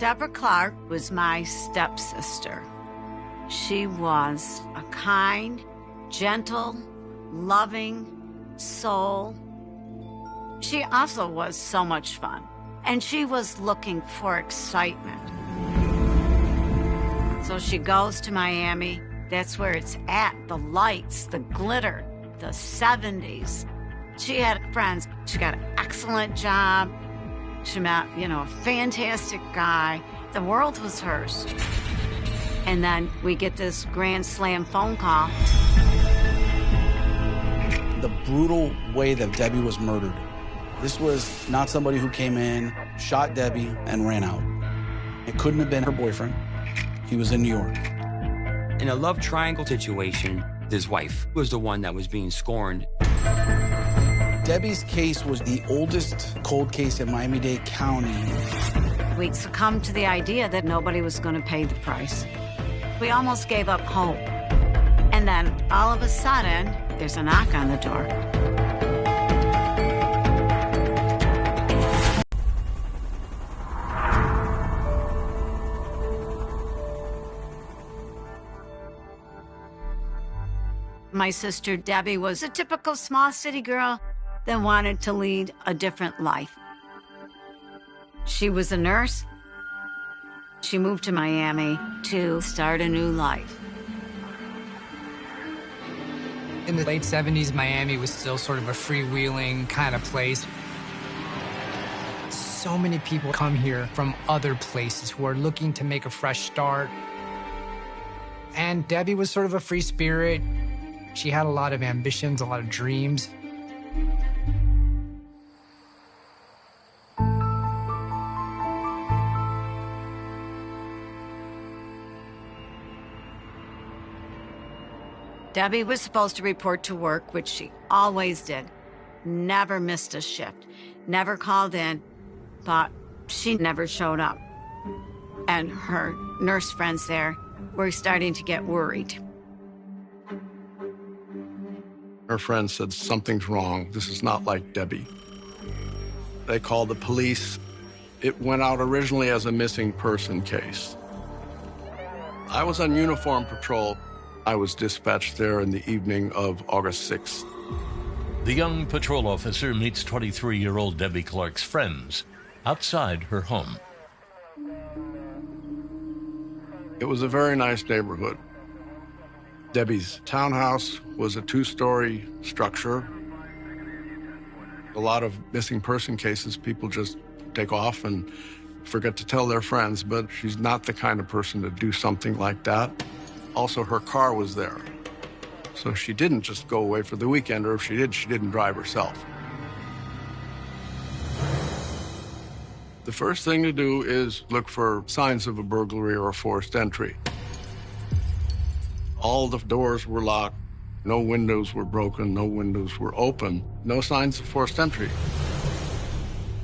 Deborah Clark was my stepsister. She was a kind, gentle, loving soul. She also was so much fun, and she was looking for excitement. So she goes to Miami. That's where it's at, the lights, the glitter, the 70s. She had friends. She got an excellent job. She met, a fantastic guy. The world was hers. And then we get this grand slam phone call. The brutal way that Debbie was murdered. This was not somebody who came in, shot Debbie, and ran out. It couldn't have been her boyfriend. He was in New York. In a love triangle situation, his wife was the one that was being scorned. Debbie's case was the oldest cold case in Miami-Dade County. We'd succumbed to the idea that nobody was going to pay the price. We almost gave up hope. And then, all of a sudden, there's a knock on the door. My sister Debbie was a typical small city girl that wanted to lead a different life. She was a nurse. She moved to Miami to start a new life. In the late 70s, Miami was still sort of a freewheeling kind of place. So many people come here from other places who are looking to make a fresh start. And Debbie was sort of a free spirit. She had a lot of ambitions, a lot of dreams. Debbie was supposed to report to work, which she always did. Never missed a shift, never called in, but she never showed up. And her nurse friends there were starting to get worried. Her friends said, something's wrong. This is not like Debbie. They called the police. It went out originally as a missing person case. I was on uniform patrol. I was dispatched there in the evening of August 6th. The young patrol officer meets 23-year-old Debbie Clark's friends outside her home. It was a very nice neighborhood. Debbie's townhouse was a two-story structure. A lot of missing person cases, people just take off and forget to tell their friends, but she's not the kind of person to do something like that. Also, her car was there. So she didn't just go away for the weekend, or if she did, she didn't drive herself. The first thing to do is look for signs of a burglary or a forced entry. All the doors were locked, no windows were broken, no windows were open, no signs of forced entry.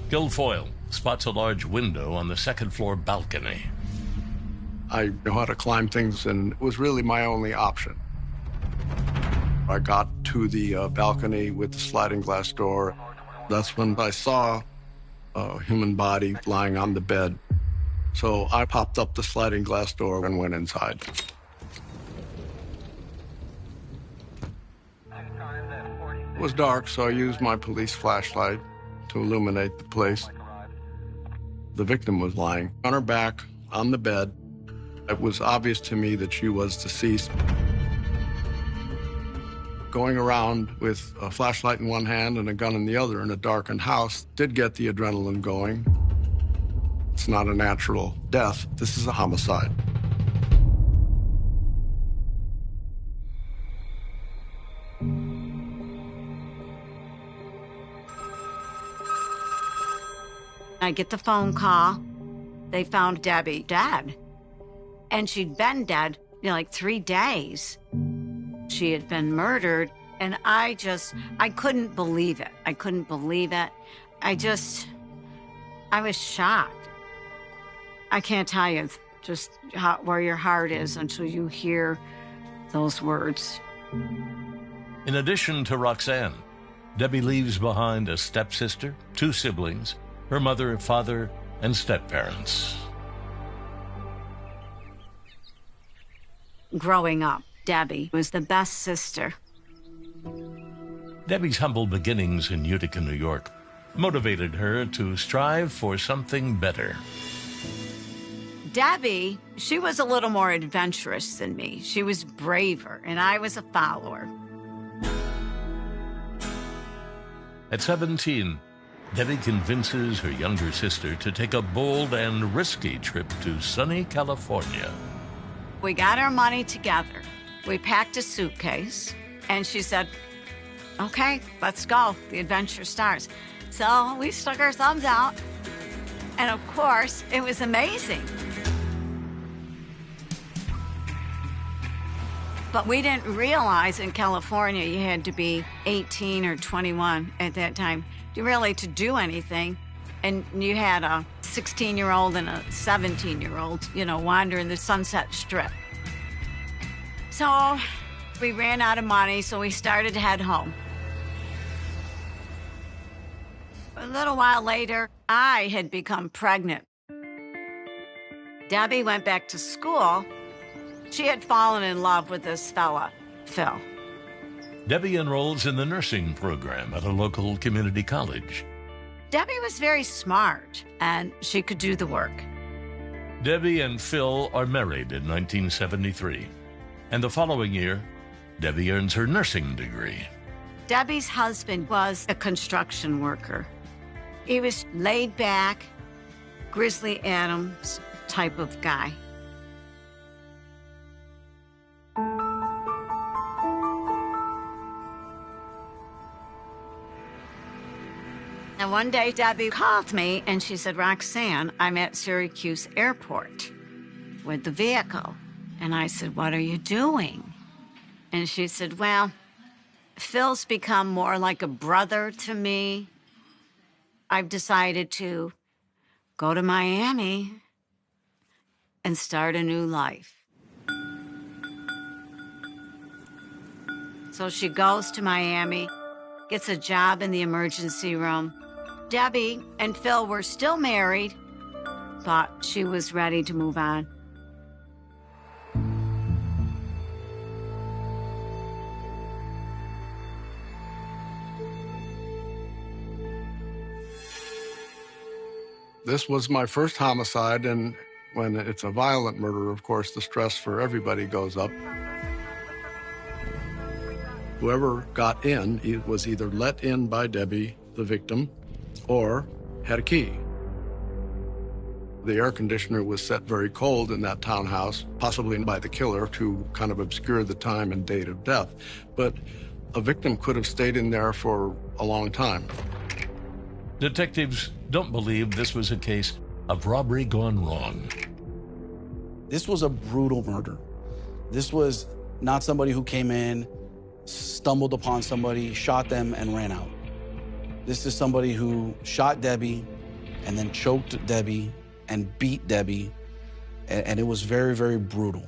Guilfoyle spots a large window on the second-floor balcony. I know how to climb things, and it was really my only option. I got to the balcony with the sliding glass door. That's when I saw a human body lying on the bed. So I popped up the sliding glass door and went inside. It was dark, so I used my police flashlight to illuminate the place. The victim was lying on her back on the bed. It was obvious to me that she was deceased. Going around with a flashlight in one hand and a gun in the other in a darkened house did get the adrenaline going. It's not a natural death. This is a homicide. I get the phone call. They found Debbie dead. And she'd been dead, like 3 days. She had been murdered, and I couldn't believe it. I couldn't believe it. I was shocked. I can't tell you just where your heart is until you hear those words. In addition to Roxanne, Debbie leaves behind a stepsister, 2 siblings, her mother, father, and stepparents. growing up, Debbie was the best sister. Debbie's humble beginnings in Utica, New York, motivated her to strive for something better. Debbie, she was a little more adventurous than me. She was braver, and I was a follower. At 17, Debbie convinces her younger sister to take a bold and risky trip to sunny California. We got our money together. We packed a suitcase, and she said, "Okay, let's go. The adventure starts." So we stuck our thumbs out, and of course, it was amazing. But we didn't realize in California you had to be 18 or 21 at that time to do anything. And you had a 16-year-old and a 17-year-old, wandering the Sunset Strip. So we ran out of money, so we started to head home. A little while later, I had become pregnant. Debbie went back to school. She had fallen in love with this fella, Phil. Debbie enrolls in the nursing program at a local community college. Debbie was very smart, and she could do the work. Debbie and Phil are married in 1973. And the following year, Debbie earns her nursing degree. Debbie's husband was a construction worker. He was laid back, Grizzly Adams type of guy. And one day, Debbie called me, and she said, "Roxanne, I'm at Syracuse Airport with the vehicle." And I said, "What are you doing?" And she said, "Well, Phil's become more like a brother to me. I've decided to go to Miami and start a new life." So she goes to Miami, gets a job in the emergency room. Debbie and Phil were still married, but she was ready to move on. This was my first homicide, and when it's a violent murder, of course, the stress for everybody goes up. Whoever got in was either let in by Debbie, the victim, or had a key. The air conditioner was set very cold in that townhouse, possibly by the killer to kind of obscure the time and date of death. But a victim could have stayed in there for a long time. Detectives don't believe this was a case of robbery gone wrong. This was a brutal murder. This was not somebody who came in, stumbled upon somebody, shot them, and ran out. This is somebody who shot Debbie and then choked Debbie and beat Debbie, and it was very, very brutal.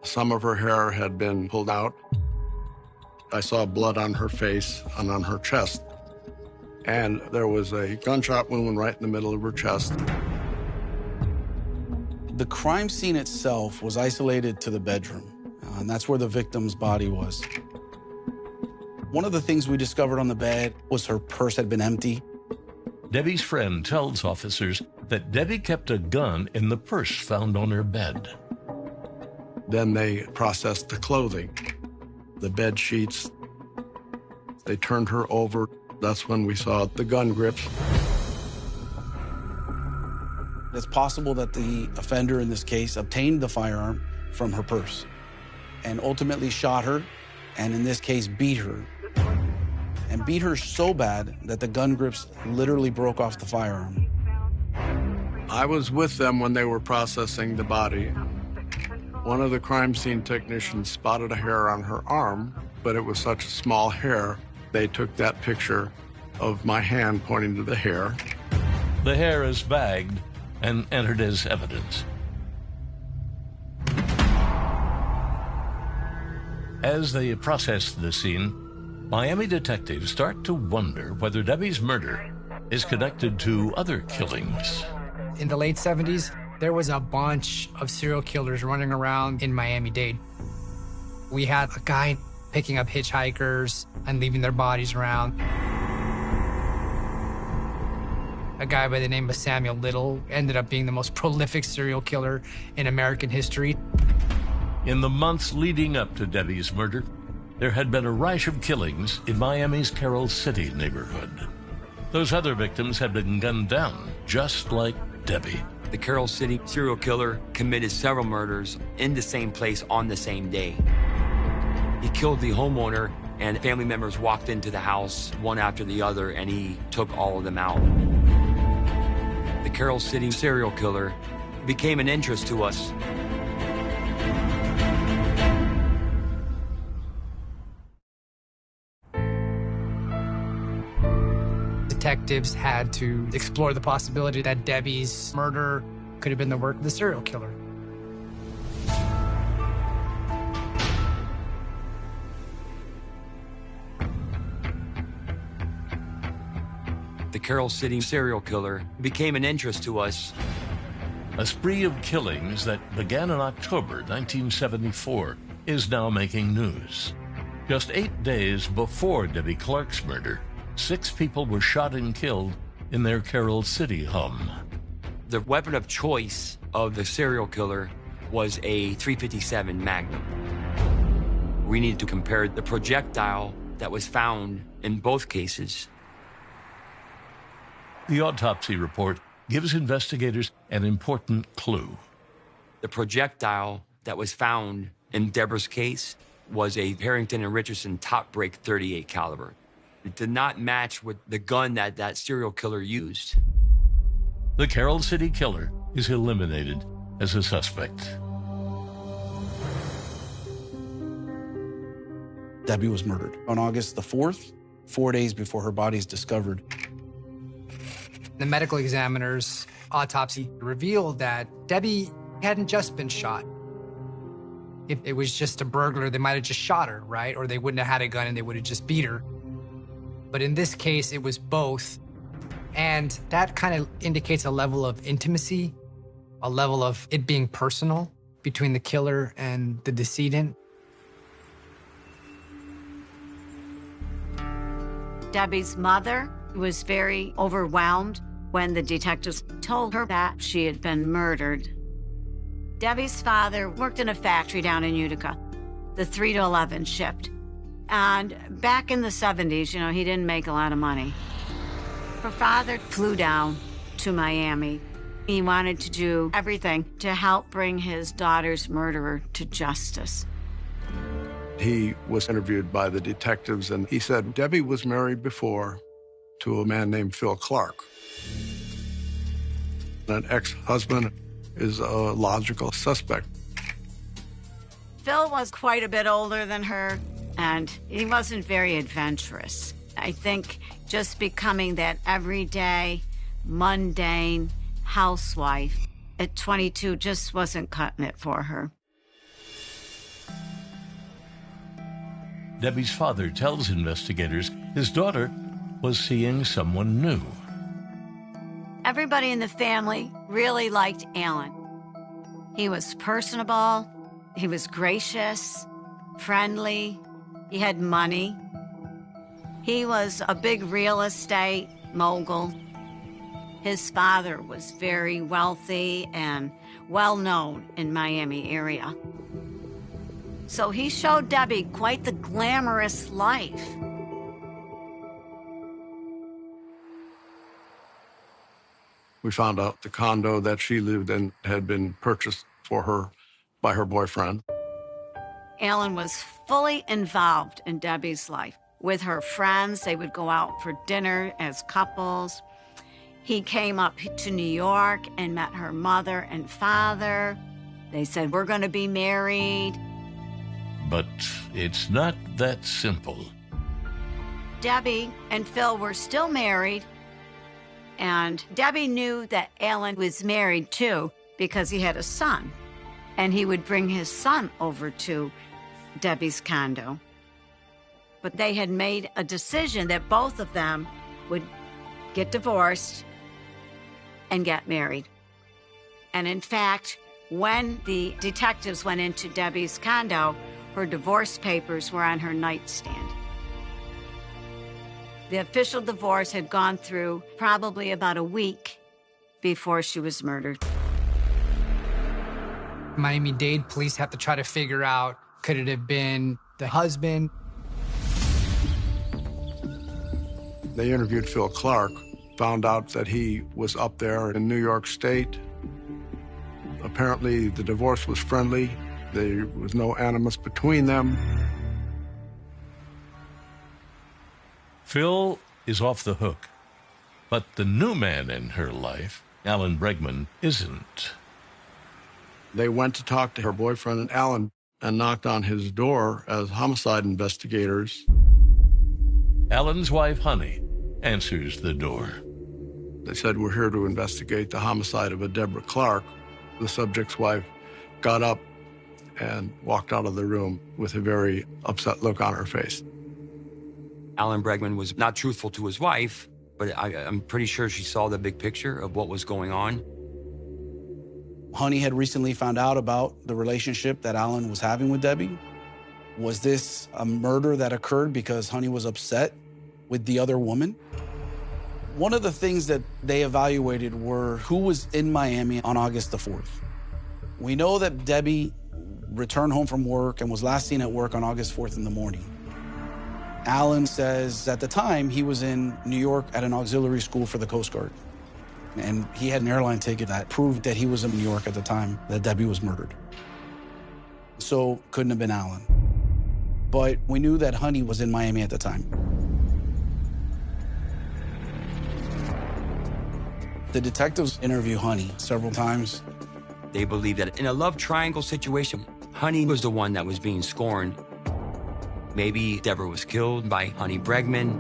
Some of her hair had been pulled out. I saw blood on her face and on her chest. And there was a gunshot wound right in the middle of her chest. The crime scene itself was isolated to the bedroom, and that's where the victim's body was. One of the things we discovered on the bed was her purse had been empty. Debbie's friend tells officers that Debbie kept a gun in the purse found on her bed. Then they processed the clothing, the bed sheets. They turned her over. That's when we saw the gun grips. It's possible that the offender in this case obtained the firearm from her purse and ultimately shot her, and in this case beat her. And beat her so bad that the gun grips literally broke off the firearm. I was with them when they were processing the body. One of the crime scene technicians spotted a hair on her arm, but it was such a small hair, they took that picture of my hand pointing to the hair. The hair is bagged and entered as evidence. As they process the scene, Miami detectives start to wonder whether Debbie's murder is connected to other killings. In the late 70s, There was a bunch of serial killers running around in Miami-Dade. We had a guy picking up hitchhikers and leaving their bodies around. A guy by the name of Samuel Little ended up being the most prolific serial killer in American history. In the months leading up to Debbie's murder, there had been a rash of killings in Miami's Carroll City neighborhood. Those other victims had been gunned down, just like Debbie. The Carroll City serial killer committed several murders in the same place on the same day. He killed the homeowner, and family members walked into the house one after the other, and he took all of them out. The Carroll City serial killer became an interest to us. Detectives had to explore the possibility that Debbie's murder could have been the work of the serial killer. The Carroll City serial killer became an interest to us. A spree of killings that began in October 1974 is now making news. Just 8 days before Debbie Clark's murder, 6 people were shot and killed in their Carroll City home. The weapon of choice of the serial killer was a .357 Magnum. We needed to compare the projectile that was found in both cases. The autopsy report gives investigators an important clue. The projectile that was found in Deborah's case was a Harrington and Richardson top break .38 caliber. It did not match with the gun that serial killer used. The Carroll City killer is eliminated as a suspect. Debbie was murdered on August the 4th, 4 days before her body is discovered. The medical examiner's autopsy revealed that Debbie hadn't just been shot. If it was just a burglar, they might have just shot her, right? Or they wouldn't have had a gun and they would have just beat her. But in this case, it was both. And that kind of indicates a level of intimacy, a level of it being personal between the killer and the decedent. Debbie's mother was very overwhelmed when the detectives told her that she had been murdered. Debbie's father worked in a factory down in Utica, the 3 to 11 shift. And back in the 70s, he didn't make a lot of money. Her father flew down to Miami. He wanted to do everything to help bring his daughter's murderer to justice. He was interviewed by the detectives, and he said Debbie was married before to a man named Phil Clark. An ex-husband is a logical suspect. Phil was quite a bit older than her, and he wasn't very adventurous. I think just becoming that everyday, mundane housewife at 22 just wasn't cutting it for her. Debbie's father tells investigators his daughter was seeing someone new. Everybody in the family really liked Alan. He was personable, he was gracious, friendly, he had money. He was a big real estate mogul. His father was very wealthy and well-known in Miami area. So he showed Debbie quite the glamorous life. We found out the condo that she lived in had been purchased for her by her boyfriend. Alan was fully involved in Debbie's life. With her friends, they would go out for dinner as couples. He came up to New York and met her mother and father. They said, "We're going to be married." But it's not that simple. Debbie and Phil were still married, and Debbie knew that Alan was married too because he had a son, and he would bring his son over to Debbie's condo. But they had made a decision that both of them would get divorced and get married. And in fact, when the detectives went into Debbie's condo, her divorce papers were on her nightstand. The official divorce had gone through probably about a week before she was murdered. Miami-Dade police have to try to figure out, could it have been the husband? They interviewed Phil Clark, found out that he was up there in New York State. Apparently, the divorce was friendly. There was no animus between them. Phil is off the hook. But the new man in her life, Alan Bregman, isn't. They went to talk to her boyfriend, Alan, and knocked on his door as homicide investigators. Alan's wife, Honey, answers the door. They said, "We're here to investigate the homicide of a Deborah Clark." The subject's wife got up and walked out of the room with a very upset look on her face. Alan Bregman was not truthful to his wife, but I'm pretty sure she saw the big picture of what was going on. Honey had recently found out about the relationship that Alan was having with Debbie. Was this a murder that occurred because Honey was upset with the other woman? One of the things that they evaluated were who was in Miami on August the 4th. We know that Debbie returned home from work and was last seen at work on August 4th in the morning. Alan says at the time he was in New York at an auxiliary school for the Coast Guard. And he had an airline ticket that proved that he was in New York at the time that Debbie was murdered. So couldn't have been Alan. But we knew that Honey was in Miami at the time. The detectives interview Honey several times. They believe that in a love triangle situation, Honey was the one that was being scorned. Maybe Deborah was killed by Honey Bregman.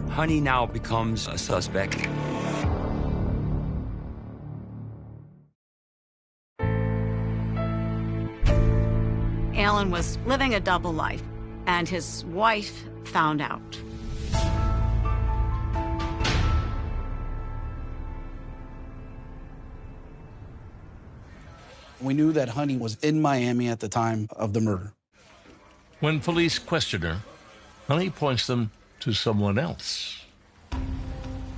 Honey now becomes a suspect. Alan was living a double life, and his wife found out. We knew that Honey was in Miami at the time of the murder. When police question her, Honey points them to someone else.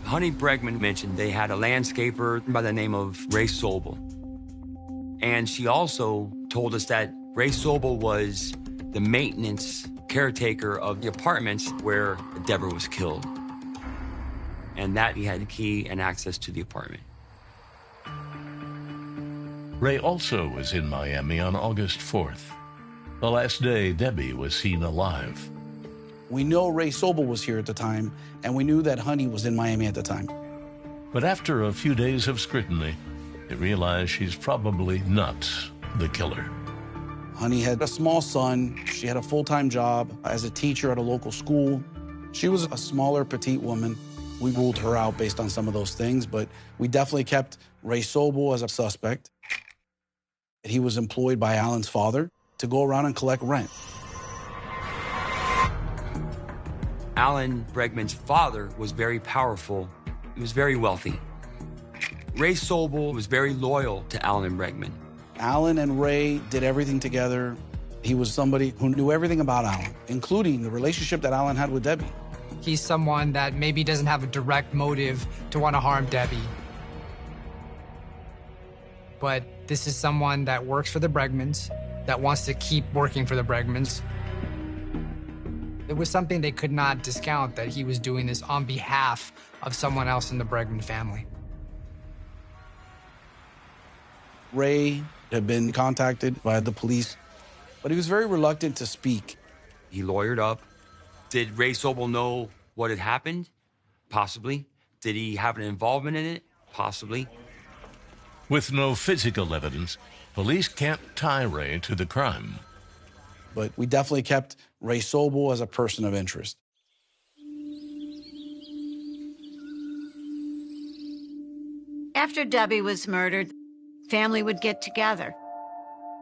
Honey Bregman mentioned they had a landscaper by the name of Ray Sobel. And she also told us that Ray Sobel was the maintenance caretaker of the apartments where Deborah was killed. And that he had the key and access to the apartment. Ray also was in Miami on August 4th, the last day Debbie was seen alive. We know Ray Sobel was here at the time, and we knew that Honey was in Miami at the time. But after a few days of scrutiny, they realized she's probably not the killer. Honey had a small son. She had a full-time job as a teacher at a local school. She was a smaller, petite woman. We ruled her out based on some of those things, but we definitely kept Ray Sobel as a suspect. He was employed by Alan's father to go around and collect rent. Alan Bregman's father was very powerful. He was very wealthy. Ray Sobel was very loyal to Alan Bregman. Alan and Ray did everything together. He was somebody who knew everything about Alan, including the relationship that Alan had with Debbie. He's someone that maybe doesn't have a direct motive to want to harm Debbie. But this is someone that works for the Bregmans, that wants to keep working for the Bregmans. It was something they could not discount, that he was doing this on behalf of someone else in the Bregman family. Ray had been contacted by the police, but he was very reluctant to speak. He lawyered up. Did Ray Sobel know what had happened? Possibly. Did he have an involvement in it? Possibly. With no physical evidence, police can't tie Ray to the crime. But we definitely kept Ray Sobel as a person of interest. After Debbie was murdered, family would get together.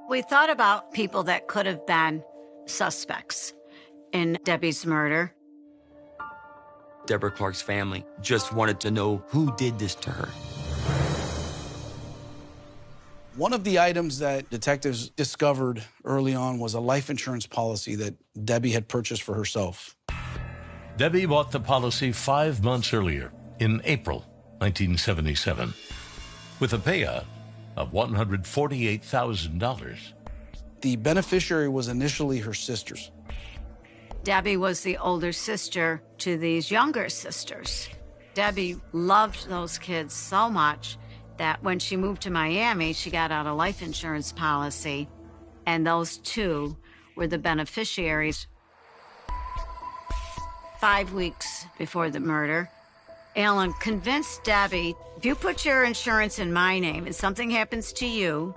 We thought about people that could have been suspects in Debbie's murder. Deborah Clark's family just wanted to know who did this to her. One of the items that detectives discovered early on was a life insurance policy that Debbie had purchased for herself. Debbie bought the policy 5 months earlier, in April 1977, with a payout of $148,000. The beneficiary was initially her sisters. Debbie was the older sister to these younger sisters. Debbie loved those kids so much that when she moved to Miami, she got out a life insurance policy, and those two were the beneficiaries. 5 weeks before the murder, Alan convinced Debbie, if you put your insurance in my name and something happens to you,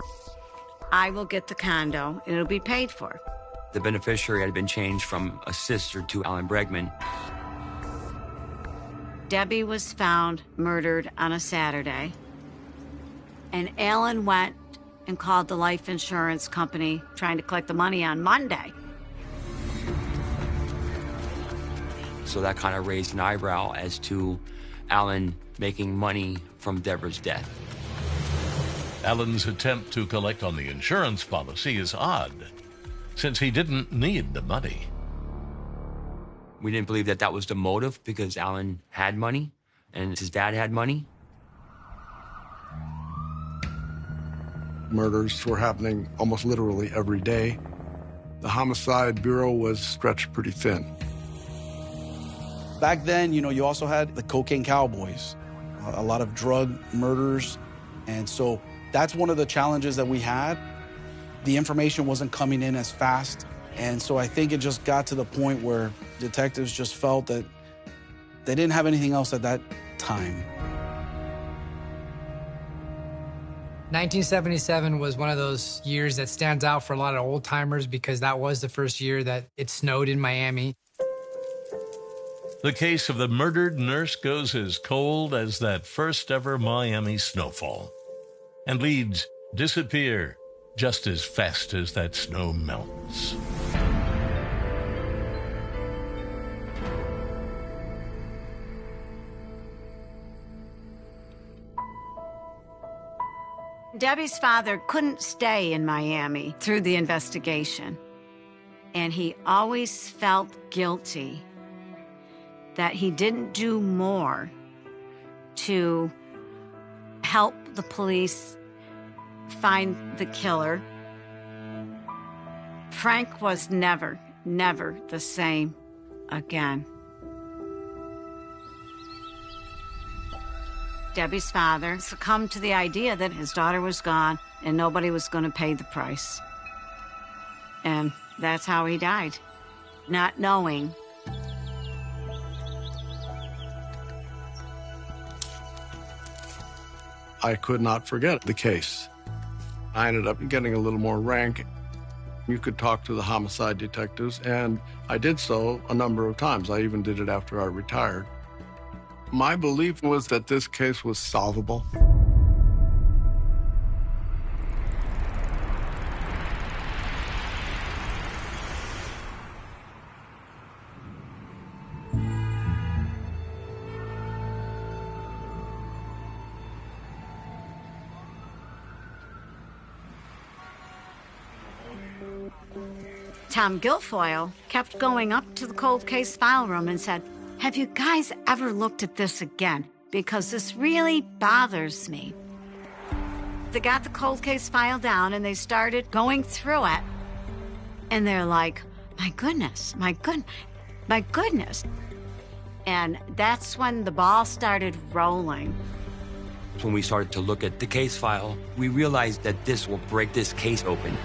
I will get the condo and it'll be paid for. The beneficiary had been changed from a sister to Alan Bregman. Debbie was found murdered on a Saturday, and Alan went and called the life insurance company trying to collect the money on Monday. So that kind of raised an eyebrow as to Alan making money from Deborah's death. Alan's attempt to collect on the insurance policy is odd, since he didn't need the money. We didn't believe that that was the motive because Alan had money and his dad had money. Murders were happening almost literally every day. The Homicide Bureau was stretched pretty thin. Back then, you also had the cocaine cowboys, a lot of drug murders. And so that's one of the challenges that we had. The information wasn't coming in as fast. And so I think it just got to the point where detectives just felt that they didn't have anything else at that time. 1977 was one of those years that stands out for a lot of old timers because that was the first year that it snowed in Miami. The case of the murdered nurse goes as cold as that first ever Miami snowfall. And leads disappear just as fast as that snow melts. Debbie's father couldn't stay in Miami through the investigation, and he always felt guilty that he didn't do more to help the police find the killer. Frank was never the same again. Debbie's father succumbed to the idea that his daughter was gone and nobody was going to pay the price. And that's how he died, not knowing. I could not forget the case. I ended up getting a little more rank. You could talk to the homicide detectives, and I did so a number of times. I even did it after I retired. My belief was that this case was solvable. Tom Guilfoyle kept going up to the cold case file room and said, "Have you guys ever looked at this again? Because this really bothers me." They got the cold case file down and they started going through it. And they're like, my goodness. And that's when the ball started rolling. When we started to look at the case file, we realized that this will break this case open.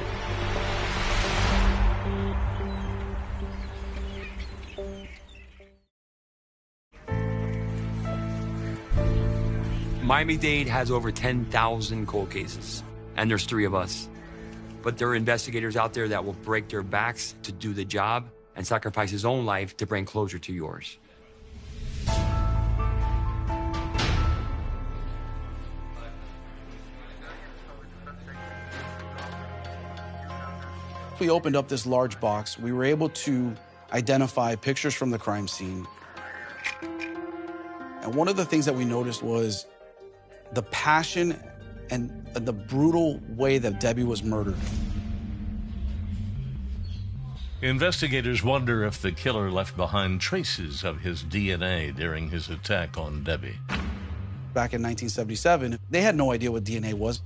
Miami-Dade has over 10,000 cold cases, and there's 3 of us. But there are investigators out there that will break their backs to do the job and sacrifice his own life to bring closure to yours. We opened up this large box. We were able to identify pictures from the crime scene. And one of the things that we noticed was the passion and the brutal way that Debbie was murdered. Investigators wonder if the killer left behind traces of his DNA during his attack on Debbie. Back in 1977, they had no idea what DNA was.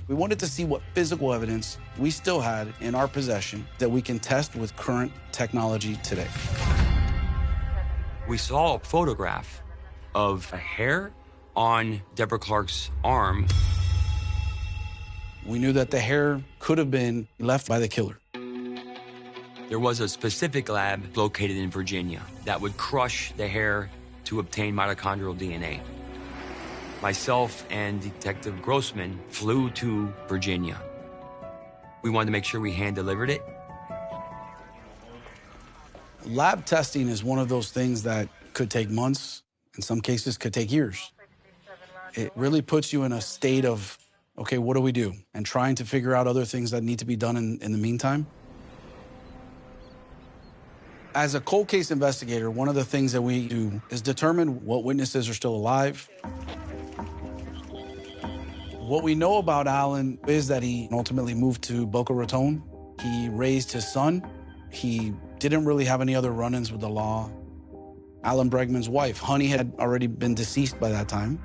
We wanted to see what physical evidence we still had in our possession that we can test with current technology today. We saw a photograph of a hair on Deborah Clark's arm. We knew that the hair could have been left by the killer. There was a specific lab located in Virginia that would crush the hair to obtain mitochondrial DNA. Myself and Detective Grossman flew to Virginia. We wanted to make sure we hand-delivered it. Lab testing is one of those things that could take months, in some cases could take years. It really puts you in a state of, okay, what do we do? And trying to figure out other things that need to be done in the meantime. As a cold case investigator, one of the things that we do is determine what witnesses are still alive. What we know about Alan is that he ultimately moved to Boca Raton. He raised his son. He didn't really have any other run-ins with the law. Alan Bregman's wife, Honey, had already been deceased by that time.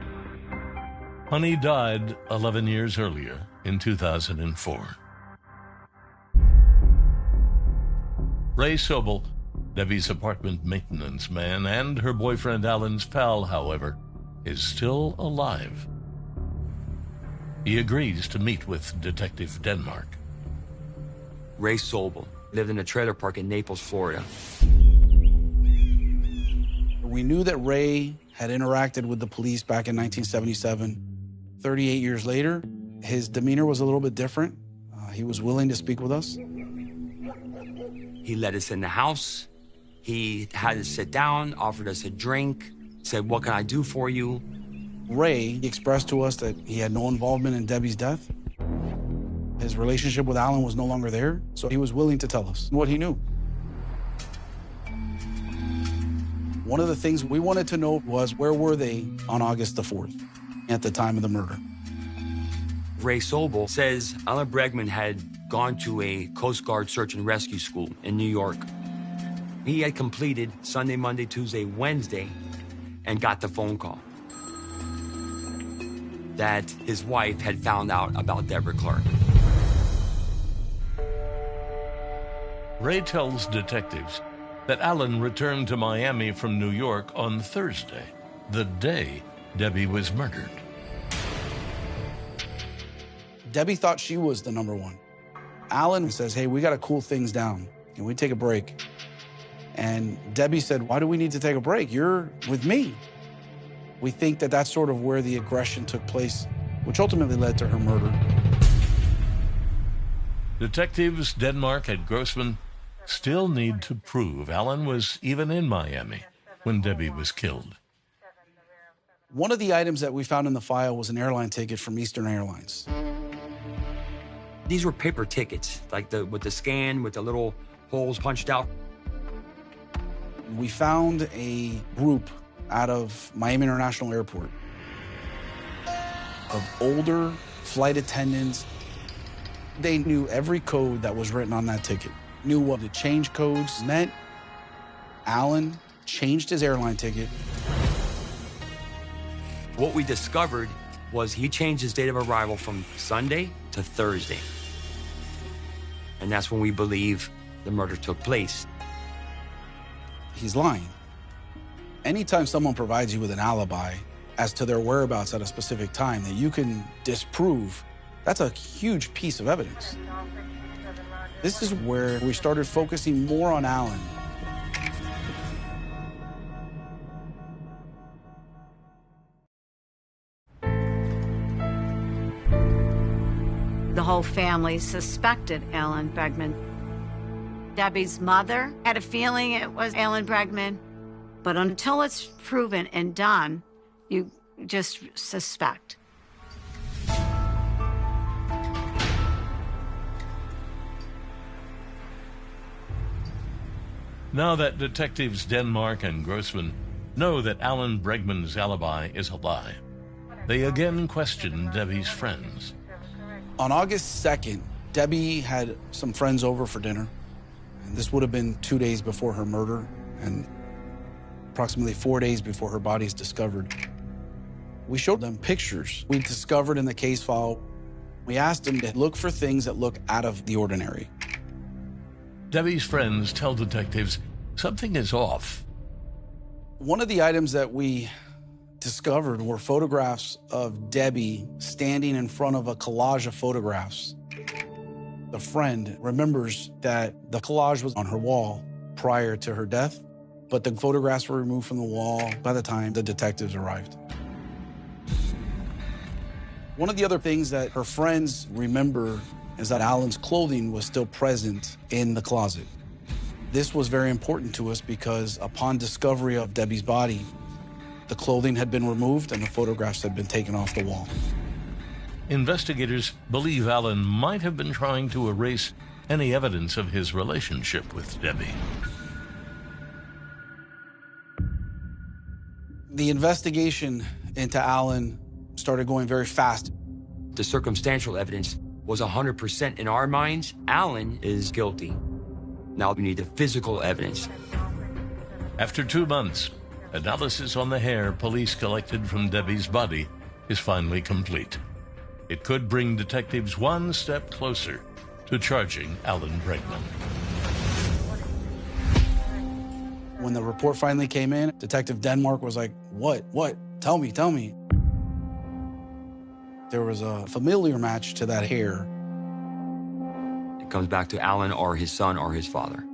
Honey died 11 years earlier in 2004. Ray Sobel, Debbie's apartment maintenance man, and her boyfriend Alan's pal, however, is still alive. He agrees to meet with Detective Denmark. Ray Sobel lived in a trailer park in Naples, Florida. We knew that Ray had interacted with the police back in 1977. 38 years later, his demeanor was a little bit different. He was willing to speak with us. He let us in the house. He had us sit down, offered us a drink, said, "What can I do for you?" Ray expressed to us that he had no involvement in Debbie's death. His relationship with Alan was no longer there, so he was willing to tell us what he knew. One of the things we wanted to know was, where were they on August the 4th, at the time of the murder? Ray Sobel says Alan Bregman had gone to a Coast Guard search and rescue school in New York. He had completed Sunday, Monday, Tuesday, Wednesday, and got the phone call that his wife had found out about Deborah Clark. Ray tells detectives that Alan returned to Miami from New York on Thursday, the day Debbie was murdered. Debbie thought she was the number one. Alan says, "Hey, we got to cool things down. Can we take a break?" And Debbie said, "Why do we need to take a break? You're with me." We think that that's sort of where the aggression took place, which ultimately led to her murder. Detectives Denmark and Grossman still need to prove Alan was even in Miami when Debbie was killed. One of the items that we found in the file was an airline ticket from Eastern Airlines. These were paper tickets, like with the scan, with the little holes punched out. We found a group out of Miami International Airport of older flight attendants. They knew every code that was written on that ticket, knew what the change codes meant. Alan changed his airline ticket. What we discovered was he changed his date of arrival from Sunday to Thursday. And that's when we believe the murder took place. He's lying. Anytime someone provides you with an alibi as to their whereabouts at a specific time that you can disprove, that's a huge piece of evidence. This is where we started focusing more on Alan. The whole family suspected Alan Bregman. Debbie's mother had a feeling it was Alan Bregman, but until it's proven and done, you just suspect. Now that detectives Denmark and Grossman know that Alan Bregman's alibi is a lie, They again questioned Debbie's friends. On August 2nd, Debbie had some friends over for dinner. And this would have been 2 days before her murder and approximately 4 days before her body is discovered. We showed them pictures we discovered in the case file. We asked them to look for things that look out of the ordinary. Debbie's friends tell detectives something is off. One of the items that we discovered were photographs of Debbie standing in front of a collage of photographs. The friend remembers that the collage was on her wall prior to her death, but the photographs were removed from the wall by the time the detectives arrived. One of the other things that her friends remember is that Alan's clothing was still present in the closet. This was very important to us because upon discovery of Debbie's body, the clothing had been removed and the photographs had been taken off the wall. Investigators believe Alan might have been trying to erase any evidence of his relationship with Debbie. The investigation into Alan started going very fast. The circumstantial evidence was 100% in our minds. Alan is guilty. Now we need the physical evidence. After 2 months, analysis on the hair police collected from Debbie's body is finally complete. It could bring detectives one step closer to charging Alan Bregman. When the report finally came in, Detective Denmark was like, what? Tell me. There was a familiar match to that hair. It comes back to Alan or his son or his father.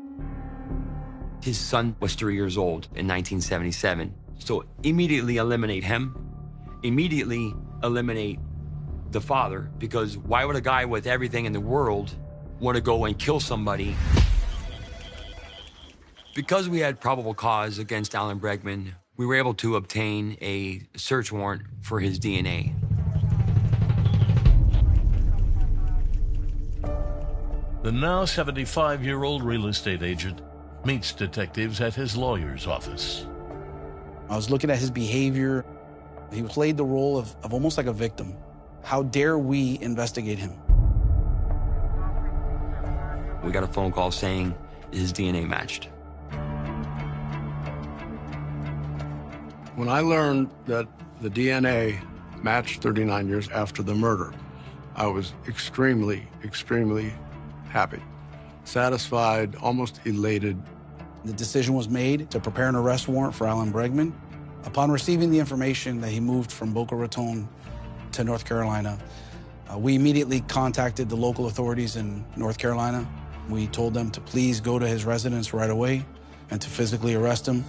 His son was 3 years old in 1977. So immediately eliminate him, immediately eliminate the father, because why would a guy with everything in the world want to go and kill somebody? Because we had probable cause against Alan Bregman, we were able to obtain a search warrant for his DNA. The now 75-year-old real estate agent meets detectives at his lawyer's office. I was looking at his behavior. He played the role of almost like a victim. How dare we investigate him? We got a phone call saying his DNA matched. When I learned that the DNA matched 39 years after the murder, I was extremely, extremely happy, satisfied, almost elated. The decision was made to prepare an arrest warrant for Alan Bregman. Upon receiving the information that he moved from Boca Raton to North Carolina, we immediately contacted the local authorities in North Carolina. We told them to please go to his residence right away and to physically arrest him.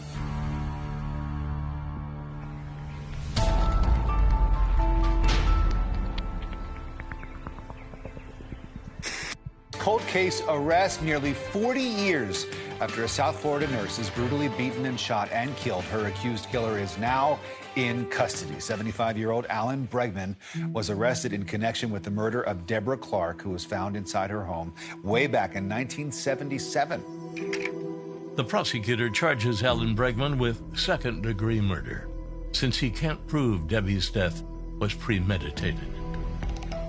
Cold case arrest nearly 40 years after a South Florida nurse is brutally beaten and shot and killed. Her accused killer is now in custody. 75-year-old Alan Bregman was arrested in connection with the murder of Deborah Clark, who was found inside her home way back in 1977. The prosecutor charges Alan Bregman with second-degree murder, since he can't prove Debbie's death was premeditated.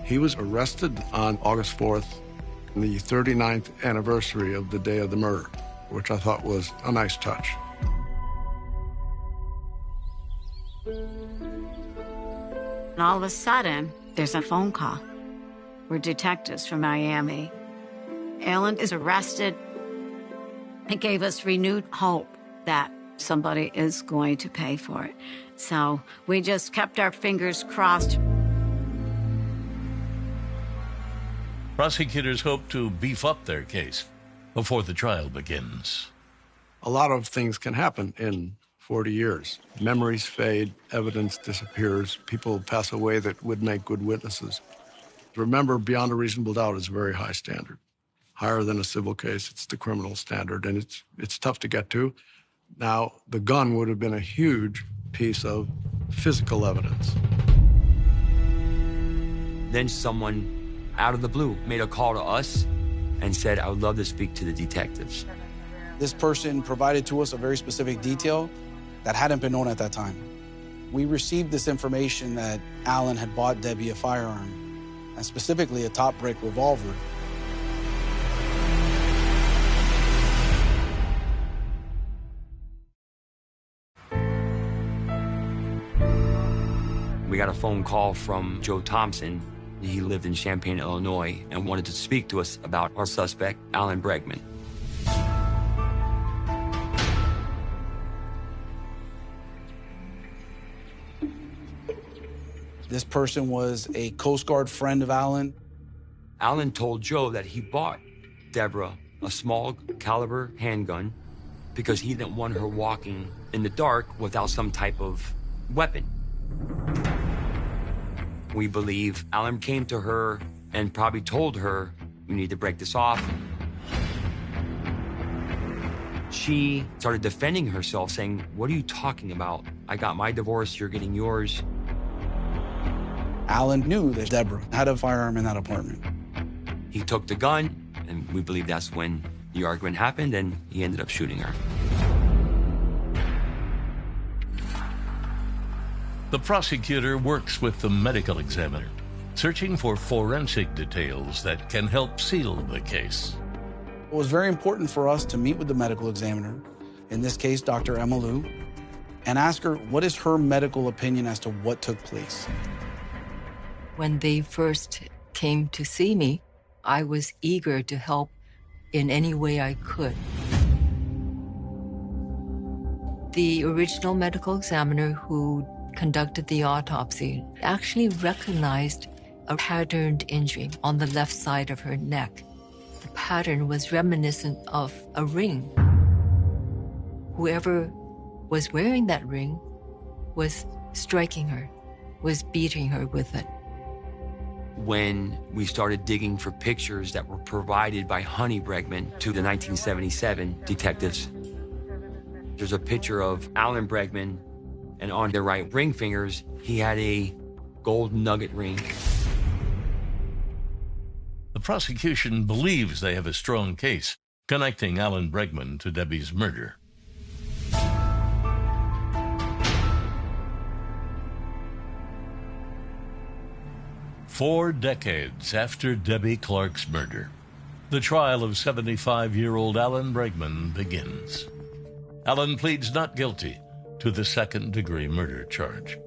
He was arrested on August 4th, the 39th anniversary of the day of the murder, which I thought was a nice touch. And all of a sudden, there's a phone call. We're detectives from Miami. Alan is arrested. It gave us renewed hope that somebody is going to pay for it. So we just kept our fingers crossed. Prosecutors hope to beef up their case before the trial begins. A lot of things can happen in 40 years. Memories fade, evidence disappears, people pass away that would make good witnesses. Remember, beyond a reasonable doubt is a very high standard. Higher than a civil case, it's the criminal standard, and it's tough to get to. Now, the gun would have been a huge piece of physical evidence. Then someone out of the blue made a call to us and said, I would love to speak to the detectives. This person provided to us a very specific detail that hadn't been known at that time. We received this information that Alan had bought Debbie a firearm, and specifically a top brick revolver. We got a phone call from Joe Thompson. He lived in Champaign, Illinois, and wanted to speak to us about our suspect, Alan Bregman. This person was a Coast Guard friend of Alan. Alan told Joe that he bought Deborah a small caliber handgun because he didn't want her walking in the dark without some type of weapon. We believe Alan came to her and probably told her, "You need to break this off." She started defending herself, saying, "What are you talking about? I got my divorce, you're getting yours." Alan knew that Deborah had a firearm in that apartment. He took the gun, and we believe that's when the argument happened, and he ended up shooting her. The prosecutor works with the medical examiner, searching for forensic details that can help seal the case. It was very important for us to meet with the medical examiner, in this case, Dr. Emma Lou, and ask her what is her medical opinion as to what took place. When they first came to see me, I was eager to help in any way I could. The original medical examiner who conducted the autopsy actually recognized a patterned injury on the left side of her neck. The pattern was reminiscent of a ring. Whoever was wearing that ring was striking her, was beating her with it. When we started digging for pictures that were provided by Honey Bregman to the 1977 detectives, there's a picture of Alan Bregman, and on their right ring fingers, he had a gold nugget ring. The prosecution believes they have a strong case connecting Alan Bregman to Debbie's murder. Four decades after Debbie Clark's murder, the trial of 75-year-old Alan Bregman begins. Alan pleads not guilty to the second-degree murder charge.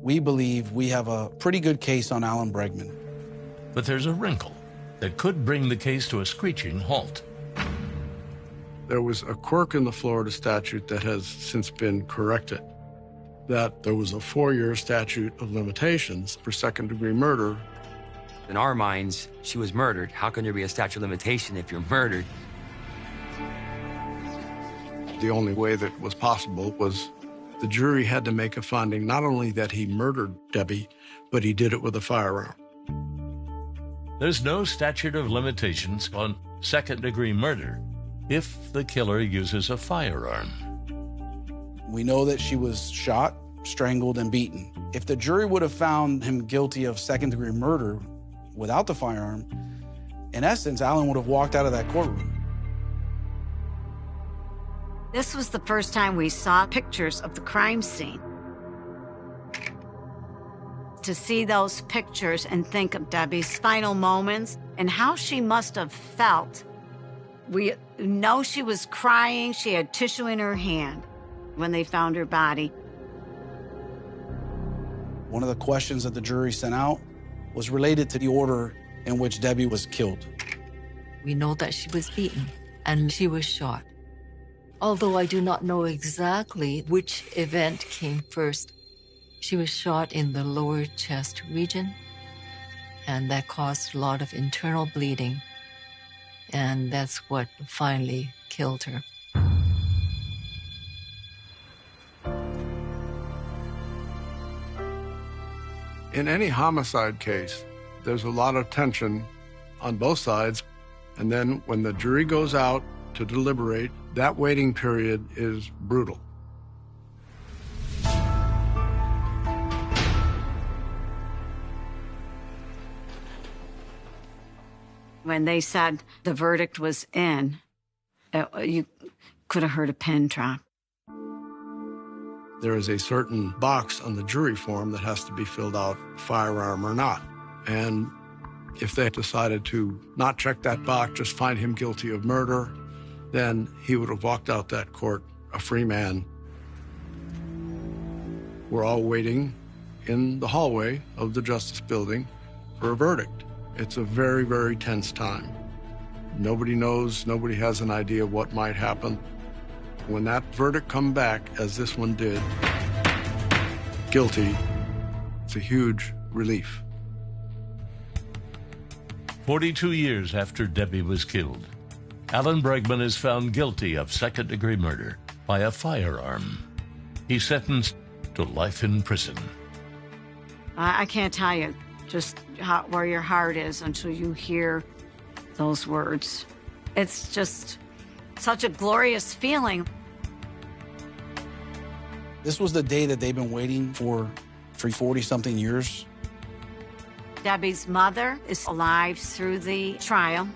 We believe we have a pretty good case on Alan Bregman. But there's a wrinkle that could bring the case to a screeching halt. There was a quirk in the Florida statute that has since been corrected, that there was a 4-year statute of limitations for second-degree murder. In our minds, she was murdered. How can there be a statute of limitation if you're murdered? The only way that was possible was the jury had to make a finding not only that he murdered Debbie, but he did it with a firearm. There's no statute of limitations on second-degree murder if the killer uses a firearm. We know that she was shot, strangled, and beaten. If the jury would have found him guilty of second-degree murder without the firearm, in essence, Alan would have walked out of that courtroom. This was the first time we saw pictures of the crime scene. To see those pictures and think of Debbie's final moments and how she must have felt. We know she was crying. She had tissue in her hand when they found her body. One of the questions that the jury sent out was related to the order in which Debbie was killed. We know that she was beaten and she was shot. Although I do not know exactly which event came first, she was shot in the lower chest region, and that caused a lot of internal bleeding, and that's what finally killed her. In any homicide case, there's a lot of tension on both sides, and then when the jury goes out to deliberate, that waiting period is brutal. When they said the verdict was in, you could have heard a pin drop. There is a certain box on the jury form that has to be filled out, firearm or not. And if they decided to not check that box, just find him guilty of murder, then he would have walked out that court a free man. We're all waiting in the hallway of the Justice Building for a verdict. It's a very, very tense time. Nobody knows, nobody has an idea what might happen. When that verdict come back, as this one did, guilty, it's a huge relief. 42 years after Debbie was killed, Alan Bregman is found guilty of second-degree murder by a firearm. He's sentenced to life in prison. I can't tell you just where your heart is until you hear those words. It's just such a glorious feeling. This was the day that they've been waiting for 40-something years. Debbie's mother is alive through the trial,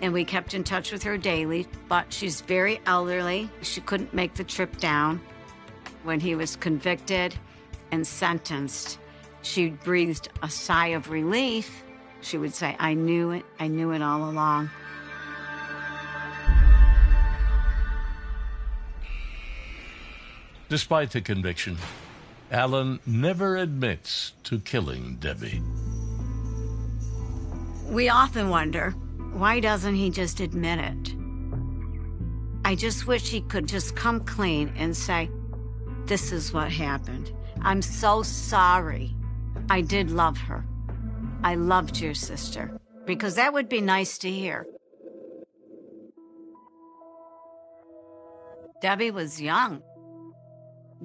and we kept in touch with her daily, but she's very elderly. She couldn't make the trip down. When he was convicted and sentenced, she breathed a sigh of relief. She would say, I knew it all along. Despite the conviction, Alan never admits to killing Debbie. We often wonder, why doesn't he just admit it? I just wish he could just come clean and say, this is what happened. I'm so sorry. I did love her. I loved your sister. Because that would be nice to hear. Debbie was young.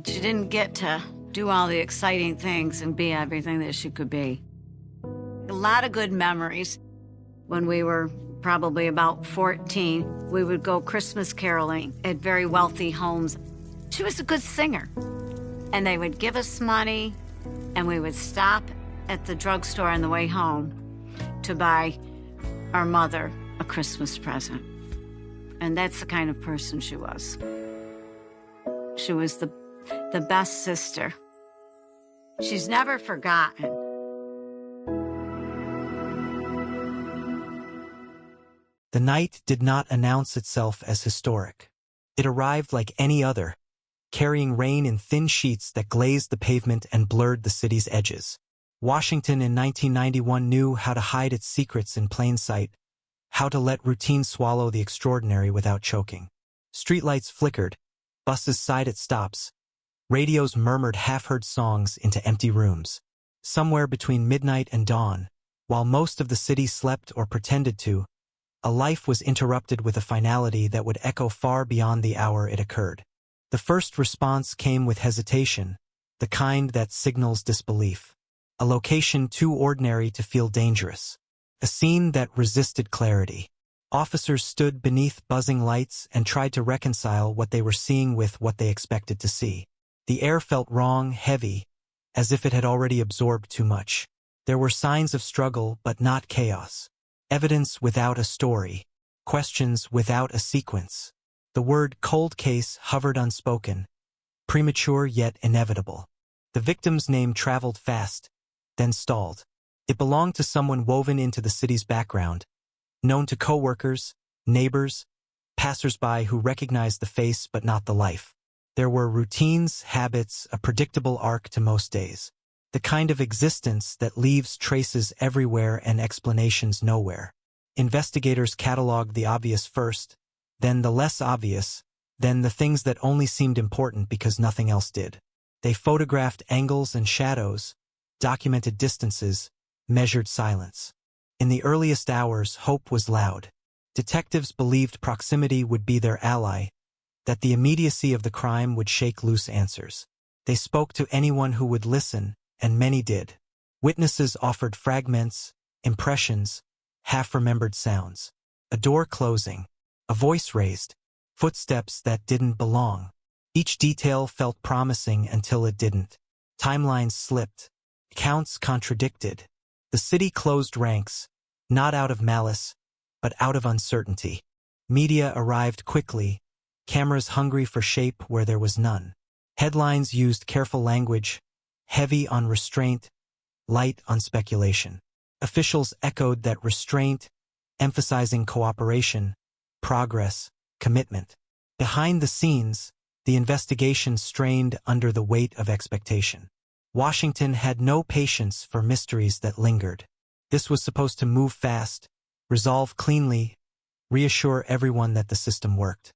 She didn't get to do all the exciting things and be everything that she could be. A lot of good memories. When we were probably about 14, we would go Christmas caroling at very wealthy homes. She was a good singer. And they would give us money, and we would stop at the drugstore on the way home to buy our mother a Christmas present. And that's the kind of person she was. She was the best sister. She's never forgotten. The night did not announce itself as historic. It arrived like any other, carrying rain in thin sheets that glazed the pavement and blurred the city's edges. Washington in 1991 knew how to hide its secrets in plain sight, how to let routine swallow the extraordinary without choking. Streetlights flickered, buses sighed at stops, radios murmured half-heard songs into empty rooms. Somewhere between midnight and dawn, while most of the city slept or pretended to, a life was interrupted with a finality that would echo far beyond the hour it occurred. The first response came with hesitation, the kind that signals disbelief. A location too ordinary to feel dangerous. A scene that resisted clarity. Officers stood beneath buzzing lights and tried to reconcile what they were seeing with what they expected to see. The air felt wrong, heavy, as if it had already absorbed too much. There were signs of struggle, but not chaos. Evidence without a story. Questions without a sequence. The word cold case hovered unspoken, premature yet inevitable. The victim's name traveled fast, then stalled. It belonged to someone woven into the city's background, known to coworkers, neighbors, passersby who recognized the face but not the life. There were routines, habits, a predictable arc to most days. The kind of existence that leaves traces everywhere and explanations nowhere. Investigators cataloged the obvious first, then the less obvious, then the things that only seemed important because nothing else did. They photographed angles and shadows, documented distances, measured silence. In the earliest hours, hope was loud. Detectives believed proximity would be their ally, that the immediacy of the crime would shake loose answers. They spoke to anyone who would listen, and many did. Witnesses offered fragments, impressions, half-remembered sounds. A door closing, a voice raised, footsteps that didn't belong. Each detail felt promising until it didn't. Timelines slipped. Accounts contradicted. The city closed ranks, not out of malice, but out of uncertainty. Media arrived quickly, cameras hungry for shape where there was none. Headlines used careful language, heavy on restraint, light on speculation. Officials echoed that restraint, emphasizing cooperation, progress, commitment. Behind the scenes, the investigation strained under the weight of expectation. Washington had no patience for mysteries that lingered. This was supposed to move fast, resolve cleanly, reassure everyone that the system worked.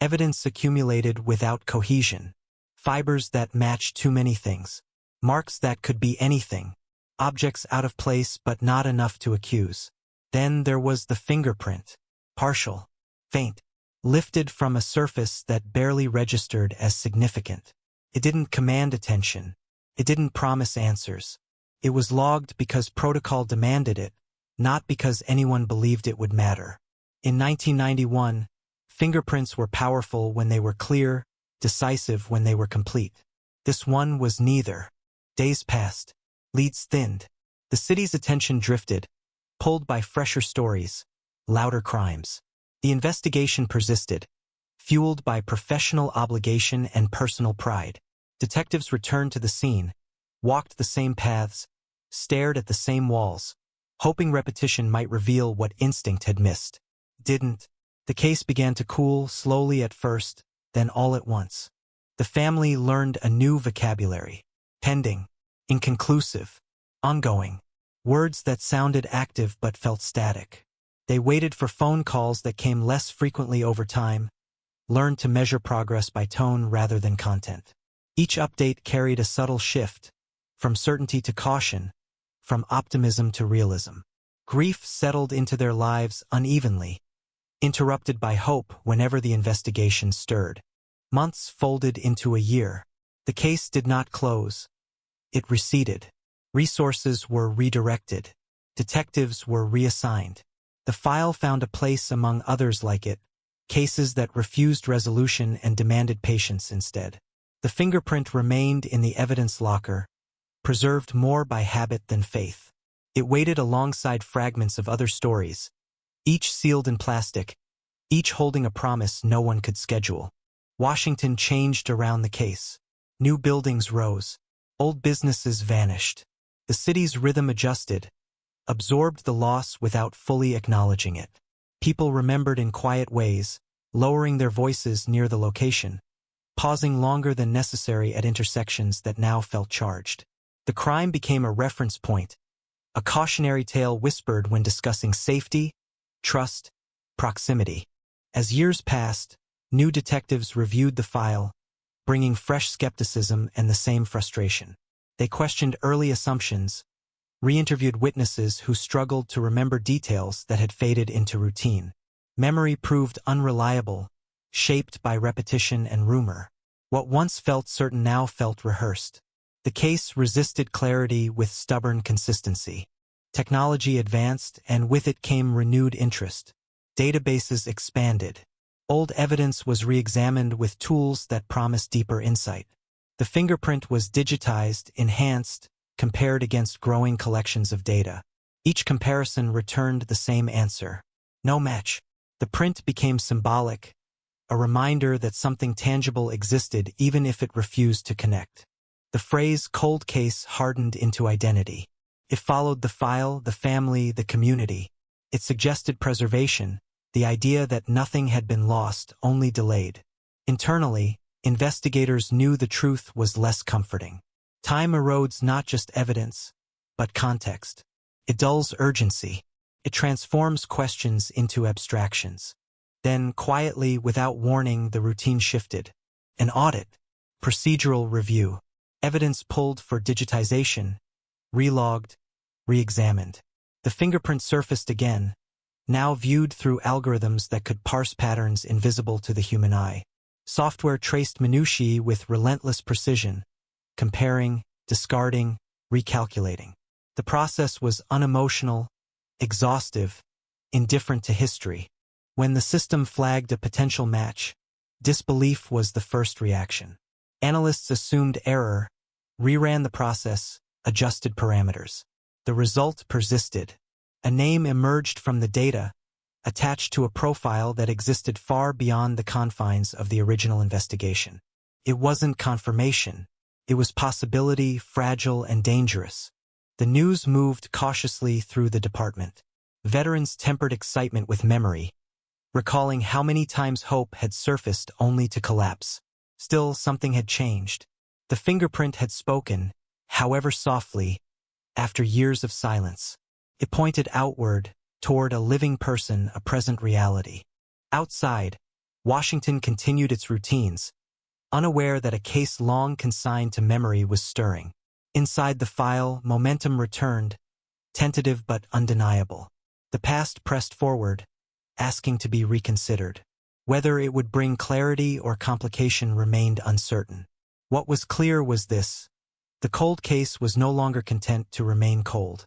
Evidence accumulated without cohesion, fibers that matched too many things, marks that could be anything, objects out of place but not enough to accuse. Then there was the fingerprint, partial, faint, lifted from a surface that barely registered as significant. It didn't command attention. It didn't promise answers. It was logged because protocol demanded it, not because anyone believed it would matter. In 1991, fingerprints were powerful when they were clear, decisive when they were complete. This one was neither. Days passed. Leads thinned. The city's attention drifted, pulled by fresher stories, louder crimes. The investigation persisted, fueled by professional obligation and personal pride. Detectives returned to the scene, walked the same paths, stared at the same walls, hoping repetition might reveal what instinct had missed. Didn't. The case began to cool, slowly at first, then all at once. The family learned a new vocabulary. Pending, inconclusive, ongoing. Words that sounded active but felt static. They waited for phone calls that came less frequently over time, learned to measure progress by tone rather than content. Each update carried a subtle shift, from certainty to caution, from optimism to realism. Grief settled into their lives unevenly, interrupted by hope whenever the investigation stirred. Months folded into a year. The case did not close. It receded. Resources were redirected. Detectives were reassigned. The file found a place among others like it, cases that refused resolution and demanded patience instead. The fingerprint remained in the evidence locker, preserved more by habit than faith. It waited alongside fragments of other stories, each sealed in plastic, each holding a promise no one could schedule. Washington changed around the case. New buildings rose. Old businesses vanished. The city's rhythm adjusted, absorbed the loss without fully acknowledging it. People remembered in quiet ways, lowering their voices near the location, pausing longer than necessary at intersections that now felt charged. The crime became a reference point, a cautionary tale whispered when discussing safety, trust, proximity. As years passed, new detectives reviewed the file, bringing fresh skepticism and the same frustration. They questioned early assumptions, re-interviewed witnesses who struggled to remember details that had faded into routine. Memory proved unreliable, shaped by repetition and rumor. What once felt certain now felt rehearsed. The case resisted clarity with stubborn consistency. Technology advanced, and with it came renewed interest. Databases expanded. Old evidence was re-examined with tools that promised deeper insight. The fingerprint was digitized, enhanced, compared against growing collections of data. Each comparison returned the same answer. No match. The print became symbolic, a reminder that something tangible existed even if it refused to connect. The phrase cold case hardened into identity. It followed the file, the family, the community. It suggested preservation, the idea that nothing had been lost, only delayed. Internally, investigators knew the truth was less comforting. Time erodes not just evidence, but context. It dulls urgency. It transforms questions into abstractions. Then, quietly, without warning, the routine shifted. An audit, procedural review, evidence pulled for digitization, relogged, re-examined. The fingerprint surfaced again, now viewed through algorithms that could parse patterns invisible to the human eye. Software traced minutiae with relentless precision, comparing, discarding, recalculating. The process was unemotional, exhaustive, indifferent to history. When the system flagged a potential match, disbelief was the first reaction. Analysts assumed error, reran the process, adjusted parameters. The result persisted. A name emerged from the data, attached to a profile that existed far beyond the confines of the original investigation. It wasn't confirmation. It was possibility, fragile and dangerous. The news moved cautiously through the department. Veterans tempered excitement with memory, recalling how many times hope had surfaced only to collapse. Still, something had changed. The fingerprint had spoken, however softly, after years of silence. It pointed outward, toward a living person, a present reality. Outside, Washington continued its routines, unaware that a case long consigned to memory was stirring. Inside the file, momentum returned, tentative but undeniable. The past pressed forward, asking to be reconsidered. Whether it would bring clarity or complication remained uncertain. What was clear was this: the cold case was no longer content to remain cold.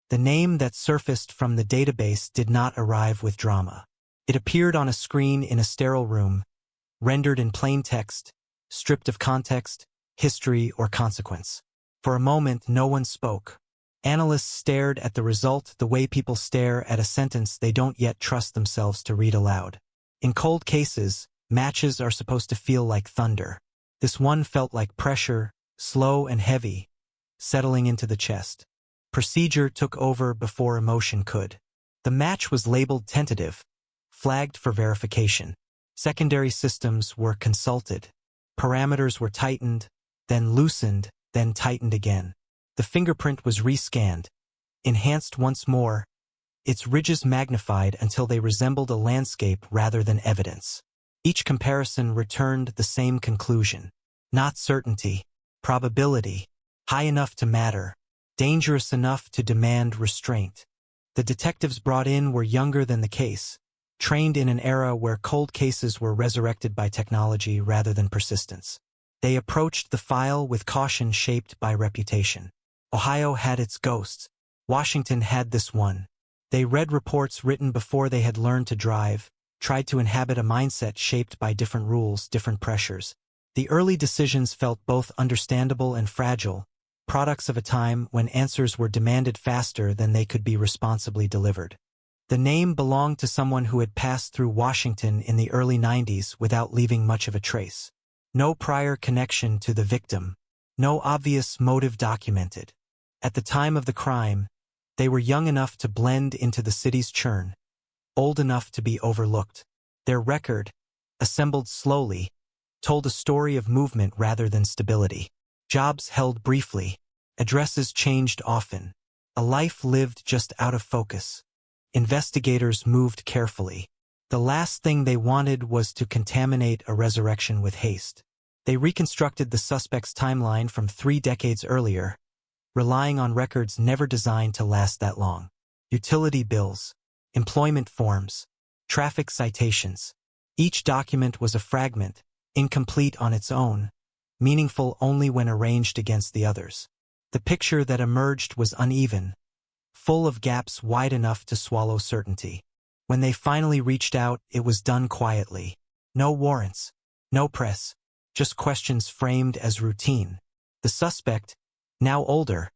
The name that surfaced from the database did not arrive with drama. It appeared on a screen in a sterile room, rendered in plain text, stripped of context, history, or consequence. For a moment, no one spoke. Analysts stared at the result the way people stare at a sentence they don't yet trust themselves to read aloud. In cold cases, matches are supposed to feel like thunder. This one felt like pressure, slow and heavy, settling into the chest. Procedure took over before emotion could. The match was labeled tentative, flagged for verification. Secondary systems were consulted. Parameters were tightened, then loosened, then tightened again. The fingerprint was rescanned, enhanced once more, its ridges magnified until they resembled a landscape rather than evidence. Each comparison returned the same conclusion. Not certainty, probability, high enough to matter, dangerous enough to demand restraint. The detectives brought in were younger than the case, trained in an era where cold cases were resurrected by technology rather than persistence. They approached the file with caution shaped by reputation. Ohio had its ghosts. Washington had this one. They read reports written before they had learned to drive, tried to inhabit a mindset shaped by different rules, different pressures. The early decisions felt both understandable and fragile, products of a time when answers were demanded faster than they could be responsibly delivered. The name belonged to someone who had passed through Washington in the early 90s without leaving much of a trace. No prior connection to the victim, no obvious motive documented. At the time of the crime, they were young enough to blend into the city's churn, old enough to be overlooked. Their record, assembled slowly, told a story of movement rather than stability. Jobs held briefly, addresses changed often, a life lived just out of focus. Investigators moved carefully. The last thing they wanted was to contaminate a resurrection with haste. They reconstructed the suspect's timeline from 3 decades earlier, relying on records never designed to last that long. Utility bills, employment forms, traffic citations. Each document was a fragment, incomplete on its own, meaningful only when arranged against the others. The picture that emerged was uneven, full of gaps wide enough to swallow certainty. When they finally reached out, it was done quietly. No warrants, no press, just questions framed as routine. The suspect, now older,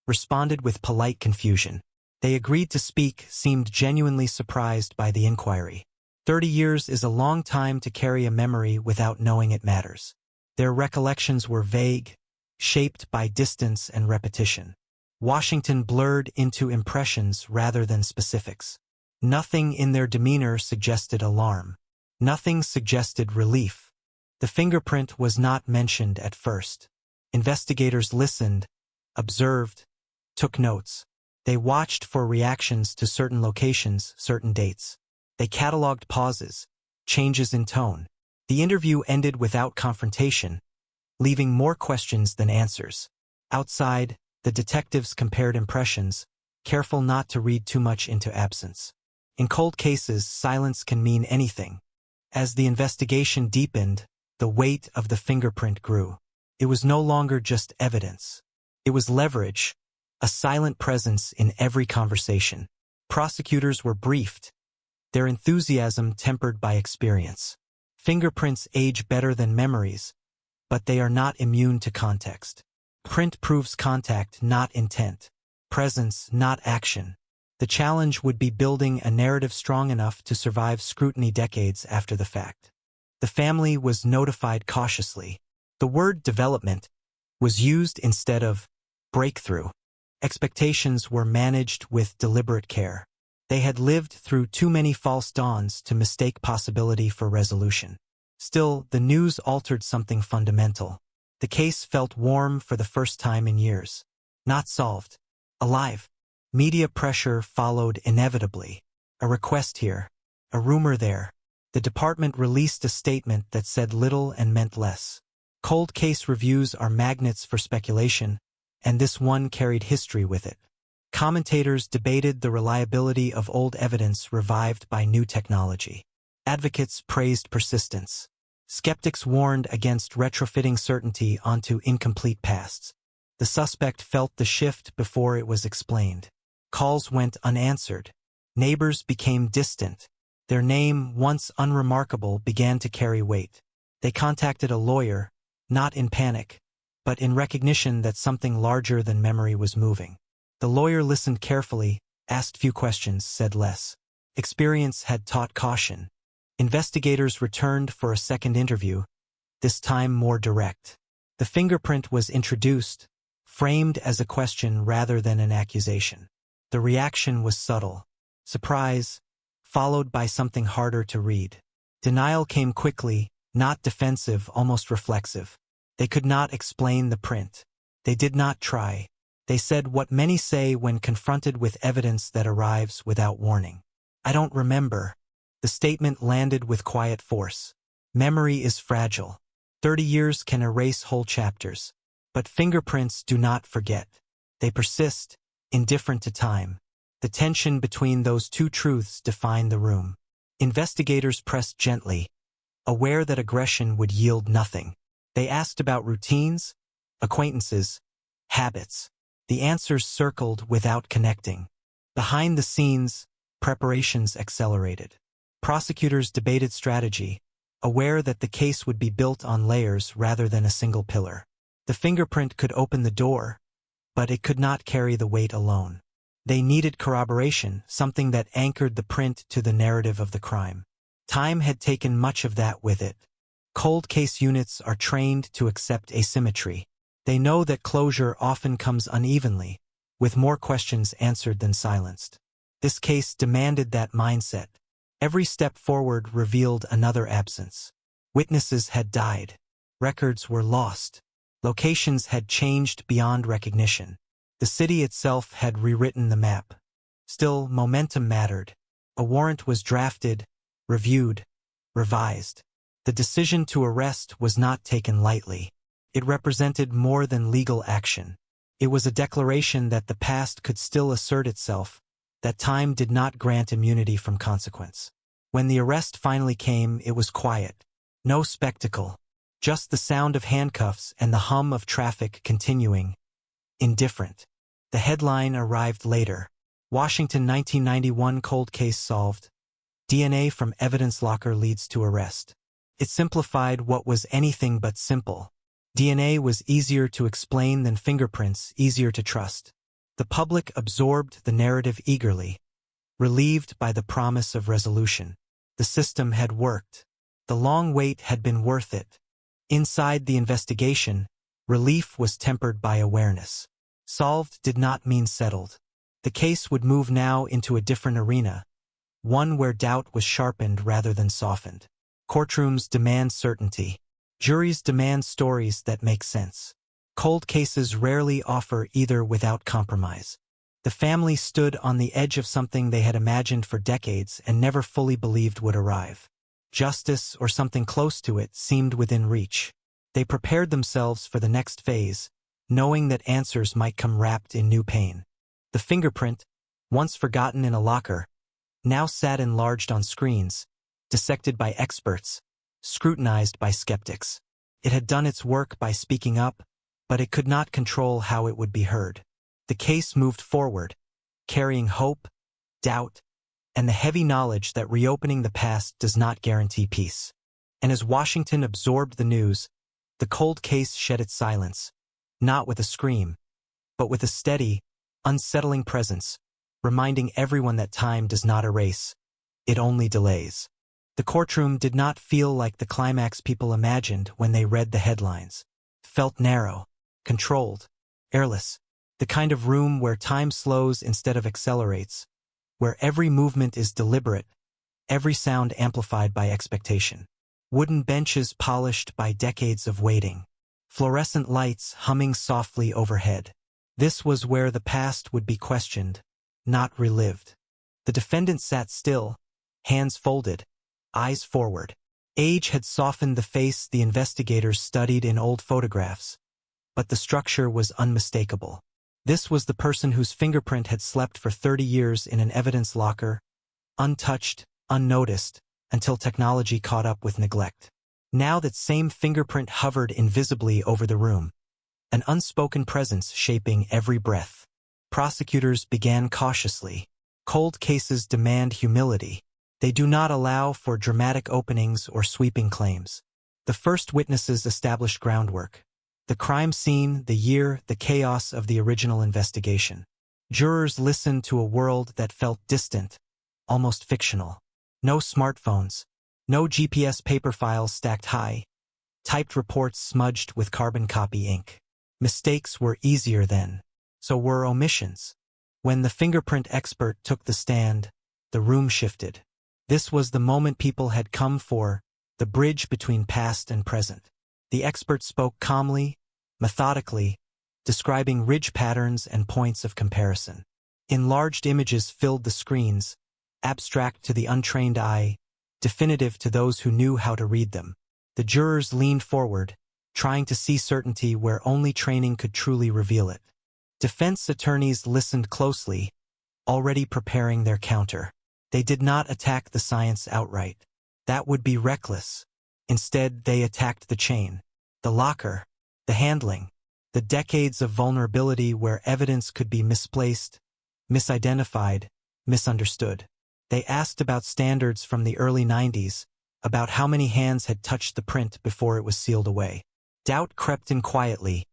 responded with polite confusion. They agreed to speak, seemed genuinely surprised by the inquiry. 30 years is a long time to carry a memory without knowing it matters. Their recollections were vague, shaped by distance and repetition. Washington blurred into impressions rather than specifics. Nothing in their demeanor suggested alarm. Nothing suggested relief. The fingerprint was not mentioned at first. Investigators listened, observed, took notes. They watched for reactions to certain locations, certain dates. They cataloged pauses, changes in tone. The interview ended without confrontation, leaving more questions than answers. Outside, the detectives compared impressions, careful not to read too much into absence. In cold cases, silence can mean anything. As the investigation deepened, the weight of the fingerprint grew. It was no longer just evidence. It was leverage, a silent presence in every conversation. Prosecutors were briefed, their enthusiasm tempered by experience. Fingerprints age better than memories, but they are not immune to context. Print proves contact, not intent. Presence, not action. The challenge would be building a narrative strong enough to survive scrutiny decades after the fact. The family was notified cautiously. The word development was used instead of breakthrough. Expectations were managed with deliberate care. They had lived through too many false dawns to mistake possibility for resolution. Still, the news altered something fundamental. The case felt warm for the first time in years. Not solved. Alive. Media pressure followed inevitably. A request here. A rumor there. The department released a statement that said little and meant less. Cold case reviews are magnets for speculation, and this one carried history with it. Commentators debated the reliability of old evidence revived by new technology. Advocates praised persistence. Skeptics warned against retrofitting certainty onto incomplete pasts. The suspect felt the shift before it was explained. Calls went unanswered. Neighbors became distant. Their name, once unremarkable, began to carry weight. They contacted a lawyer, not in panic, but in recognition that something larger than memory was moving. The lawyer listened carefully, asked few questions, said less. Experience had taught caution. Investigators returned for a second interview, this time more direct. The fingerprint was introduced, framed as a question rather than an accusation. The reaction was subtle. Surprise, followed by something harder to read. Denial came quickly, not defensive, almost reflexive. They could not explain the print. They did not try. They said what many say when confronted with evidence that arrives without warning. I don't remember. The statement landed with quiet force. Memory is fragile. 30 years can erase whole chapters. But fingerprints do not forget. They persist, indifferent to time. The tension between those two truths defined the room. Investigators pressed gently, aware that aggression would yield nothing. They asked about routines, acquaintances, habits. The answers circled without connecting. Behind the scenes, preparations accelerated. Prosecutors debated strategy, aware that the case would be built on layers rather than a single pillar. The fingerprint could open the door, but it could not carry the weight alone. They needed corroboration, something that anchored the print to the narrative of the crime. Time had taken much of that with it. Cold case units are trained to accept asymmetry. They know that closure often comes unevenly, with more questions answered than silenced. This case demanded that mindset. Every step forward revealed another absence. Witnesses had died. Records were lost. Locations had changed beyond recognition. The city itself had rewritten the map. Still, momentum mattered. A warrant was drafted, reviewed, revised. The decision to arrest was not taken lightly. It represented more than legal action. It was a declaration that the past could still assert itself, that time did not grant immunity from consequence. When the arrest finally came, it was quiet. No spectacle. Just the sound of handcuffs and the hum of traffic continuing. Indifferent. The headline arrived later. Washington 1991 cold case solved. DNA from evidence locker leads to arrest. It simplified what was anything but simple. DNA was easier to explain than fingerprints, easier to trust. The public absorbed the narrative eagerly, relieved by the promise of resolution. The system had worked. The long wait had been worth it. Inside the investigation, relief was tempered by awareness. Solved did not mean settled. The case would move now into a different arena, one where doubt was sharpened rather than softened. Courtrooms demand certainty. Juries demand stories that make sense. Cold cases rarely offer either without compromise. The family stood on the edge of something they had imagined for decades and never fully believed would arrive. Justice, or something close to it, seemed within reach. They prepared themselves for the next phase, knowing that answers might come wrapped in new pain. The fingerprint, once forgotten in a locker, now sat enlarged on screens, dissected by experts, scrutinized by skeptics. It had done its work by speaking up, but it could not control how it would be heard. The case moved forward, carrying hope, doubt, and the heavy knowledge that reopening the past does not guarantee peace. And as Washington absorbed the news, the cold case shed its silence, not with a scream, but with a steady, unsettling presence, reminding everyone that time does not erase, it only delays. The courtroom did not feel like the climax people imagined when they read the headlines. felt narrow, controlled, airless, the kind of room where time slows instead of accelerates, where every movement is deliberate, every sound amplified by expectation. Wooden benches polished by decades of waiting. Fluorescent lights humming softly overhead. This was where the past would be questioned, not relived. The defendant sat still, hands folded, eyes forward. Age had softened the face the investigators studied in old photographs, but the structure was unmistakable. This was the person whose fingerprint had slept for 30 years in an evidence locker, untouched, unnoticed, until technology caught up with neglect. Now that same fingerprint hovered invisibly over the room, an unspoken presence shaping every breath. Prosecutors began cautiously. Cold cases demand humility. They do not allow for dramatic openings or sweeping claims. The first witnesses established groundwork. The crime scene, the year, the chaos of the original investigation. Jurors listened to a world that felt distant, almost fictional. No smartphones, no GPS paper files stacked high, typed reports smudged with carbon copy ink. Mistakes were easier then, so were omissions. When the fingerprint expert took the stand, the room shifted. This was the moment people had come for, the bridge between past and present. The expert spoke calmly, methodically, describing ridge patterns and points of comparison. Enlarged images filled the screens, abstract to the untrained eye, definitive to those who knew how to read them. The jurors leaned forward, trying to see certainty where only training could truly reveal it. Defense attorneys listened closely, already preparing their counter. They did not attack the science outright. That would be reckless. Instead, they attacked the chain, the locker, the handling, the decades of vulnerability where evidence could be misplaced, misidentified, misunderstood. They asked about standards from the early 90s, about how many hands had touched the print before it was sealed away. Doubt crept in quietly,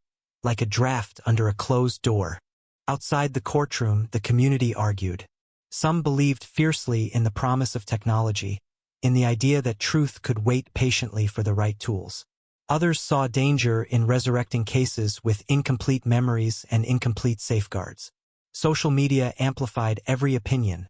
like a draft under a closed door. Outside the courtroom, the community argued. Some believed fiercely in the promise of technology, in the idea that truth could wait patiently for the right tools. Others saw danger in resurrecting cases with incomplete memories and incomplete safeguards. Social media amplified every opinion,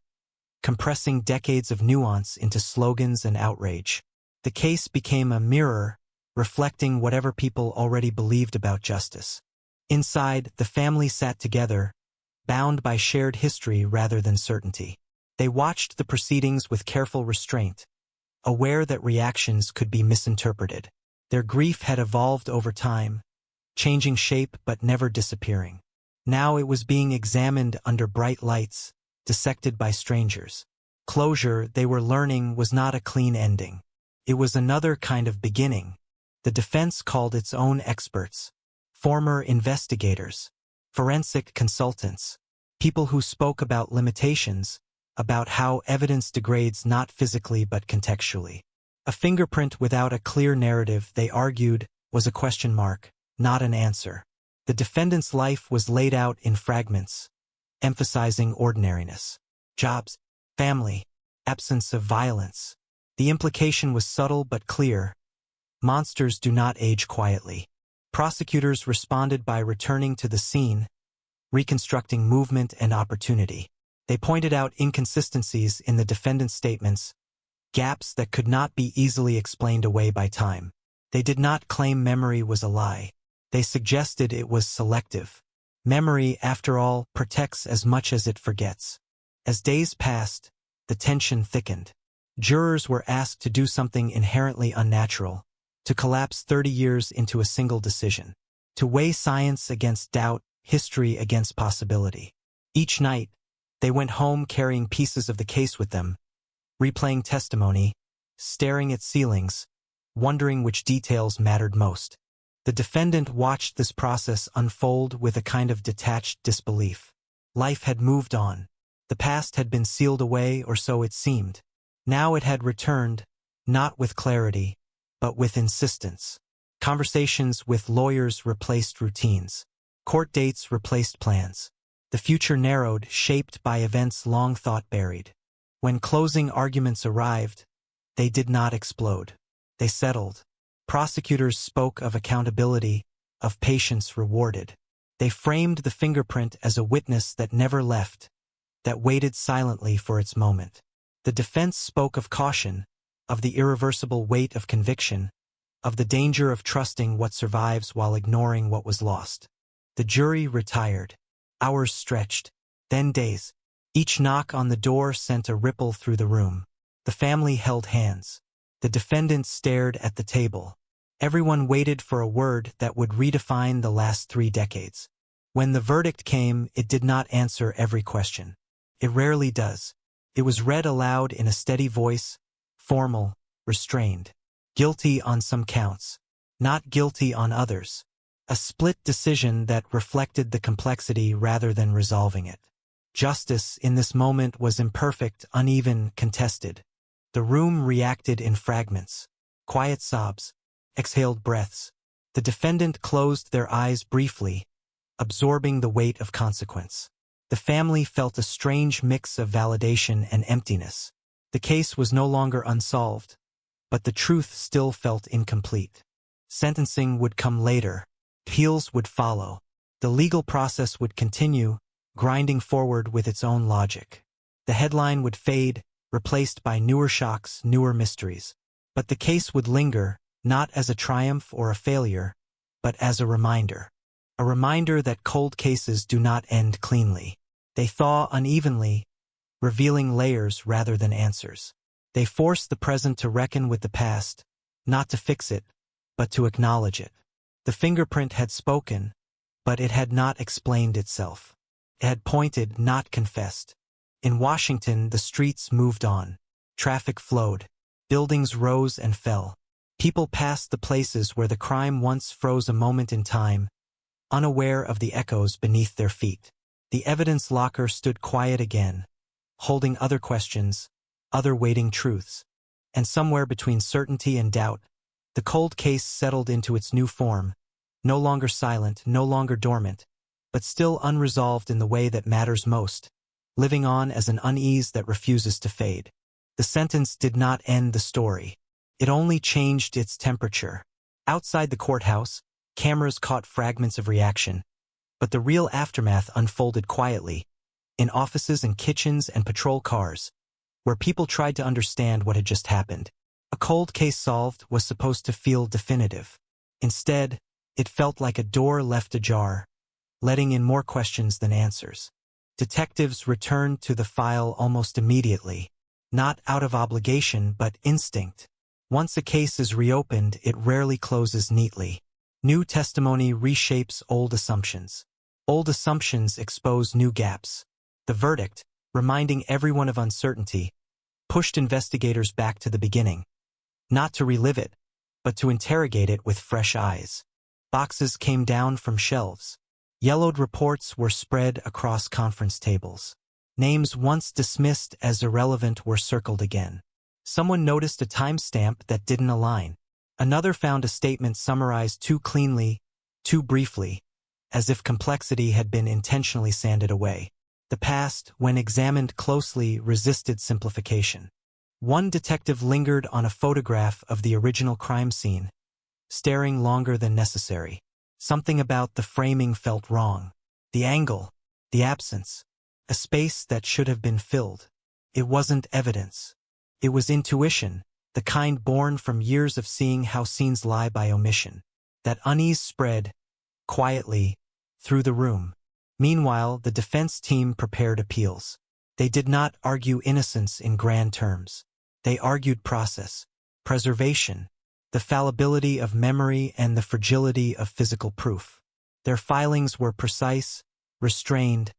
compressing decades of nuance into slogans and outrage. The case became a mirror, reflecting whatever people already believed about justice. Inside, the family sat together, bound by shared history rather than certainty. They watched the proceedings with careful restraint, aware that reactions could be misinterpreted. Their grief had evolved over time, changing shape but never disappearing. Now it was being examined under bright lights, dissected by strangers. Closure, they were learning, was not a clean ending. It was another kind of beginning. The defense called its own experts, former investigators, forensic consultants, people who spoke about limitations, about how evidence degrades not physically but contextually. A fingerprint without a clear narrative, they argued, was a question mark, not an answer. The defendant's life was laid out in fragments, emphasizing ordinariness. Jobs, family, absence of violence. The implication was subtle but clear. Monsters do not age quietly. Prosecutors responded by returning to the scene, reconstructing movement and opportunity. They pointed out inconsistencies in the defendant's statements, gaps that could not be easily explained away by time. They did not claim memory was a lie. They suggested it was selective. Memory, after all, protects as much as it forgets. As days passed, the tension thickened. Jurors were asked to do something inherently unnatural, to collapse 30 years into a single decision, to weigh science against doubt, history against possibility. Each night, they went home carrying pieces of the case with them, replaying testimony, staring at ceilings, wondering which details mattered most. The defendant watched this process unfold with a kind of detached disbelief. Life had moved on. The past had been sealed away, or so it seemed. Now it had returned, not with clarity, but with insistence. Conversations with lawyers replaced routines. Court dates replaced plans. The future narrowed, shaped by events long thought buried. When closing arguments arrived, they did not explode. They settled. Prosecutors spoke of accountability, of patience rewarded. They framed the fingerprint as a witness that never left, that waited silently for its moment. The defense spoke of caution, of the irreversible weight of conviction, of the danger of trusting what survives while ignoring what was lost. The jury retired. Hours stretched, then days. Each knock on the door sent a ripple through the room. The family held hands. The defendant stared at the table. Everyone waited for a word that would redefine the last 3 decades. When the verdict came, it did not answer every question. It rarely does. It was read aloud in a steady voice, formal, restrained. Guilty on some counts, not guilty on others. A split decision that reflected the complexity rather than resolving it. Justice in this moment was imperfect, uneven, contested. The room reacted in fragments. Quiet sobs, exhaled breaths. The defendant closed their eyes briefly, absorbing the weight of consequence. The family felt a strange mix of validation and emptiness. The case was no longer unsolved, but the truth still felt incomplete. Sentencing would come later. Appeals would follow. The legal process would continue, grinding forward with its own logic. The headline would fade, replaced by newer shocks, newer mysteries. But the case would linger, not as a triumph or a failure, but as a reminder. A reminder that cold cases do not end cleanly. They thaw unevenly, revealing layers rather than answers. They force the present to reckon with the past, not to fix it, but to acknowledge it. The fingerprint had spoken, but it had not explained itself. It had pointed, not confessed. In Washington, the streets moved on. Traffic flowed. Buildings rose and fell. People passed the places where the crime once froze a moment in time, unaware of the echoes beneath their feet. The evidence locker stood quiet again, holding other questions, other waiting truths. And somewhere between certainty and doubt, the cold case settled into its new form, no longer silent, no longer dormant, but still unresolved in the way that matters most, living on as an unease that refuses to fade. The sentence did not end the story. It only changed its temperature. Outside the courthouse, cameras caught fragments of reaction, but the real aftermath unfolded quietly, in offices and kitchens and patrol cars, where people tried to understand what had just happened. A cold case solved was supposed to feel definitive. Instead, it felt like a door left ajar, letting in more questions than answers. Detectives returned to the file almost immediately, not out of obligation but instinct. Once a case is reopened, it rarely closes neatly. New testimony reshapes old assumptions. Old assumptions expose new gaps. The verdict, reminding everyone of uncertainty, pushed investigators back to the beginning. Not to relive it, but to interrogate it with fresh eyes. Boxes came down from shelves. Yellowed reports were spread across conference tables. Names once dismissed as irrelevant were circled again. Someone noticed a timestamp that didn't align. Another found a statement summarized too cleanly, too briefly, as if complexity had been intentionally sanded away. The past, when examined closely, resisted simplification. One detective lingered on a photograph of the original crime scene, staring longer than necessary. Something about the framing felt wrong. The angle, the absence, a space that should have been filled. It wasn't evidence. It was intuition, the kind born from years of seeing how scenes lie by omission. That unease spread, quietly, through the room. Meanwhile, the defense team prepared appeals. They did not argue innocence in grand terms. They argued process, preservation, the fallibility of memory and the fragility of physical proof. Their filings were precise, restrained,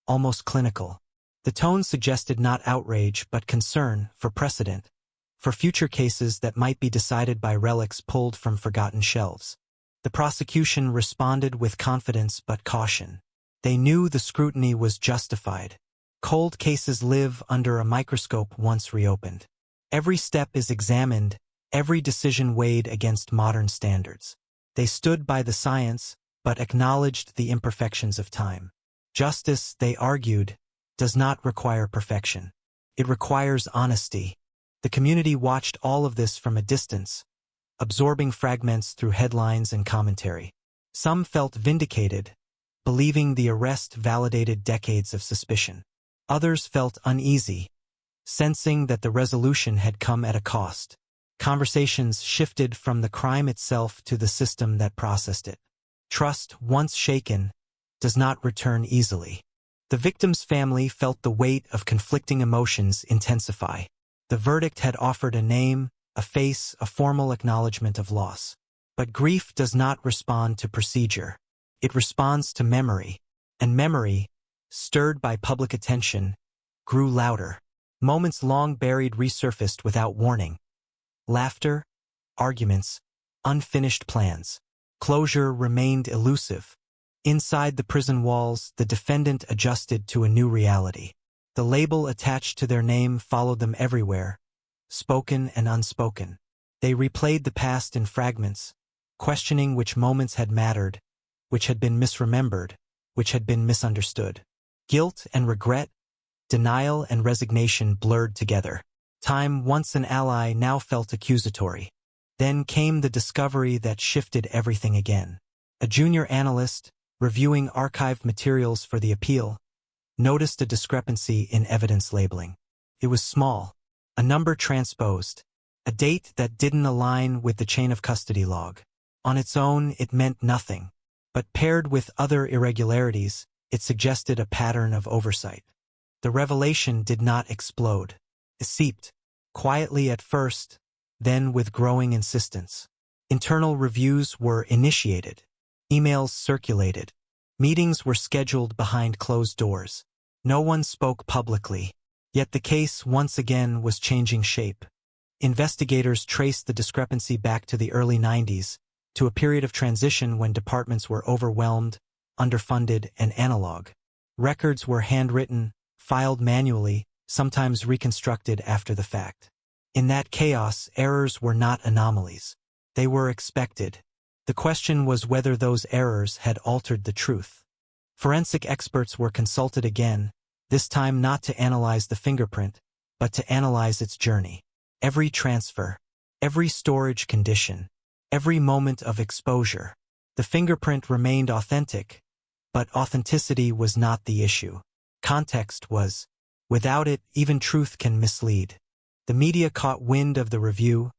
almost clinical. The tone suggested not outrage but concern for precedent, for future cases that might be decided by relics pulled from forgotten shelves. The prosecution responded with confidence but caution. They knew the scrutiny was justified. Cold cases live under a microscope once reopened. Every step is examined, every decision weighed against modern standards. They stood by the science, but acknowledged the imperfections of time. Justice, they argued, does not require perfection. It requires honesty. The community watched all of this from a distance, absorbing fragments through headlines and commentary. Some felt vindicated, believing the arrest validated decades of suspicion. Others felt uneasy, sensing that the resolution had come at a cost. Conversations shifted from the crime itself to the system that processed it. Trust, once shaken, does not return easily. The victim's family felt the weight of conflicting emotions intensify. The verdict had offered a name, a face, a formal acknowledgement of loss. But grief does not respond to procedure. It responds to memory, and memory, stirred by public attention, grew louder. Moments long buried resurfaced without warning. Laughter, arguments, unfinished plans. Closure remained elusive. Inside the prison walls, the defendant adjusted to a new reality. The label attached to their name followed them everywhere, spoken and unspoken. They replayed the past in fragments, questioning which moments had mattered, which had been misremembered, which had been misunderstood. Guilt and regret, denial and resignation blurred together. Time, once an ally, now felt accusatory. Then came the discovery that shifted everything again. A junior analyst, reviewing archived materials for the appeal, noticed a discrepancy in evidence labeling. It was small, a number transposed, a date that didn't align with the chain of custody log. On its own, it meant nothing, but paired with other irregularities, it suggested a pattern of oversight. The revelation did not explode. It seeped, quietly at first, then with growing insistence. Internal reviews were initiated. Emails circulated. Meetings were scheduled behind closed doors. No one spoke publicly. Yet the case once again was changing shape. Investigators traced the discrepancy back to the early 90s, to a period of transition when departments were overwhelmed, underfunded, and analog. Records were handwritten, filed manually, sometimes reconstructed after the fact. In that chaos, errors were not anomalies. They were expected. The question was whether those errors had altered the truth. Forensic experts were consulted again, this time not to analyze the fingerprint, but to analyze its journey. Every transfer, every storage condition, every moment of exposure. The fingerprint remained authentic, but authenticity was not the issue. Context was. Without it, even truth can mislead. The media caught wind of the review,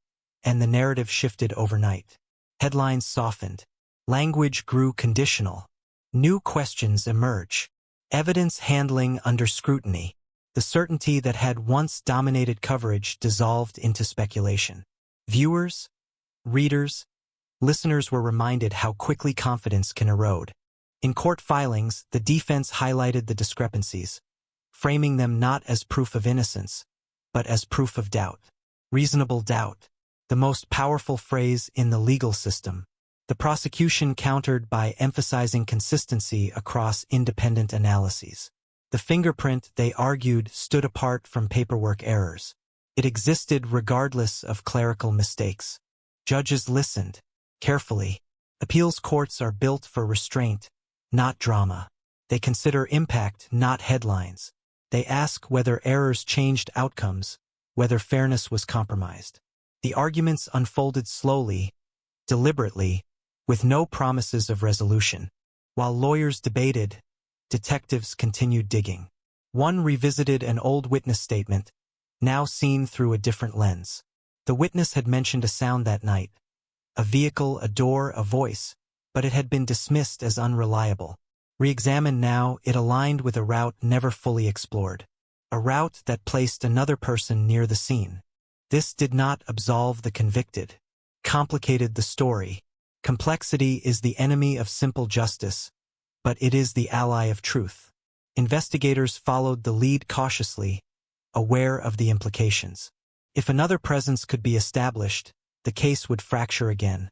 and the narrative shifted overnight. Headlines softened. Language grew conditional. New questions emerge. Evidence handling under scrutiny. The certainty that had once dominated coverage dissolved into speculation. Viewers, readers, listeners were reminded how quickly confidence can erode. In court filings, the defense highlighted the discrepancies, framing them not as proof of innocence, but as proof of doubt. Reasonable doubt, the most powerful phrase in the legal system. The prosecution countered by emphasizing consistency across independent analyses. The fingerprint, they argued, stood apart from paperwork errors. It existed regardless of clerical mistakes. Judges listened carefully. Appeals courts are built for restraint, not drama. They consider impact, not headlines. They ask whether errors changed outcomes, whether fairness was compromised. The arguments unfolded slowly, deliberately, with no promises of resolution. While lawyers debated, detectives continued digging. One revisited an old witness statement, now seen through a different lens. The witness had mentioned a sound that night, a vehicle, a door, a voice, but it had been dismissed as unreliable. Re-examined now, it aligned with a route never fully explored, a route that placed another person near the scene. This did not absolve the convicted, complicated the story. Complexity is the enemy of simple justice, but it is the ally of truth. Investigators followed the lead cautiously, aware of the implications. If another presence could be established, the case would fracture again,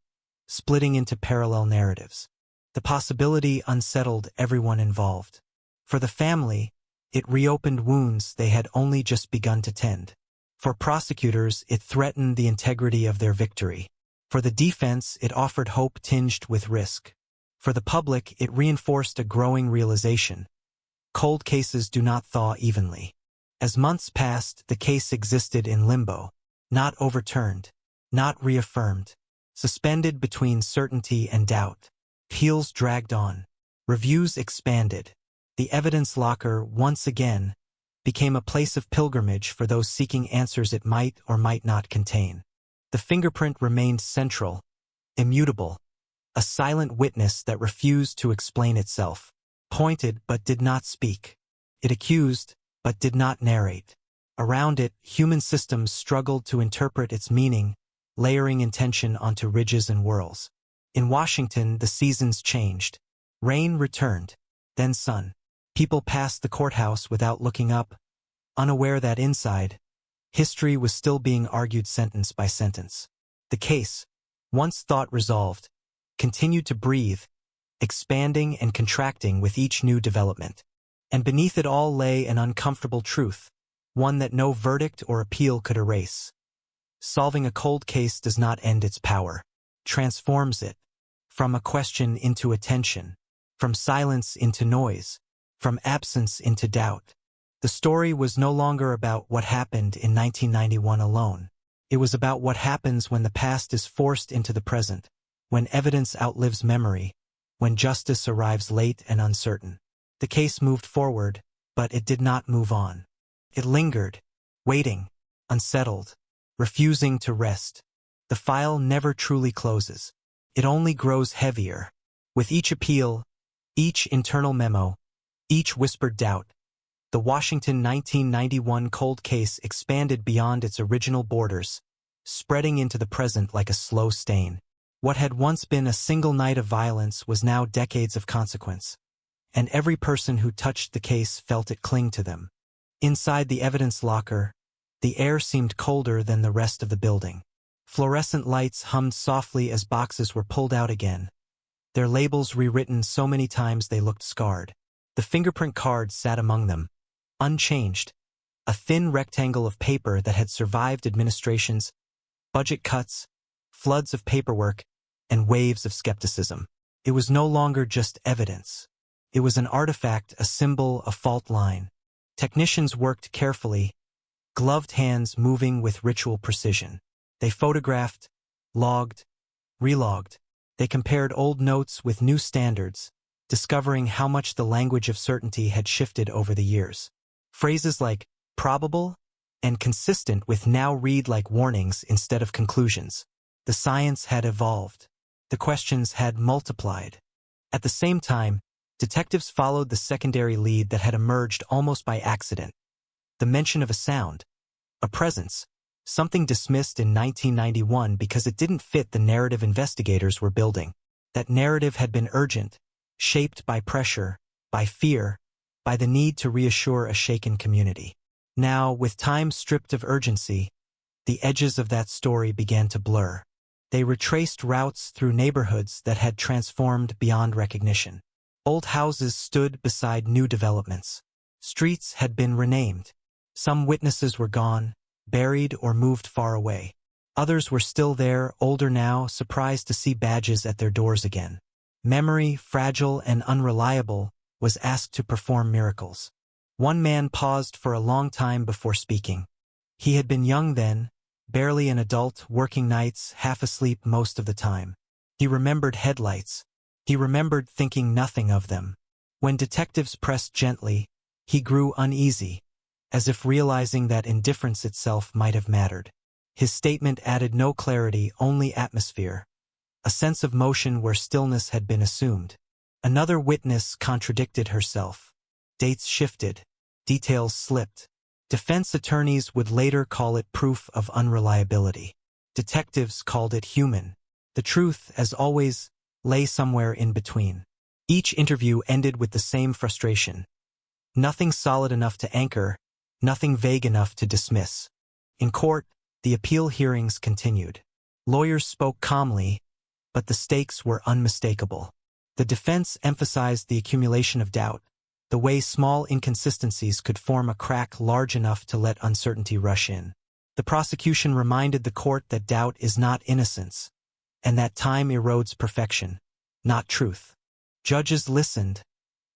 splitting into parallel narratives. The possibility unsettled everyone involved. For the family, it reopened wounds they had only just begun to tend. For prosecutors, it threatened the integrity of their victory. For the defense, it offered hope tinged with risk. For the public, it reinforced a growing realization. Cold cases do not thaw evenly. As months passed, the case existed in limbo, not overturned, not reaffirmed, suspended between certainty and doubt. Appeals dragged on. Reviews expanded. The evidence locker, once again, became a place of pilgrimage for those seeking answers it might or might not contain. The fingerprint remained central, immutable, a silent witness that refused to explain itself, pointed but did not speak. It accused but did not narrate. Around it, human systems struggled to interpret its meaning, layering intention onto ridges and whorls. In Washington, the seasons changed. Rain returned, then sun. People passed the courthouse without looking up, unaware that inside, history was still being argued sentence by sentence. The case, once thought resolved, continued to breathe, expanding and contracting with each new development. And beneath it all lay an uncomfortable truth, one that no verdict or appeal could erase. Solving a cold case does not end its power, transforms it, from a question into attention, from silence into noise, from absence into doubt. The story was no longer about what happened in 1991 alone. It was about what happens when the past is forced into the present, when evidence outlives memory, when justice arrives late and uncertain. The case moved forward, but it did not move on. It lingered, waiting, unsettled, refusing to rest. The file never truly closes. It only grows heavier. With each appeal, each internal memo, each whispered doubt, the Washington 1991 cold case expanded beyond its original borders, spreading into the present like a slow stain. What had once been a single night of violence was now decades of consequence. And every person who touched the case felt it cling to them. Inside the evidence locker, the air seemed colder than the rest of the building. Fluorescent lights hummed softly as boxes were pulled out again, their labels rewritten so many times they looked scarred. The fingerprint card sat among them, unchanged, a thin rectangle of paper that had survived administrations, budget cuts, floods of paperwork, and waves of skepticism. It was no longer just evidence. It was an artifact, a symbol, a fault line. Technicians worked carefully, gloved hands moving with ritual precision. They photographed, logged, relogged. They compared old notes with new standards, discovering how much the language of certainty had shifted over the years. Phrases like probable and consistent with now read like warnings instead of conclusions. The science had evolved. The questions had multiplied. At the same time, detectives followed the secondary lead that had emerged almost by accident. The mention of a sound, a presence, something dismissed in 1991 because it didn't fit the narrative investigators were building. That narrative had been urgent, shaped by pressure, by fear, by the need to reassure a shaken community. Now, with time stripped of urgency, the edges of that story began to blur. They retraced routes through neighborhoods that had transformed beyond recognition. Old houses stood beside new developments. Streets had been renamed. Some witnesses were gone, buried or moved far away. Others were still there, older now, surprised to see badges at their doors again. Memory, fragile and unreliable, was asked to perform miracles. One man paused for a long time before speaking. He had been young then, barely an adult, working nights, half asleep most of the time. He remembered headlights. He remembered thinking nothing of them. When detectives pressed gently, he grew uneasy, as if realizing that indifference itself might have mattered. His statement added no clarity, only atmosphere, a sense of motion where stillness had been assumed. Another witness contradicted herself. Dates shifted, details slipped. Defense attorneys would later call it proof of unreliability. Detectives called it human. The truth, as always, lay somewhere in between. Each interview ended with the same frustration. Nothing solid enough to anchor, nothing vague enough to dismiss. In court, the appeal hearings continued. Lawyers spoke calmly, but the stakes were unmistakable. The defense emphasized the accumulation of doubt, the way small inconsistencies could form a crack large enough to let uncertainty rush in. The prosecution reminded the court that doubt is not innocence, and that time erodes perfection, not truth. Judges listened,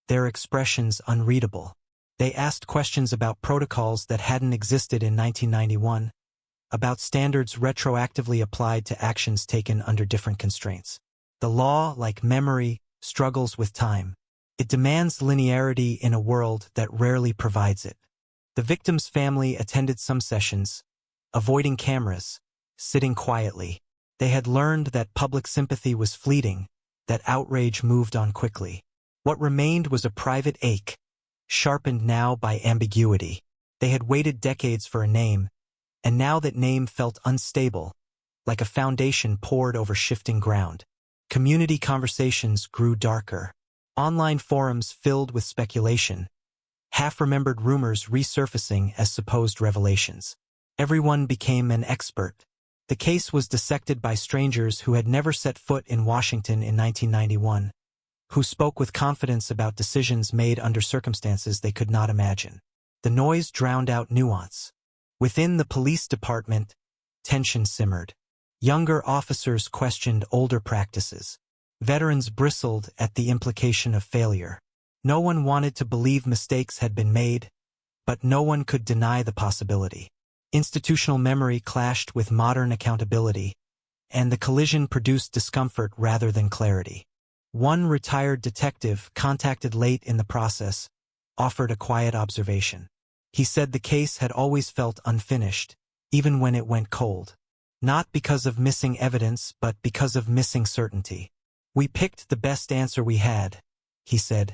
their expressions unreadable. They asked questions about protocols that hadn't existed in 1991, about standards retroactively applied to actions taken under different constraints. The law, like memory, struggles with time. It demands linearity in a world that rarely provides it. The victim's family attended some sessions, avoiding cameras, sitting quietly. They had learned that public sympathy was fleeting, that outrage moved on quickly. What remained was a private ache, sharpened now by ambiguity. They had waited decades for a name, and now that name felt unstable, like a foundation poured over shifting ground. Community conversations grew darker. Online forums filled with speculation, half-remembered rumors resurfacing as supposed revelations. Everyone became an expert. The case was dissected by strangers who had never set foot in Washington in 1991, who spoke with confidence about decisions made under circumstances they could not imagine. The noise drowned out nuance. Within the police department, tension simmered. Younger officers questioned older practices. Veterans bristled at the implication of failure. No one wanted to believe mistakes had been made, but no one could deny the possibility. Institutional memory clashed with modern accountability, and the collision produced discomfort rather than clarity. One retired detective, contacted late in the process, offered a quiet observation. He said the case had always felt unfinished, even when it went cold. Not because of missing evidence, but because of missing certainty. "We picked the best answer we had," he said.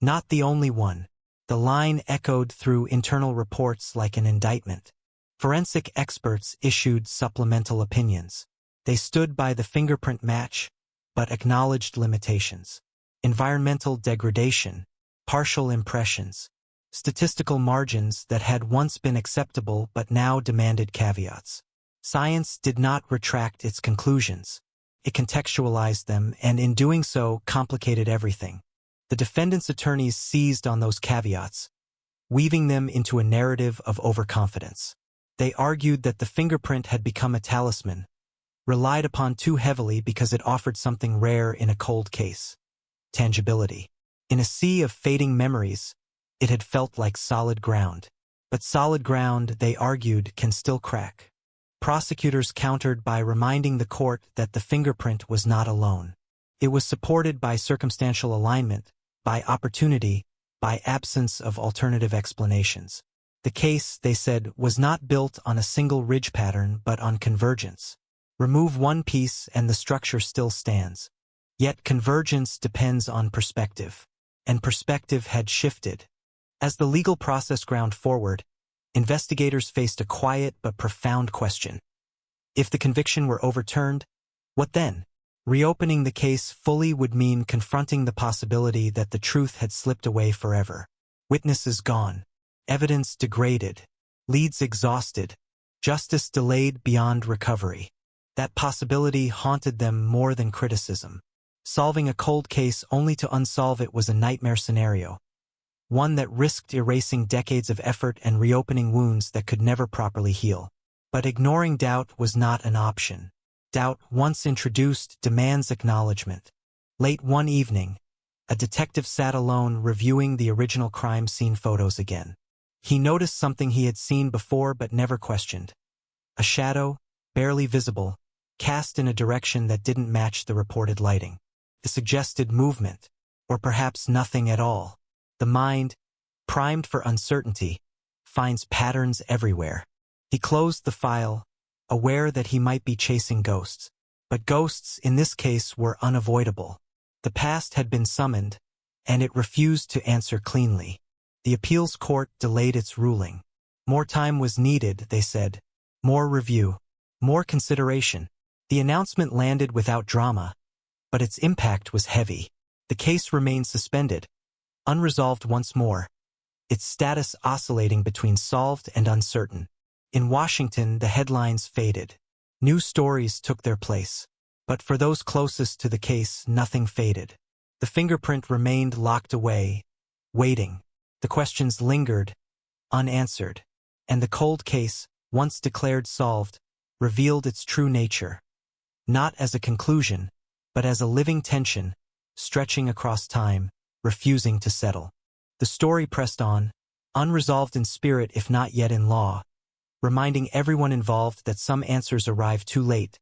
Not the only one. The line echoed through internal reports like an indictment. Forensic experts issued supplemental opinions. They stood by the fingerprint match, but acknowledged limitations. Environmental degradation, partial impressions, statistical margins that had once been acceptable but now demanded caveats. Science did not retract its conclusions. It contextualized them, and in doing so, complicated everything. The defendant's attorneys seized on those caveats, weaving them into a narrative of overconfidence. They argued that the fingerprint had become a talisman, relied upon too heavily because it offered something rare in a cold case: tangibility. In a sea of fading memories, it had felt like solid ground. But solid ground, they argued, can still crack. Prosecutors countered by reminding the court that the fingerprint was not alone. It was supported by circumstantial alignment, by opportunity, by absence of alternative explanations. The case, they said, was not built on a single ridge pattern but on convergence. Remove one piece and the structure still stands. Yet convergence depends on perspective. And perspective had shifted. As the legal process ground forward, investigators faced a quiet but profound question. If the conviction were overturned, what then? Reopening the case fully would mean confronting the possibility that the truth had slipped away forever. Witnesses gone. Evidence degraded. Leads exhausted. Justice delayed beyond recovery. That possibility haunted them more than criticism. Solving a cold case only to unsolve it was a nightmare scenario. One that risked erasing decades of effort and reopening wounds that could never properly heal. But ignoring doubt was not an option. Doubt, once introduced, demands acknowledgement. Late one evening, a detective sat alone reviewing the original crime scene photos again. He noticed something he had seen before but never questioned. A shadow, barely visible, cast in a direction that didn't match the reported lighting. It suggested movement, or perhaps nothing at all. The mind, primed for uncertainty, finds patterns everywhere. He closed the file, aware that he might be chasing ghosts. But ghosts, in this case, were unavoidable. The past had been summoned, and it refused to answer cleanly. The appeals court delayed its ruling. More time was needed, they said. More review. More consideration. The announcement landed without drama, but its impact was heavy. The case remained suspended, unresolved once more, its status oscillating between solved and uncertain. In Washington, the headlines faded. New stories took their place. But for those closest to the case, nothing faded. The fingerprint remained locked away, waiting. The questions lingered, unanswered. And the cold case, once declared solved, revealed its true nature. Not as a conclusion, but as a living tension, stretching across time, refusing to settle. The story pressed on, unresolved in spirit if not yet in law, reminding everyone involved that some answers arrive too late,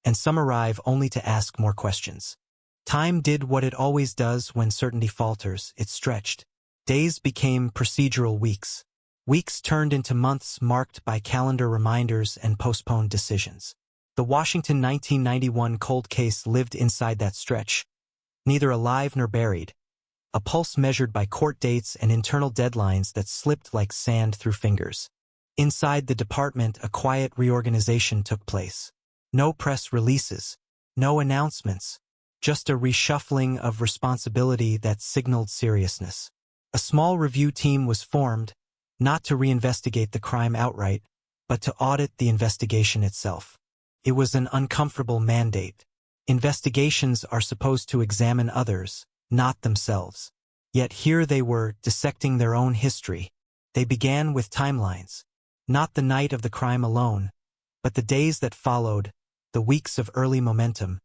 and some arrive only to ask more questions. Time did what it always does when certainty falters. It stretched. Days became procedural weeks. Weeks turned into months marked by calendar reminders and postponed decisions. The Washington 1991 cold case lived inside that stretch, neither alive nor buried, a pulse measured by court dates and internal deadlines that slipped like sand through fingers. Inside the department, a quiet reorganization took place. No press releases, no announcements, just a reshuffling of responsibility that signaled seriousness. A small review team was formed, not to reinvestigate the crime outright, but to audit the investigation itself. It was an uncomfortable mandate. Investigations are supposed to examine others, not themselves. Yet here they were, dissecting their own history. They began with timelines, not the night of the crime alone, but the days that followed, the weeks of early momentum,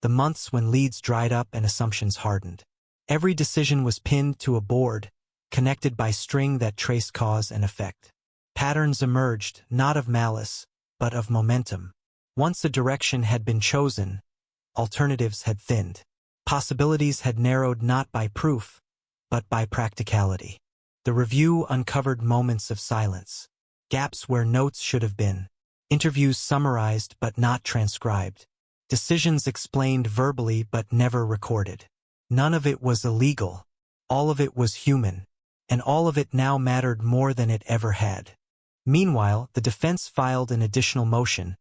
the months when leads dried up and assumptions hardened. Every decision was pinned to a board, connected by string that traced cause and effect. Patterns emerged, not of malice, but of momentum. Once a direction had been chosen, alternatives had thinned. Possibilities had narrowed not by proof, but by practicality. The review uncovered moments of silence, gaps where notes should have been, interviews summarized but not transcribed, decisions explained verbally but never recorded. None of it was illegal. All of it was human, and all of it now mattered more than it ever had. Meanwhile, the defense filed an additional motion,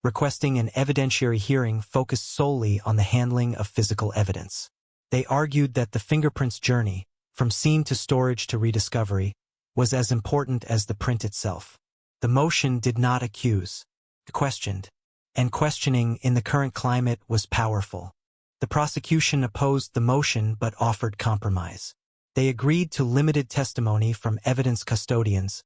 requesting an evidentiary hearing focused solely on the handling of physical evidence. They argued that the fingerprints journey, from scene to storage to rediscovery, was as important as the print itself. The motion did not accuse, it questioned, and questioning in the current climate was powerful. The prosecution opposed the motion but offered compromise. They agreed to limited testimony from evidence custodians,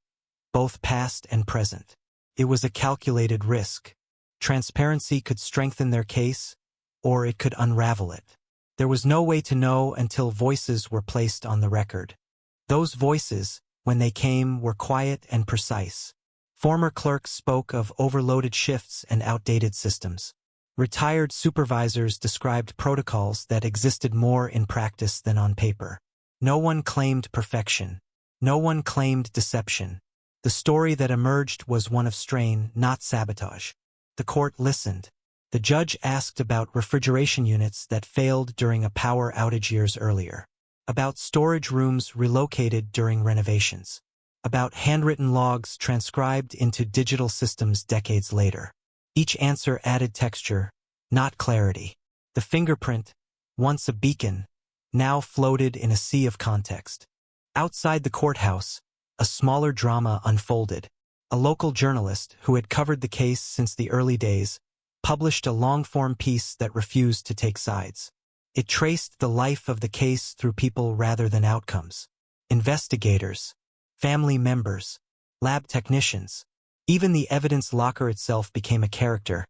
both past and present. It was a calculated risk. Transparency could strengthen their case, or it could unravel it. There was no way to know until voices were placed on the record. Those voices, when they came, were quiet and precise. Former clerks spoke of overloaded shifts and outdated systems. Retired supervisors described protocols that existed more in practice than on paper. No one claimed perfection. No one claimed deception. The story that emerged was one of strain, not sabotage. The court listened. The judge asked about refrigeration units that failed during a power outage years earlier, about storage rooms relocated during renovations, about handwritten logs transcribed into digital systems decades later. Each answer added texture, not clarity. The fingerprint, once a beacon, now floated in a sea of context. Outside the courthouse, a smaller drama unfolded. A local journalist, who had covered the case since the early days, published a long-form piece that refused to take sides. It traced the life of the case through people rather than outcomes. Investigators, family members, lab technicians. Even the evidence locker itself became a character,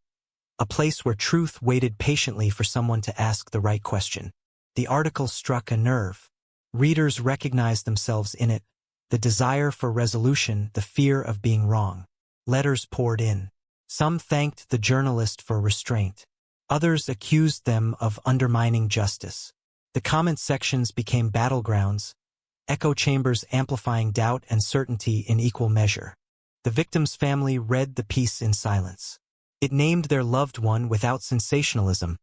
a place where truth waited patiently for someone to ask the right question. The article struck a nerve. Readers recognized themselves in it, the desire for resolution, the fear of being wrong. Letters poured in. Some thanked the journalist for restraint. Others accused them of undermining justice. The comment sections became battlegrounds, echo chambers amplifying doubt and certainty in equal measure. The victim's family read the piece in silence. It named their loved one without sensationalism,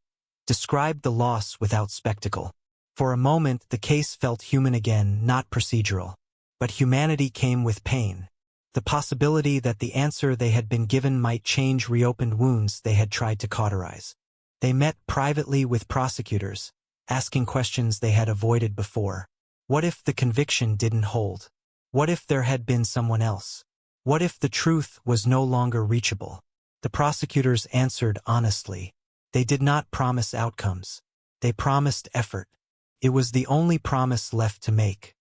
described the loss without spectacle. For a moment, the case felt human again, not procedural. But humanity came with pain. The possibility that the answer they had been given might change reopened wounds they had tried to cauterize. They met privately with prosecutors, asking questions they had avoided before. What if the conviction didn't hold? What if there had been someone else? What if the truth was no longer reachable? The prosecutors answered honestly. They did not promise outcomes. They promised effort. It was the only promise left to make.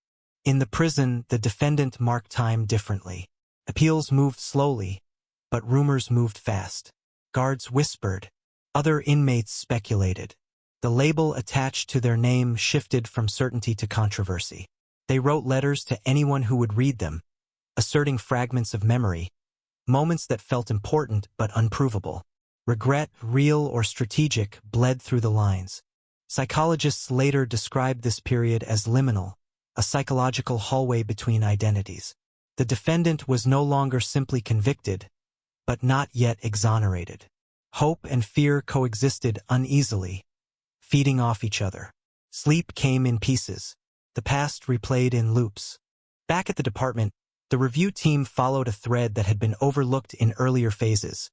In the prison, the defendant marked time differently. Appeals moved slowly, but rumors moved fast. Guards whispered. Other inmates speculated. The label attached to their name shifted from certainty to controversy. They wrote letters to anyone who would read them, asserting fragments of memory, moments that felt important but unprovable. Regret, real or strategic, bled through the lines. Psychologists later described this period as liminal, a psychological hallway between identities. The defendant was no longer simply convicted, but not yet exonerated. Hope and fear coexisted uneasily, feeding off each other. Sleep came in pieces. The past replayed in loops. Back at the department, the review team followed a thread that had been overlooked in earlier phases.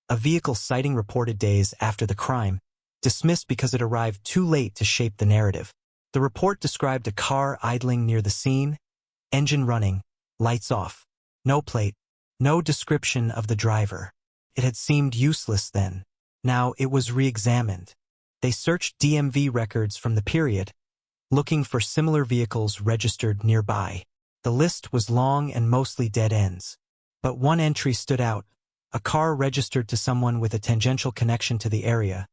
A vehicle sighting reported days after the crime, dismissed because it arrived too late to shape the narrative. The report described a car idling near the scene, engine running, lights off. No plate, no description of the driver. It had seemed useless then. Now it was re-examined. They searched DMV records from the period, looking for similar vehicles registered nearby. The list was long and mostly dead ends. But one entry stood out, a car registered to someone with a tangential connection to the area,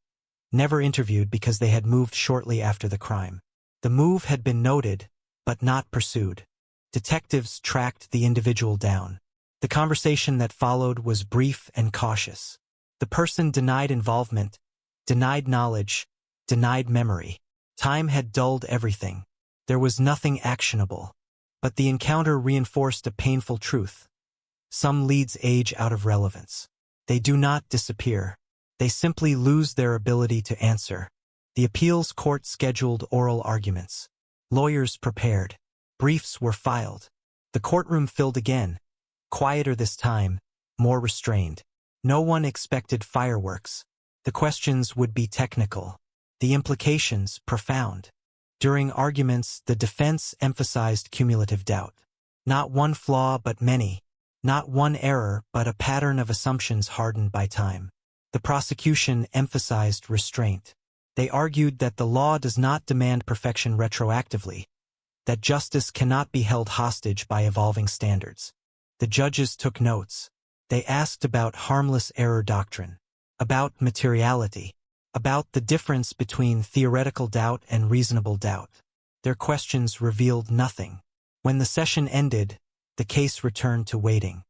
never interviewed because they had moved shortly after the crime. The move had been noted, but not pursued. Detectives tracked the individual down. The conversation that followed was brief and cautious. The person denied involvement, denied knowledge, denied memory. Time had dulled everything. There was nothing actionable. But the encounter reinforced a painful truth. Some leads age out of relevance. They do not disappear. They simply lose their ability to answer. The appeals court scheduled oral arguments. Lawyers prepared. Briefs were filed. The courtroom filled again. Quieter this time, more restrained. No one expected fireworks. The questions would be technical. The implications profound. During arguments, the defense emphasized cumulative doubt. Not one flaw, but many. Not one error, but a pattern of assumptions hardened by time. The prosecution emphasized restraint. They argued that the law does not demand perfection retroactively, that justice cannot be held hostage by evolving standards. The judges took notes. They asked about harmless error doctrine, about materiality, about the difference between theoretical doubt and reasonable doubt. Their questions revealed nothing. When the session ended, the case returned to waiting.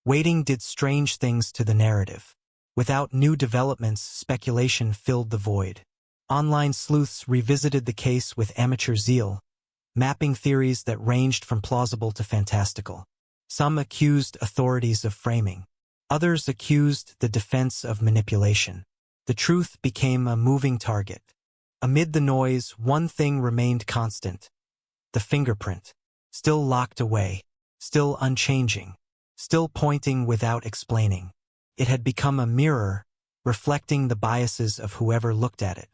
Waiting did strange things to the narrative. Without new developments, speculation filled the void. Online sleuths revisited the case with amateur zeal, mapping theories that ranged from plausible to fantastical. Some accused authorities of framing. Others accused the defense of manipulation. The truth became a moving target. Amid the noise, one thing remained constant. The fingerprint. Still locked away. Still unchanging. Still pointing without explaining. It had become a mirror, reflecting the biases of whoever looked at it.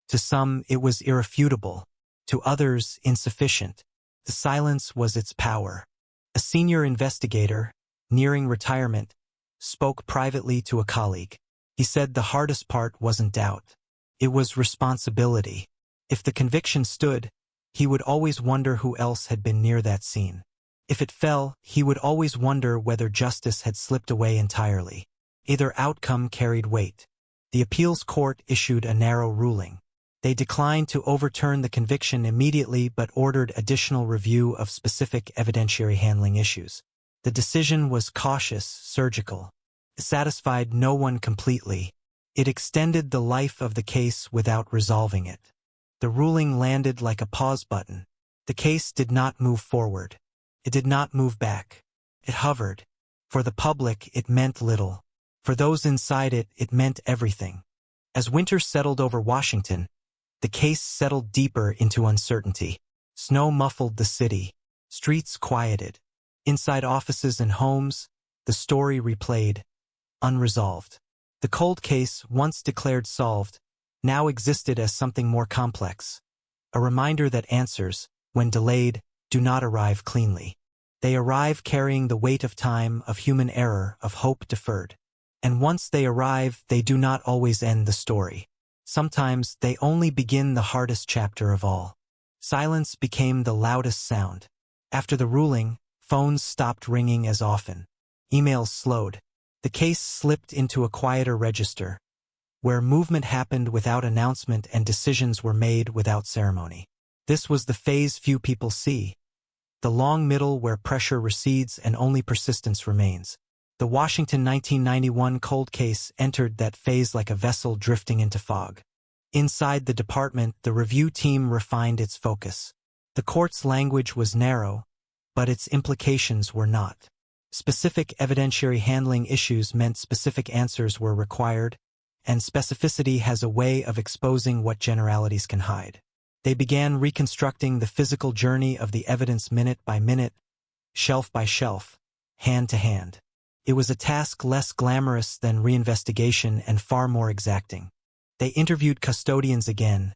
To some, it was irrefutable. To others, insufficient. The silence was its power. A senior investigator, nearing retirement, spoke privately to a colleague. He said the hardest part wasn't doubt. It was responsibility. If the conviction stood, he would always wonder who else had been near that scene. If it fell, he would always wonder whether justice had slipped away entirely. Either outcome carried weight. The appeals court issued a narrow ruling. They declined to overturn the conviction immediately but ordered additional review of specific evidentiary handling issues. The decision was cautious, surgical. It satisfied no one completely. It extended the life of the case without resolving it. The ruling landed like a pause button. The case did not move forward. It did not move back. It hovered. For the public, it meant little. For those inside it, it meant everything. As winter settled over Washington, the case settled deeper into uncertainty. Snow muffled the city. Streets quieted. Inside offices and homes, the story replayed, unresolved. The cold case, once declared solved, now existed as something more complex. A reminder that answers, when delayed, do not arrive cleanly. They arrive carrying the weight of time, of human error, of hope deferred. And once they arrive, they do not always end the story. Sometimes they only begin the hardest chapter of all. Silence became the loudest sound. After the ruling, phones stopped ringing as often. Emails slowed. The case slipped into a quieter register, where movement happened without announcement and decisions were made without ceremony. This was the phase few people see. The long middle where pressure recedes and only persistence remains. The Washington 1991 cold case entered that phase like a vessel drifting into fog. Inside the department, the review team refined its focus. The court's language was narrow, but its implications were not. Specific evidentiary handling issues meant specific answers were required, and specificity has a way of exposing what generalities can hide. They began reconstructing the physical journey of the evidence minute by minute, shelf by shelf, hand to hand. It was a task less glamorous than reinvestigation and far more exacting. They interviewed custodians again,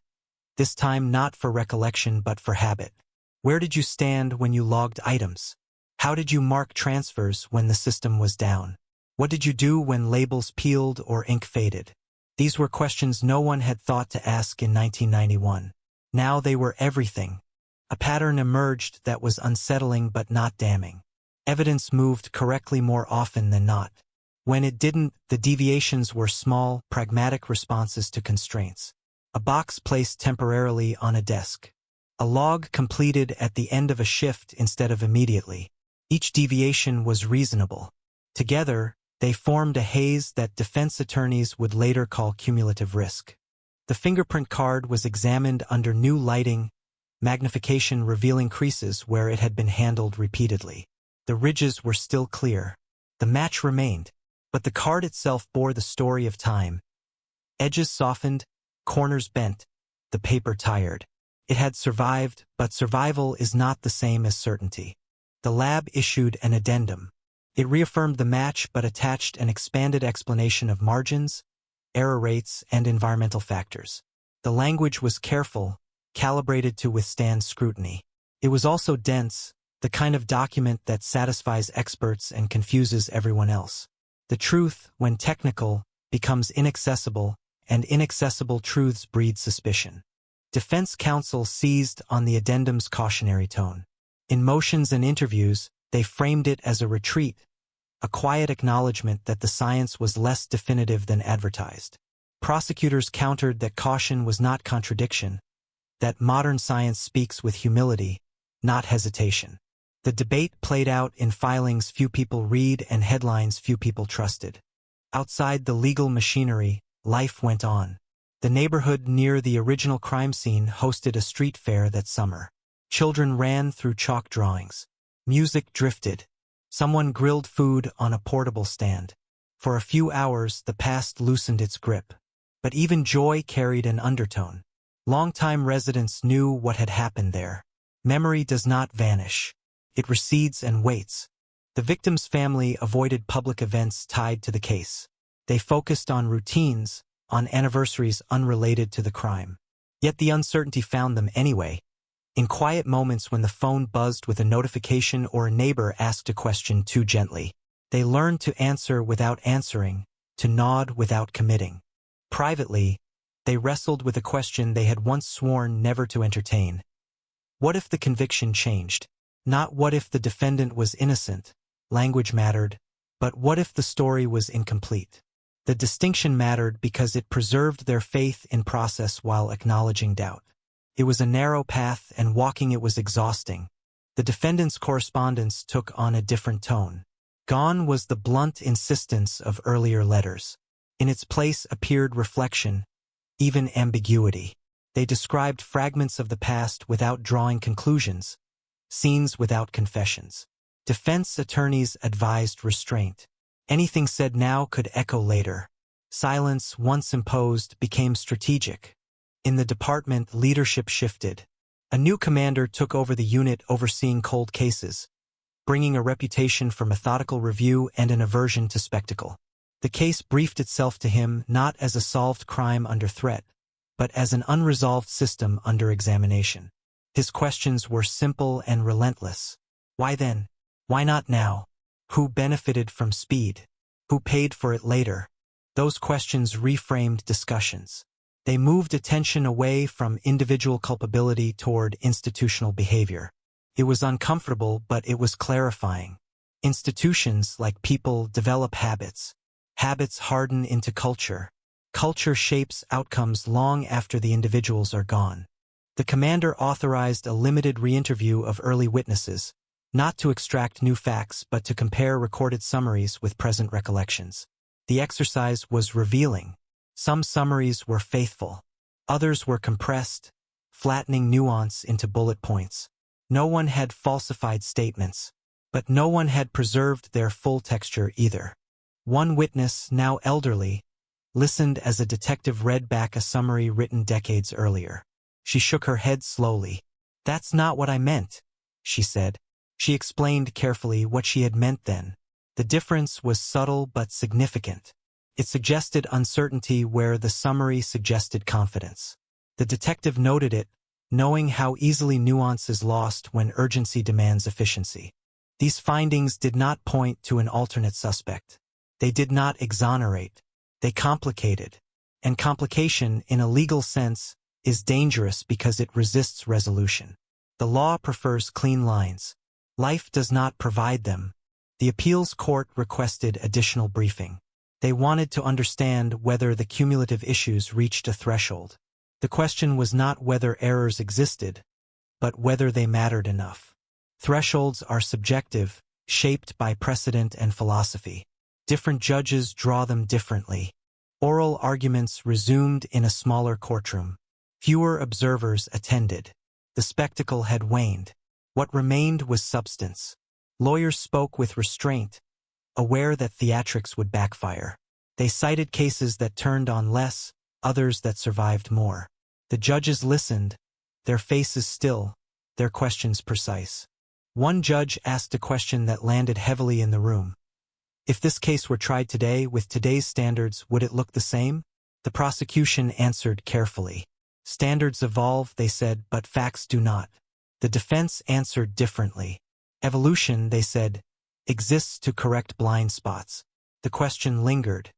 this time not for recollection but for habit. Where did you stand when you logged items? How did you mark transfers when the system was down? What did you do when labels peeled or ink faded? These were questions no one had thought to ask in 1991. Now they were everything. A pattern emerged that was unsettling but not damning. Evidence moved correctly more often than not. When it didn't, the deviations were small, pragmatic responses to constraints. A box placed temporarily on a desk. A log completed at the end of a shift instead of immediately. Each deviation was reasonable. Together, they formed a haze that defense attorneys would later call cumulative risk. The fingerprint card was examined under new lighting, magnification revealing creases where it had been handled repeatedly. The ridges were still clear. The match remained, but the card itself bore the story of time. Edges softened, corners bent, the paper tired. It had survived, but survival is not the same as certainty. The lab issued an addendum. It reaffirmed the match but attached an expanded explanation of margins, error rates, and environmental factors. The language was careful, calibrated to withstand scrutiny. It was also dense, the kind of document that satisfies experts and confuses everyone else. The truth, when technical, becomes inaccessible, and inaccessible truths breed suspicion. Defense counsel seized on the addendum's cautionary tone. In motions and interviews, they framed it as a retreat, a quiet acknowledgement that the science was less definitive than advertised. Prosecutors countered that caution was not contradiction, that modern science speaks with humility, not hesitation. The debate played out in filings few people read and headlines few people trusted. Outside the legal machinery, life went on. The neighborhood near the original crime scene hosted a street fair that summer. Children ran through chalk drawings. Music drifted. Someone grilled food on a portable stand. For a few hours, the past loosened its grip. But even joy carried an undertone. Longtime residents knew what had happened there. Memory does not vanish. It recedes and waits. The victim's family avoided public events tied to the case. They focused on routines, on anniversaries unrelated to the crime. Yet the uncertainty found them anyway. In quiet moments when the phone buzzed with a notification or a neighbor asked a question too gently, they learned to answer without answering, to nod without committing. Privately, they wrestled with a question they had once sworn never to entertain. What if the conviction changed? Not what if the defendant was innocent, language mattered, but what if the story was incomplete? The distinction mattered because it preserved their faith in process while acknowledging doubt. It was a narrow path and walking it was exhausting. The defendant's correspondence took on a different tone. Gone was the blunt insistence of earlier letters. In its place appeared reflection, even ambiguity. They described fragments of the past without drawing conclusions, scenes without confessions. Defense attorneys advised restraint. Anything said now could echo later. Silence, once imposed, became strategic. In the department, leadership shifted. A new commander took over the unit overseeing cold cases, bringing a reputation for methodical review and an aversion to spectacle. The case briefed itself to him not as a solved crime under threat, but as an unresolved system under examination. His questions were simple and relentless. Why then? Why not now? Who benefited from speed? Who paid for it later? Those questions reframed discussions. They moved attention away from individual culpability toward institutional behavior. It was uncomfortable, but it was clarifying. Institutions, like people, develop habits. Habits harden into culture. Culture shapes outcomes long after the individuals are gone. The commander authorized a limited re-interview of early witnesses, not to extract new facts but to compare recorded summaries with present recollections. The exercise was revealing. Some summaries were faithful. Others were compressed, flattening nuance into bullet points. No one had falsified statements, but no one had preserved their full texture either. One witness, now elderly, listened as a detective read back a summary written decades earlier. She shook her head slowly. "That's not what I meant," she said. She explained carefully what she had meant then. The difference was subtle but significant. It suggested uncertainty where the summary suggested confidence. The detective noted it, knowing how easily nuance is lost when urgency demands efficiency. These findings did not point to an alternate suspect. They did not exonerate. They complicated. And complication, in a legal sense, is dangerous because it resists resolution. The law prefers clean lines. Life does not provide them. The appeals court requested additional briefing. They wanted to understand whether the cumulative issues reached a threshold. The question was not whether errors existed, but whether they mattered enough. Thresholds are subjective, shaped by precedent and philosophy. Different judges draw them differently. Oral arguments resumed in a smaller courtroom. Fewer observers attended. The spectacle had waned. What remained was substance. Lawyers spoke with restraint, aware that theatrics would backfire. They cited cases that turned on less, others that survived more. The judges listened, their faces still, their questions precise. One judge asked a question that landed heavily in the room. If this case were tried today with today's standards, would it look the same? The prosecution answered carefully. Standards evolve, they said, but facts do not. The defense answered differently. Evolution, they said, exists to correct blind spots. The question lingered.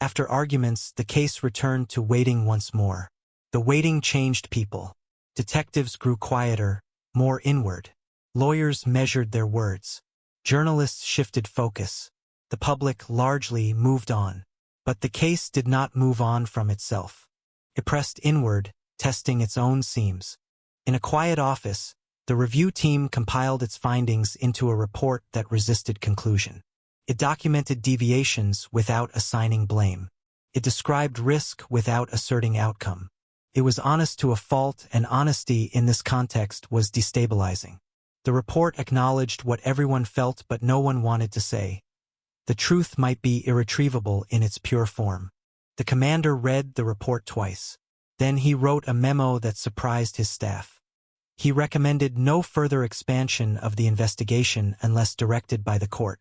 After arguments, the case returned to waiting once more. The waiting changed people. Detectives grew quieter, more inward. Lawyers measured their words. Journalists shifted focus. The public largely moved on. But the case did not move on from itself. It pressed inward, testing its own seams. In a quiet office, the review team compiled its findings into a report that resisted conclusion. It documented deviations without assigning blame. It described risk without asserting outcome. It was honest to a fault, and honesty in this context was destabilizing. The report acknowledged what everyone felt but no one wanted to say. The truth might be irretrievable in its pure form. The commander read the report twice. Then he wrote a memo that surprised his staff. He recommended no further expansion of the investigation unless directed by the court.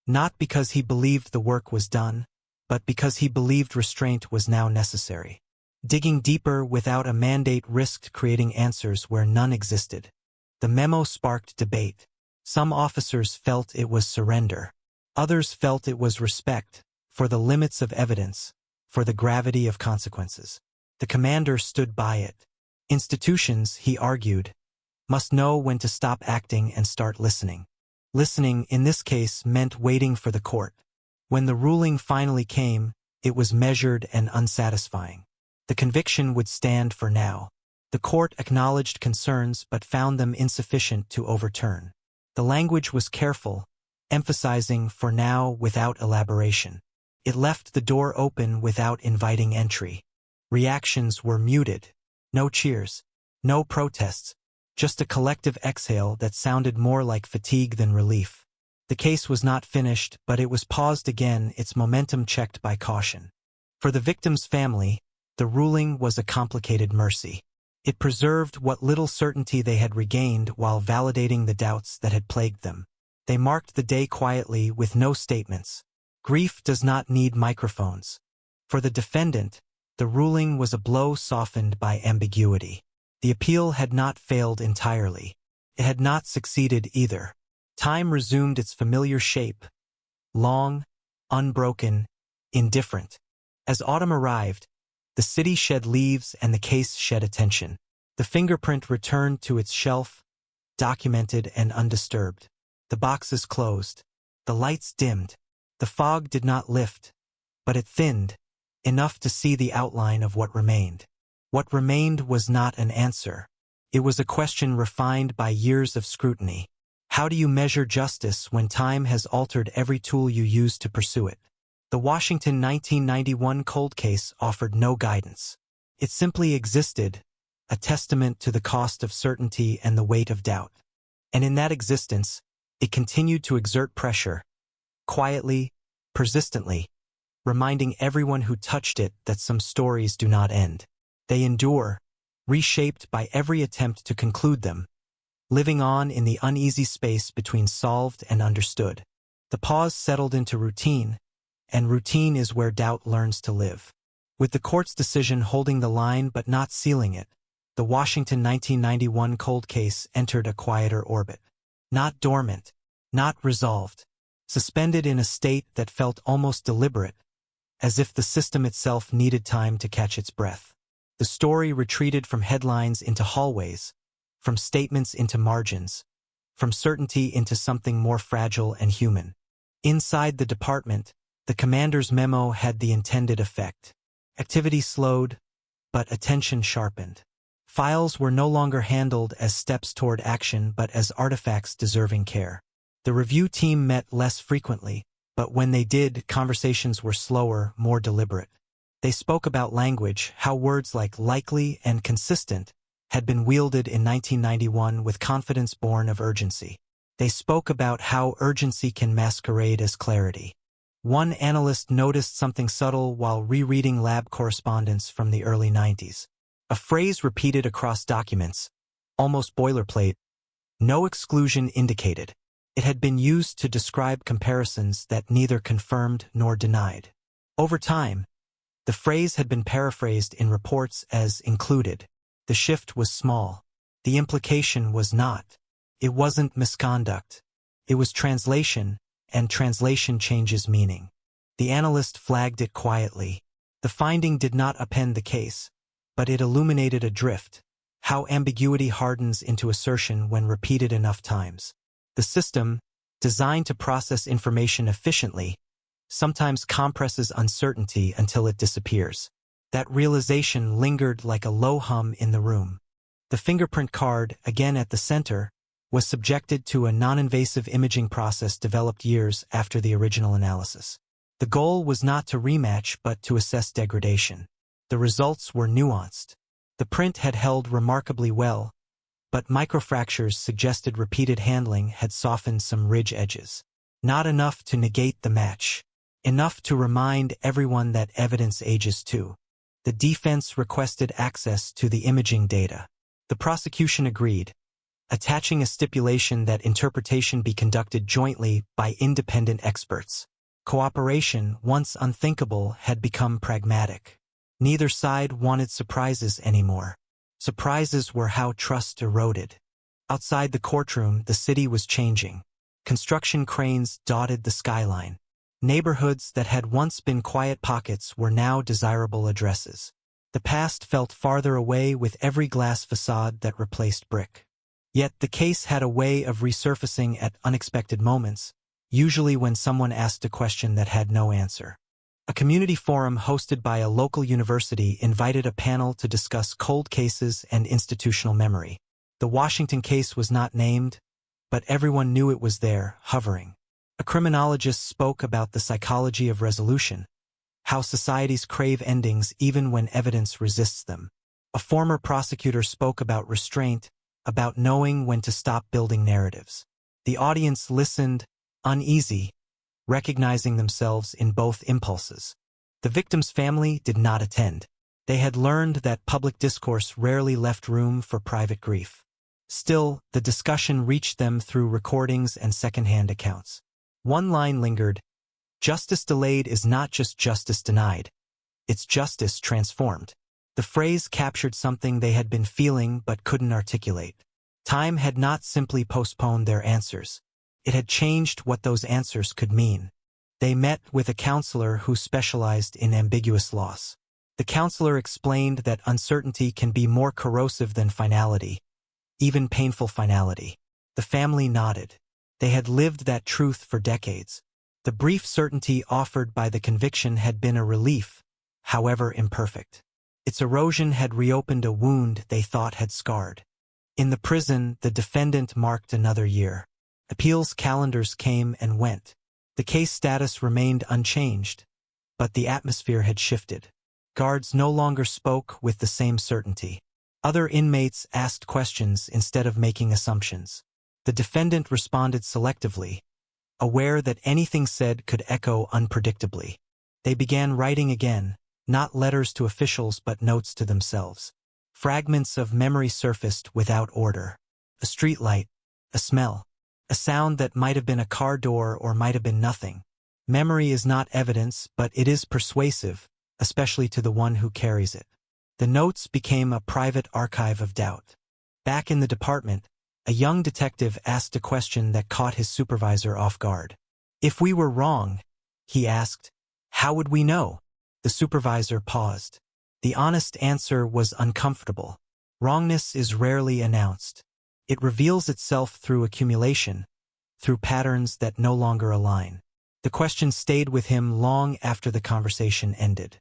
Not because he believed the work was done, but because he believed restraint was now necessary. Digging deeper without a mandate risked creating answers where none existed. The memo sparked debate. Some officers felt it was surrender. Others felt it was respect, for the limits of evidence, for the gravity of consequences. The commander stood by it. Institutions, he argued, must know when to stop acting and start listening. Listening, in this case, meant waiting for the court. When the ruling finally came, it was measured and unsatisfying. The conviction would stand for now. The court acknowledged concerns but found them insufficient to overturn. The language was careful, emphasizing for now without elaboration. It left the door open without inviting entry. Reactions were muted. No cheers, no protests, just a collective exhale that sounded more like fatigue than relief. The case was not finished, but it was paused again, its momentum checked by caution. For the victim's family, the ruling was a complicated mercy. It preserved what little certainty they had regained while validating the doubts that had plagued them. They marked the day quietly with no statements. Grief does not need microphones. For the defendant, the ruling was a blow softened by ambiguity. The appeal had not failed entirely. It had not succeeded either. Time resumed its familiar shape. Long, unbroken, indifferent. As autumn arrived, the city shed leaves and the case shed attention. The fingerprint returned to its shelf, documented and undisturbed. The boxes closed. The lights dimmed. The fog did not lift, but it thinned, enough to see the outline of what remained. What remained was not an answer. It was a question refined by years of scrutiny. How do you measure justice when time has altered every tool you use to pursue it? The Washington 1991 cold case offered no guidance. It simply existed, a testament to the cost of certainty and the weight of doubt. And in that existence, it continued to exert pressure, quietly, persistently, reminding everyone who touched it that some stories do not end. They endure, reshaped by every attempt to conclude them, living on in the uneasy space between solved and understood. The pause settled into routine, and routine is where doubt learns to live. With the court's decision holding the line but not sealing it, the Washington 1991 cold case entered a quieter orbit. Not dormant, not resolved, suspended in a state that felt almost deliberate, as if the system itself needed time to catch its breath. The story retreated from headlines into hallways, from statements into margins, from certainty into something more fragile and human. Inside the department, the commander's memo had the intended effect. Activity slowed, but attention sharpened. Files were no longer handled as steps toward action but as artifacts deserving care. The review team met less frequently, but when they did, conversations were slower, more deliberate. They spoke about language, how words like likely and consistent had been wielded in 1991 with confidence born of urgency. They spoke about how urgency can masquerade as clarity. One analyst noticed something subtle while rereading lab correspondence from the early 90s. A phrase repeated across documents, almost boilerplate, no exclusion indicated. It had been used to describe comparisons that neither confirmed nor denied. Over time, the phrase had been paraphrased in reports as included. The shift was small. The implication was not. It wasn't misconduct. It was translation, and translation changes meaning. The analyst flagged it quietly. The finding did not upend the case, but it illuminated a drift, how ambiguity hardens into assertion when repeated enough times. The system, designed to process information efficiently, sometimes compresses uncertainty until it disappears. That realization lingered like a low hum in the room. The fingerprint card, again at the center, was subjected to a non-invasive imaging process developed years after the original analysis. The goal was not to rematch but to assess degradation. The results were nuanced. The print had held remarkably well, but microfractures suggested repeated handling had softened some ridge edges. Not enough to negate the match. Enough to remind everyone that evidence ages too. The defense requested access to the imaging data. The prosecution agreed, attaching a stipulation that interpretation be conducted jointly by independent experts. Cooperation, once unthinkable, had become pragmatic. Neither side wanted surprises anymore. Surprises were how trust eroded. Outside the courtroom, the city was changing. Construction cranes dotted the skyline. Neighborhoods that had once been quiet pockets were now desirable addresses. The past felt farther away with every glass facade that replaced brick. Yet the case had a way of resurfacing at unexpected moments, usually when someone asked a question that had no answer. A community forum hosted by a local university invited a panel to discuss cold cases and institutional memory. The Washington case was not named, but everyone knew it was there, hovering. A criminologist spoke about the psychology of resolution, how societies crave endings even when evidence resists them. A former prosecutor spoke about restraint, about knowing when to stop building narratives. The audience listened, uneasy, recognizing themselves in both impulses. The victim's family did not attend. They had learned that public discourse rarely left room for private grief. Still, the discussion reached them through recordings and secondhand accounts. One line lingered, "Justice delayed is not just justice denied. It's justice transformed." The phrase captured something they had been feeling but couldn't articulate. Time had not simply postponed their answers. It had changed what those answers could mean. They met with a counselor who specialized in ambiguous loss. The counselor explained that uncertainty can be more corrosive than finality, even painful finality. The family nodded. They had lived that truth for decades. The brief certainty offered by the conviction had been a relief, however imperfect. Its erosion had reopened a wound they thought had scarred. In the prison, the defendant marked another year. Appeals calendars came and went. The case status remained unchanged, but the atmosphere had shifted. guards no longer spoke with the same certainty. Other inmates asked questions instead of making assumptions. The defendant responded selectively, aware that anything said could echo unpredictably. They began writing again, not letters to officials but notes to themselves. Fragments of memory surfaced without order. A streetlight, a smell, a sound that might have been a car door or might have been nothing. Memory is not evidence, but it is persuasive, especially to the one who carries it. The notes became a private archive of doubt. Back in the department, a young detective asked a question that caught his supervisor off guard. "If we were wrong," he asked, "how would we know?" The supervisor paused. The honest answer was uncomfortable. Wrongness is rarely announced. It reveals itself through accumulation, through patterns that no longer align. The question stayed with him long after the conversation ended.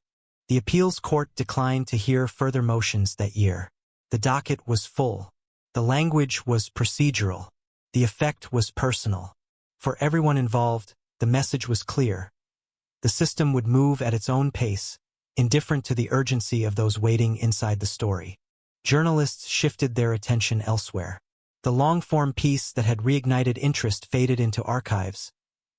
The appeals court declined to hear further motions that year. The docket was full. The language was procedural. The effect was personal. For everyone involved, the message was clear. The system would move at its own pace, indifferent to the urgency of those waiting inside the story. Journalists shifted their attention elsewhere. The long-form piece that had reignited interest faded into archives,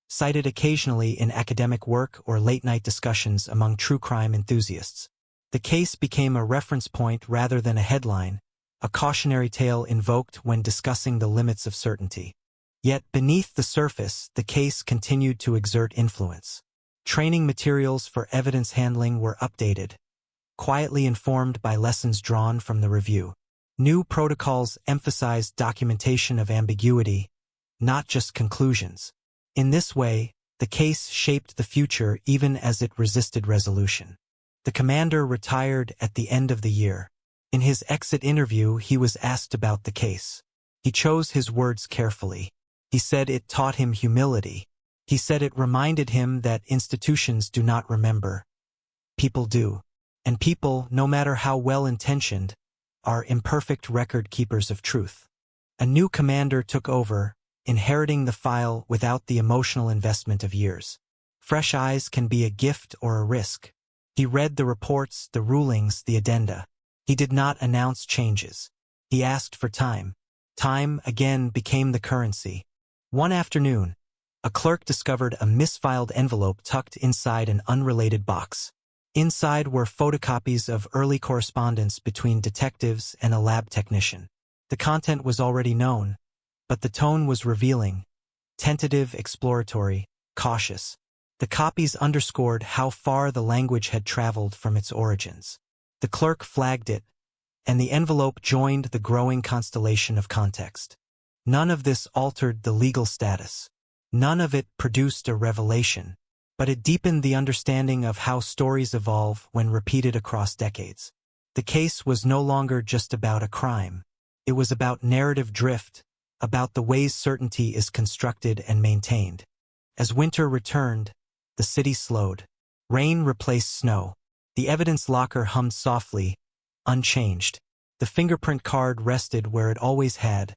cited occasionally in academic work or late-night discussions among true crime enthusiasts. The case became a reference point rather than a headline, a cautionary tale invoked when discussing the limits of certainty. Yet beneath the surface, the case continued to exert influence. Training materials for evidence handling were updated, quietly informed by lessons drawn from the review. New protocols emphasized documentation of ambiguity, not just conclusions. In this way, the case shaped the future even as it resisted resolution. The commander retired at the end of the year. In his exit interview, he was asked about the case. He chose his words carefully. He said it taught him humility. He said it reminded him that institutions do not remember. People do. And people, no matter how well-intentioned, are imperfect record keepers of truth. A new commander took over, inheriting the file without the emotional investment of years. Fresh eyes can be a gift or a risk. He read the reports, the rulings, the addenda. He did not announce changes. He asked for time. Time, again, became the currency. One afternoon, a clerk discovered a misfiled envelope tucked inside an unrelated box. Inside were photocopies of early correspondence between detectives and a lab technician. The content was already known, but the tone was revealing, tentative, exploratory, cautious. The copies underscored how far the language had traveled from its origins. The clerk flagged it, and the envelope joined the growing constellation of context. None of this altered the legal status. None of it produced a revelation, but it deepened the understanding of how stories evolve when repeated across decades. The case was no longer just about a crime. It was about narrative drift, about the ways certainty is constructed and maintained. As winter returned, the city slowed. Rain replaced snow. The evidence locker hummed softly, unchanged. The fingerprint card rested where it always had,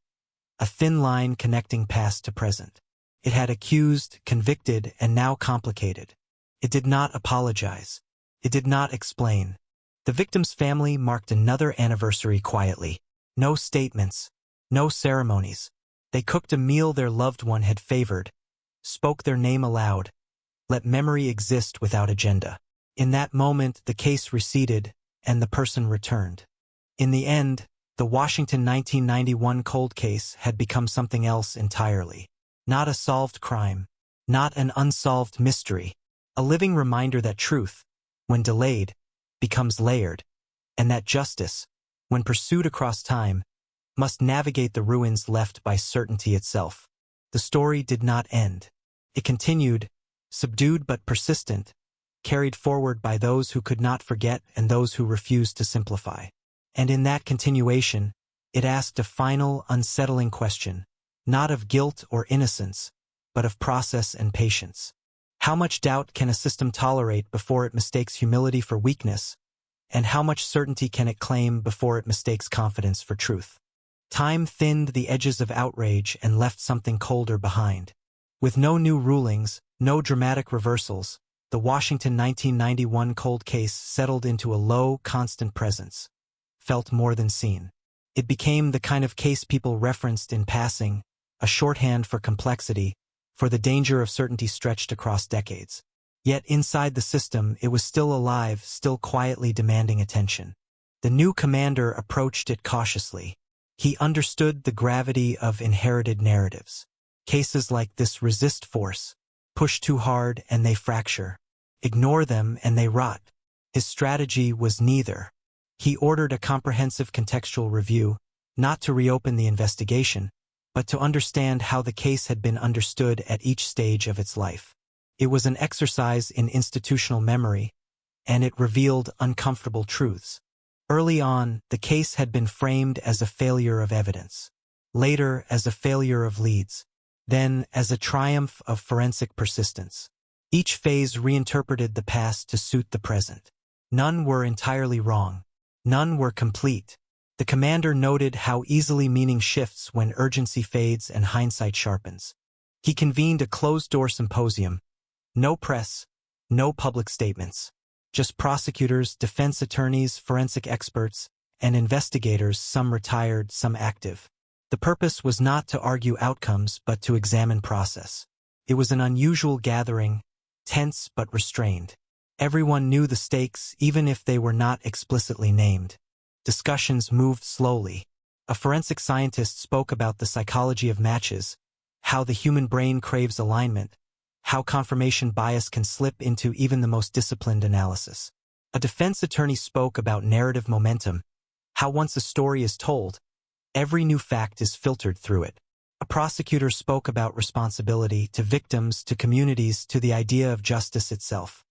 a thin line connecting past to present. It had accused, convicted, and now complicated. It did not apologize. It did not explain. The victim's family marked another anniversary quietly. No statements, no ceremonies. They cooked a meal their loved one had favored, spoke their name aloud, let memory exist without agenda. In that moment, the case receded, and the person returned. In the end, the Washington 1991 cold case had become something else entirely. Not a solved crime, not an unsolved mystery, a living reminder that truth, when delayed, becomes layered, and that justice, when pursued across time, must navigate the ruins left by certainty itself. The story did not end. It continued, subdued but persistent, carried forward by those who could not forget and those who refused to simplify. And in that continuation, it asked a final, unsettling question, not of guilt or innocence, but of process and patience. How much doubt can a system tolerate before it mistakes humility for weakness, and how much certainty can it claim before it mistakes confidence for truth? Time thinned the edges of outrage and left something colder behind. With no new rulings, no dramatic reversals, the Washington 1991 cold case settled into a low, constant presence, felt more than seen. It became the kind of case people referenced in passing, a shorthand for complexity, for the danger of certainty stretched across decades. Yet inside the system, it was still alive, still quietly demanding attention. The new commander approached it cautiously. He understood the gravity of inherited narratives. Cases like this resist force. Push too hard and they fracture. Ignore them and they rot. His strategy was neither. He ordered a comprehensive contextual review, not to reopen the investigation, but to understand how the case had been understood at each stage of its life. It was an exercise in institutional memory, and it revealed uncomfortable truths. Early on, the case had been framed as a failure of evidence. Later, as a failure of leads. Then, as a triumph of forensic persistence. Each phase reinterpreted the past to suit the present. None were entirely wrong. None were complete. The commander noted how easily meaning shifts when urgency fades and hindsight sharpens. He convened a closed-door symposium. No press, no public statements. Just prosecutors, defense attorneys, forensic experts, and investigators, some retired, some active. The purpose was not to argue outcomes, but to examine process. It was an unusual gathering, tense but restrained. Everyone knew the stakes, even if they were not explicitly named. Discussions moved slowly. A forensic scientist spoke about the psychology of matches, how the human brain craves alignment, how confirmation bias can slip into even the most disciplined analysis. A defense attorney spoke about narrative momentum, how once a story is told, every new fact is filtered through it. A prosecutor spoke about responsibility to victims, to communities, to the idea of justice itself.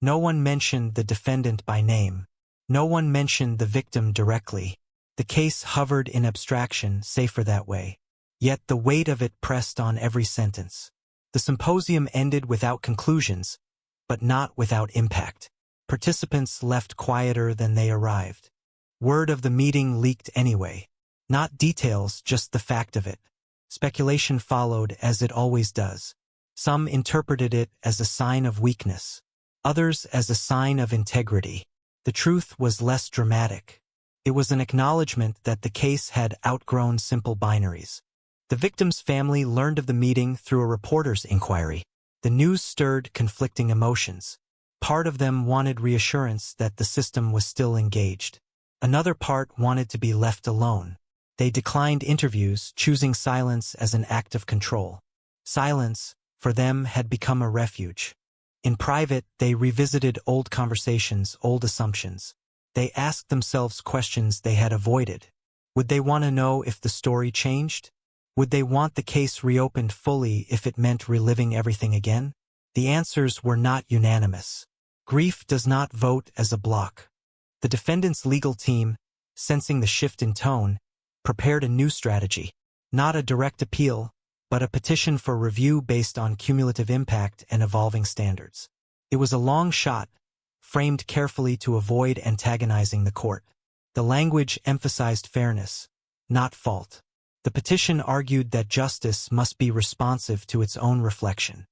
No one mentioned the defendant by name. No one mentioned the victim directly. The case hovered in abstraction, safer that way. Yet the weight of it pressed on every sentence. The symposium ended without conclusions, but not without impact. Participants left quieter than they arrived. Word of the meeting leaked anyway. Not details, just the fact of it. Speculation followed, as it always does. Some interpreted it as a sign of weakness. Others as a sign of integrity. The truth was less dramatic. It was an acknowledgement that the case had outgrown simple binaries. The victim's family learned of the meeting through a reporter's inquiry. The news stirred conflicting emotions. Part of them wanted reassurance that the system was still engaged. Another part wanted to be left alone. They declined interviews, choosing silence as an act of control. Silence, for them, had become a refuge. In private, they revisited old conversations, old assumptions. They asked themselves questions they had avoided. Would they want to know if the story changed? Would they want the case reopened fully if it meant reliving everything again? The answers were not unanimous. Grief does not vote as a bloc. The defendant's legal team, sensing the shift in tone, prepared a new strategy. Not a direct appeal, but a petition for review based on cumulative impact and evolving standards. It was a long shot, framed carefully to avoid antagonizing the court. The language emphasized fairness, not fault. The petition argued that justice must be responsive to its own reflection.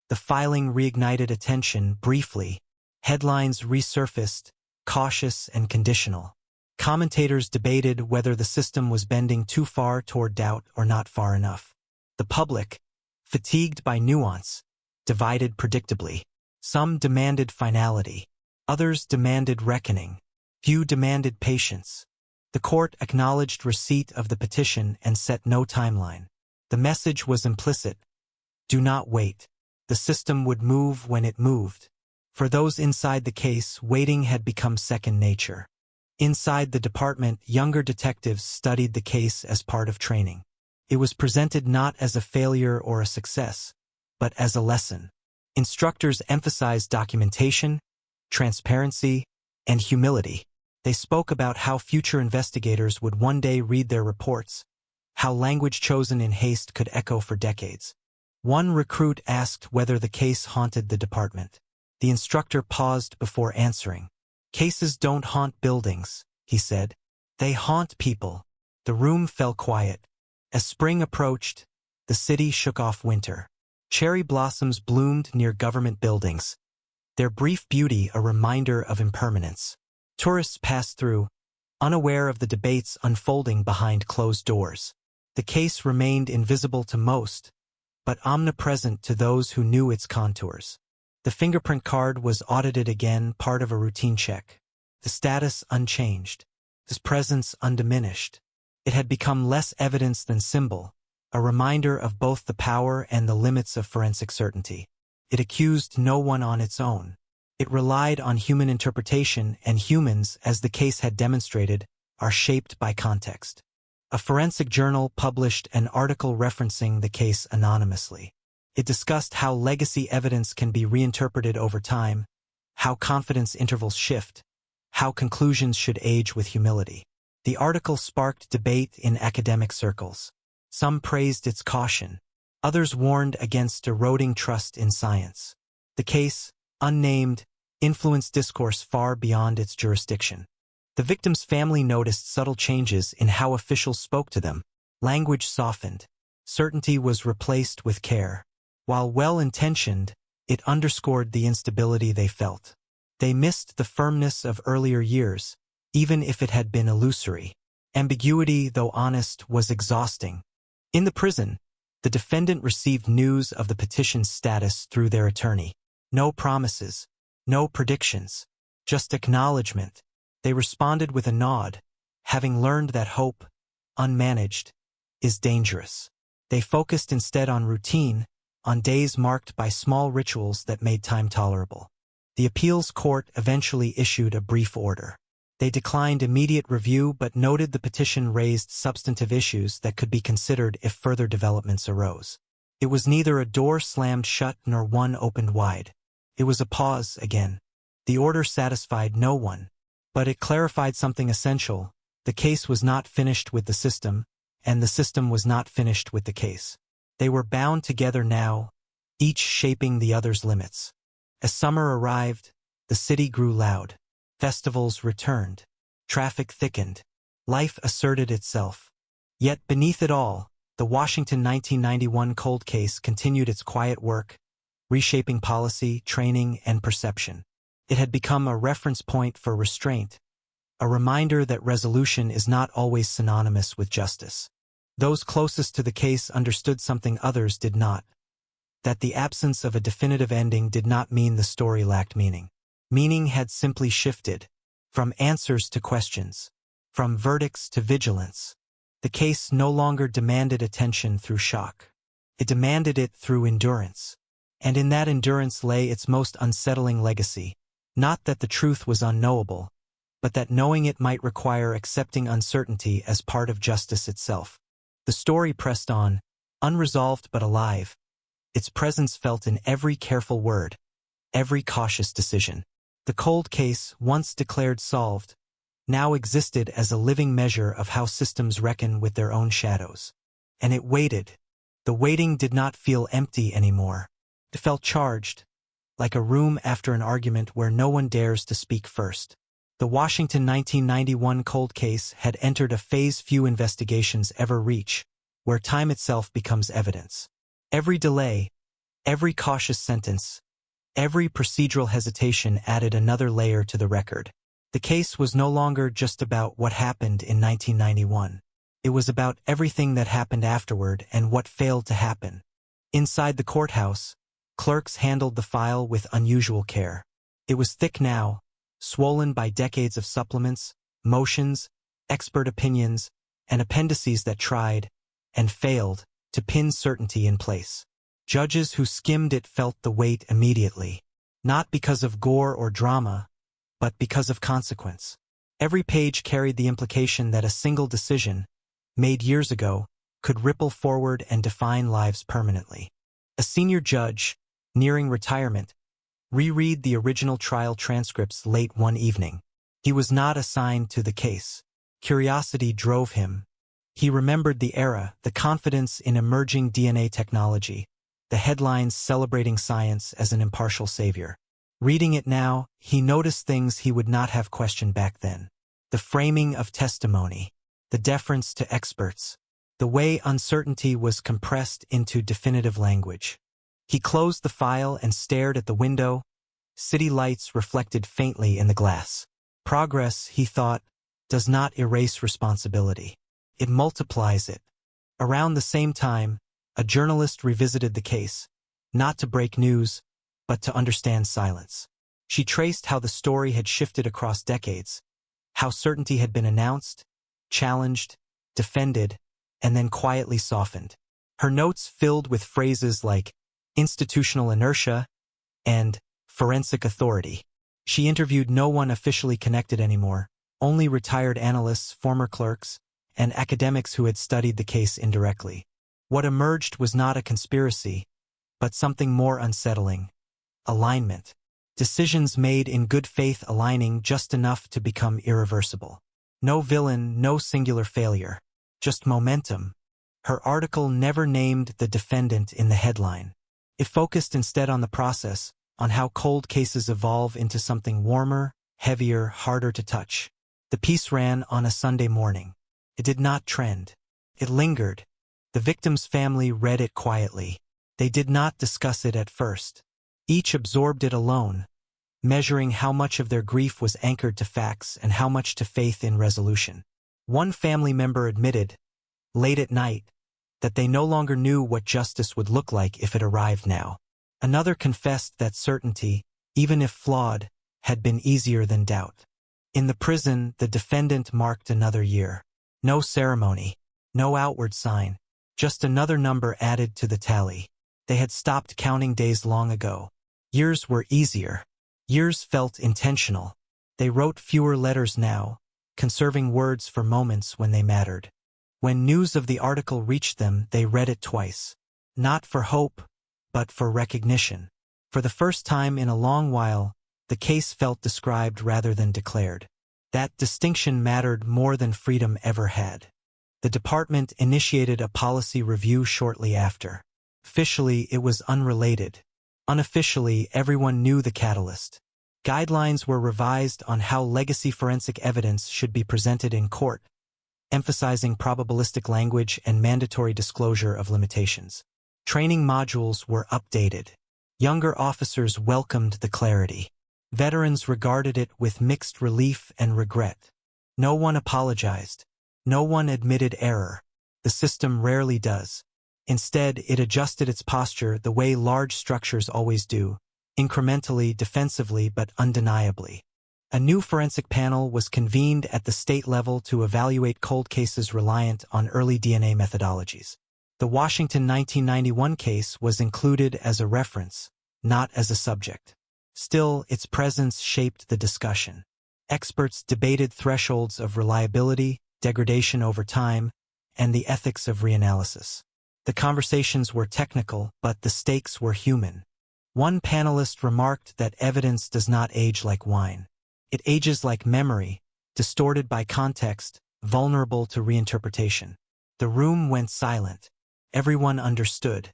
The filing reignited attention briefly. Headlines resurfaced, cautious and conditional. Commentators debated whether the system was bending too far toward doubt or not far enough. The public, fatigued by nuance, divided predictably. Some demanded finality. Others demanded reckoning. Few demanded patience. The court acknowledged receipt of the petition and set no timeline. The message was implicit. Do not wait. The system would move when it moved. For those inside the case, waiting had become second nature. Inside the department, younger detectives studied the case as part of training. It was presented not as a failure or a success, but as a lesson. Instructors emphasized documentation, transparency, and humility. They spoke about how future investigators would one day read their reports, how language chosen in haste could echo for decades. One recruit asked whether the case haunted the department. The instructor paused before answering. Cases don't haunt buildings, he said. They haunt people. The room fell quiet. As spring approached, the city shook off winter. Cherry blossoms bloomed near government buildings. their brief beauty a reminder of impermanence. Tourists passed through, unaware of the debates unfolding behind closed doors. The case remained invisible to most, but omnipresent to those who knew its contours. The fingerprint card was audited again, part of a routine check. The status unchanged, his presence undiminished. It had become less evidence than symbol, a reminder of both the power and the limits of forensic certainty. It accused no one on its own. It relied on human interpretation, and humans, as the case had demonstrated, are shaped by context. A forensic journal published an article referencing the case anonymously. It discussed how legacy evidence can be reinterpreted over time, how confidence intervals shift, how conclusions should age with humility. The article sparked debate in academic circles. Some praised its caution. Others warned against eroding trust in science. The case, unnamed, influenced discourse far beyond its jurisdiction. The victim's family noticed subtle changes in how officials spoke to them. Language softened. Certainty was replaced with care. While well-intentioned, it underscored the instability they felt. They missed the firmness of earlier years, even if it had been illusory. Ambiguity, though honest, was exhausting. In the prison, the defendant received news of the petition's status through their attorney. No promises, no predictions, just acknowledgement. They responded with a nod, having learned that hope, unmanaged, is dangerous. They focused instead on routine, on days marked by small rituals that made time tolerable. The appeals court eventually issued a brief order. They declined immediate review but noted the petition raised substantive issues that could be considered if further developments arose. It was neither a door slammed shut nor one opened wide. It was a pause again. The order satisfied no one, but it clarified something essential. The case was not finished with the system, and the system was not finished with the case. They were bound together now, each shaping the other's limits. As summer arrived, the city grew loud. Festivals returned. Traffic thickened. Life asserted itself. Yet beneath it all, the Washington 1991 cold case continued its quiet work, reshaping policy, training, and perception. It had become a reference point for restraint, a reminder that resolution is not always synonymous with justice. Those closest to the case understood something others did not, that the absence of a definitive ending did not mean the story lacked meaning. Meaning had simply shifted, from answers to questions, from verdicts to vigilance. The case no longer demanded attention through shock. It demanded it through endurance. And in that endurance lay its most unsettling legacy. Not that the truth was unknowable, but that knowing it might require accepting uncertainty as part of justice itself. The story pressed on, unresolved but alive. Its presence felt in every careful word, every cautious decision. The cold case, once declared solved, now existed as a living measure of how systems reckon with their own shadows. And it waited. The waiting did not feel empty anymore. It felt charged, like a room after an argument where no one dares to speak first. The Washington 1991 cold case had entered a phase few investigations ever reach, where time itself becomes evidence. Every delay, every cautious sentence, every procedural hesitation added another layer to the record. The case was no longer just about what happened in 1991. It was about everything that happened afterward and what failed to happen. Inside the courthouse, clerks handled the file with unusual care. It was thick now, swollen by decades of supplements, motions, expert opinions, and appendices that tried, and failed, to pin certainty in place. Judges who skimmed it felt the weight immediately, not because of gore or drama, but because of consequence. Every page carried the implication that a single decision, made years ago, could ripple forward and define lives permanently. A senior judge, nearing retirement, reread the original trial transcripts late one evening. He was not assigned to the case. Curiosity drove him. He remembered the era, the confidence in emerging DNA technology, the headlines celebrating science as an impartial savior. Reading it now, he noticed things he would not have questioned back then. The framing of testimony, the deference to experts, the way uncertainty was compressed into definitive language. He closed the file and stared at the window, City lights reflected faintly in the glass. Progress, he thought, does not erase responsibility. It multiplies it. Around the same time, a journalist revisited the case, not to break news, but to understand silence. She traced how the story had shifted across decades, how certainty had been announced, challenged, defended, and then quietly softened. Her notes filled with phrases like institutional inertia and forensic authority. She interviewed no one officially connected anymore, only retired analysts, former clerks, and academics who had studied the case indirectly. What emerged was not a conspiracy, but something more unsettling: alignment. Decisions made in good faith aligning just enough to become irreversible. No villain, no singular failure, just momentum. Her article never named the defendant in the headline. It focused instead on the process, on how cold cases evolve into something warmer, heavier, harder to touch. The piece ran on a Sunday morning. It did not trend. It lingered. The victim's family read it quietly. They did not discuss it at first. Each absorbed it alone, measuring how much of their grief was anchored to facts and how much to faith in resolution. One family member admitted, late at night, that they no longer knew what justice would look like if it arrived now. Another confessed that certainty, even if flawed, had been easier than doubt. In the prison, the defendant marked another year. No ceremony, no outward sign, just another number added to the tally. They had stopped counting days long ago. Years were easier. Years felt intentional. They wrote fewer letters now, conserving words for moments when they mattered. When news of the article reached them, they read it twice. Not for hope, but for recognition. For the first time in a long while, the case felt described rather than declared. That distinction mattered more than freedom ever had. The department initiated a policy review shortly after. Officially, it was unrelated. Unofficially, everyone knew the catalyst. Guidelines were revised on how legacy forensic evidence should be presented in court, emphasizing probabilistic language and mandatory disclosure of limitations. Training modules were updated. Younger officers welcomed the clarity. Veterans regarded it with mixed relief and regret. No one apologized. No one admitted error. The system rarely does. Instead, it adjusted its posture the way large structures always do, incrementally, defensively, but undeniably. A new forensic panel was convened at the state level to evaluate cold cases reliant on early DNA methodologies. The Washington 1991 case was included as a reference, not as a subject. Still, its presence shaped the discussion. Experts debated thresholds of reliability, degradation over time, and the ethics of reanalysis. The conversations were technical, but the stakes were human. One panelist remarked that evidence does not age like wine. It ages like memory, distorted by context, vulnerable to reinterpretation. The room went silent. Everyone understood.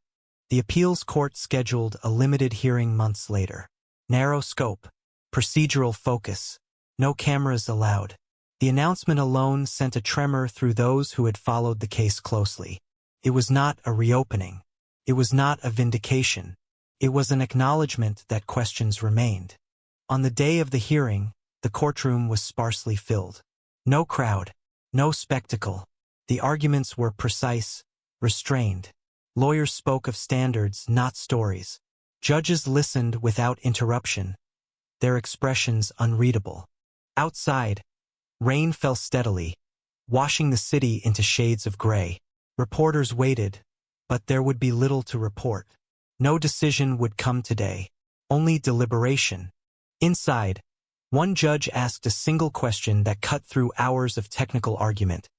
The appeals court scheduled a limited hearing months later. Narrow scope, procedural focus, no cameras allowed. The announcement alone sent a tremor through those who had followed the case closely. It was not a reopening. It was not a vindication. It was an acknowledgement that questions remained. On the day of the hearing, the courtroom was sparsely filled. No crowd, no spectacle. The arguments were precise, restrained. Lawyers spoke of standards, not stories. Judges listened without interruption, their expressions unreadable. Outside, rain fell steadily, washing the city into shades of gray. Reporters waited, but there would be little to report. No decision would come today, only deliberation. Inside, one judge asked a single question that cut through hours of technical argument.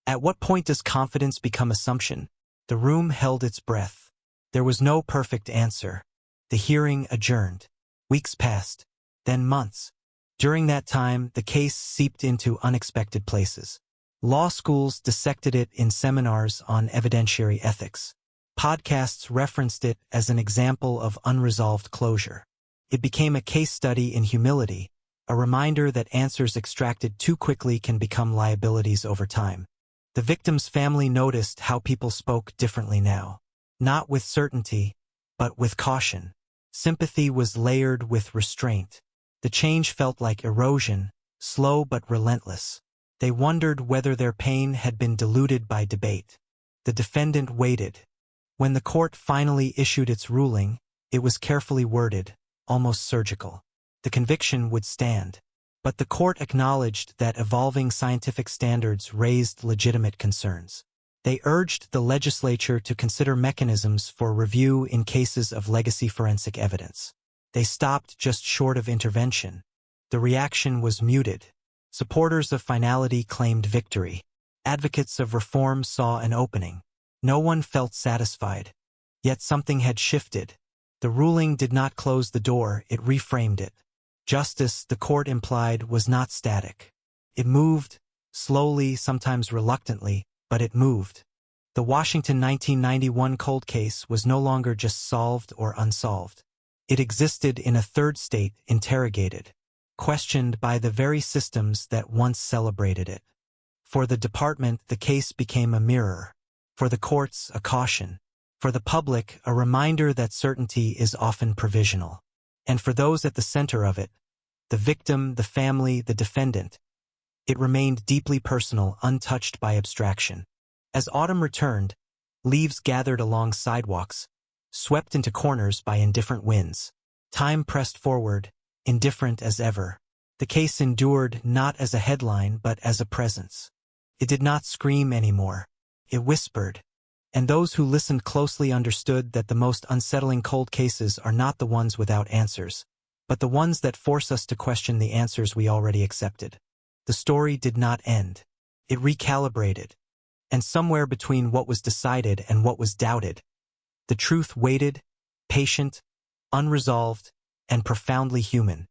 At what point does confidence become assumption? The room held its breath. There was no perfect answer. The hearing adjourned. Weeks passed, then months. During that time, the case seeped into unexpected places. Law schools dissected it in seminars on evidentiary ethics. Podcasts referenced it as an example of unresolved closure. It became a case study in humility, a reminder that answers extracted too quickly can become liabilities over time. The victim's family noticed how people spoke differently now. Not with certainty, but with caution. Sympathy was layered with restraint. The change felt like erosion, slow but relentless. They wondered whether their pain had been diluted by debate. The defendant waited. When the court finally issued its ruling, it was carefully worded, almost surgical. The conviction would stand. But the court acknowledged that evolving scientific standards raised legitimate concerns. They urged the legislature to consider mechanisms for review in cases of legacy forensic evidence. They stopped just short of intervention. The reaction was muted. Supporters of finality claimed victory. Advocates of reform saw an opening. No one felt satisfied. Yet something had shifted. The ruling did not close the door, it reframed it. Justice, the court implied, was not static. It moved, slowly, sometimes reluctantly, but it moved. The Washington 1991 cold case was no longer just solved or unsolved. It existed in a third state, interrogated, questioned by the very systems that once celebrated it. For the department, the case became a mirror. For the courts, a caution. For the public, a reminder that certainty is often provisional. And for those at the center of it, the victim, the family, the defendant, it remained deeply personal, untouched by abstraction. As autumn returned, leaves gathered along sidewalks, swept into corners by indifferent winds. Time pressed forward, indifferent as ever. The case endured not as a headline but as a presence. It did not scream anymore. It whispered. And those who listened closely understood that the most unsettling cold cases are not the ones without answers, but the ones that force us to question the answers we already accepted. The story did not end. It recalibrated. And somewhere between what was decided and what was doubted, the truth waited, patient, unresolved, and profoundly human.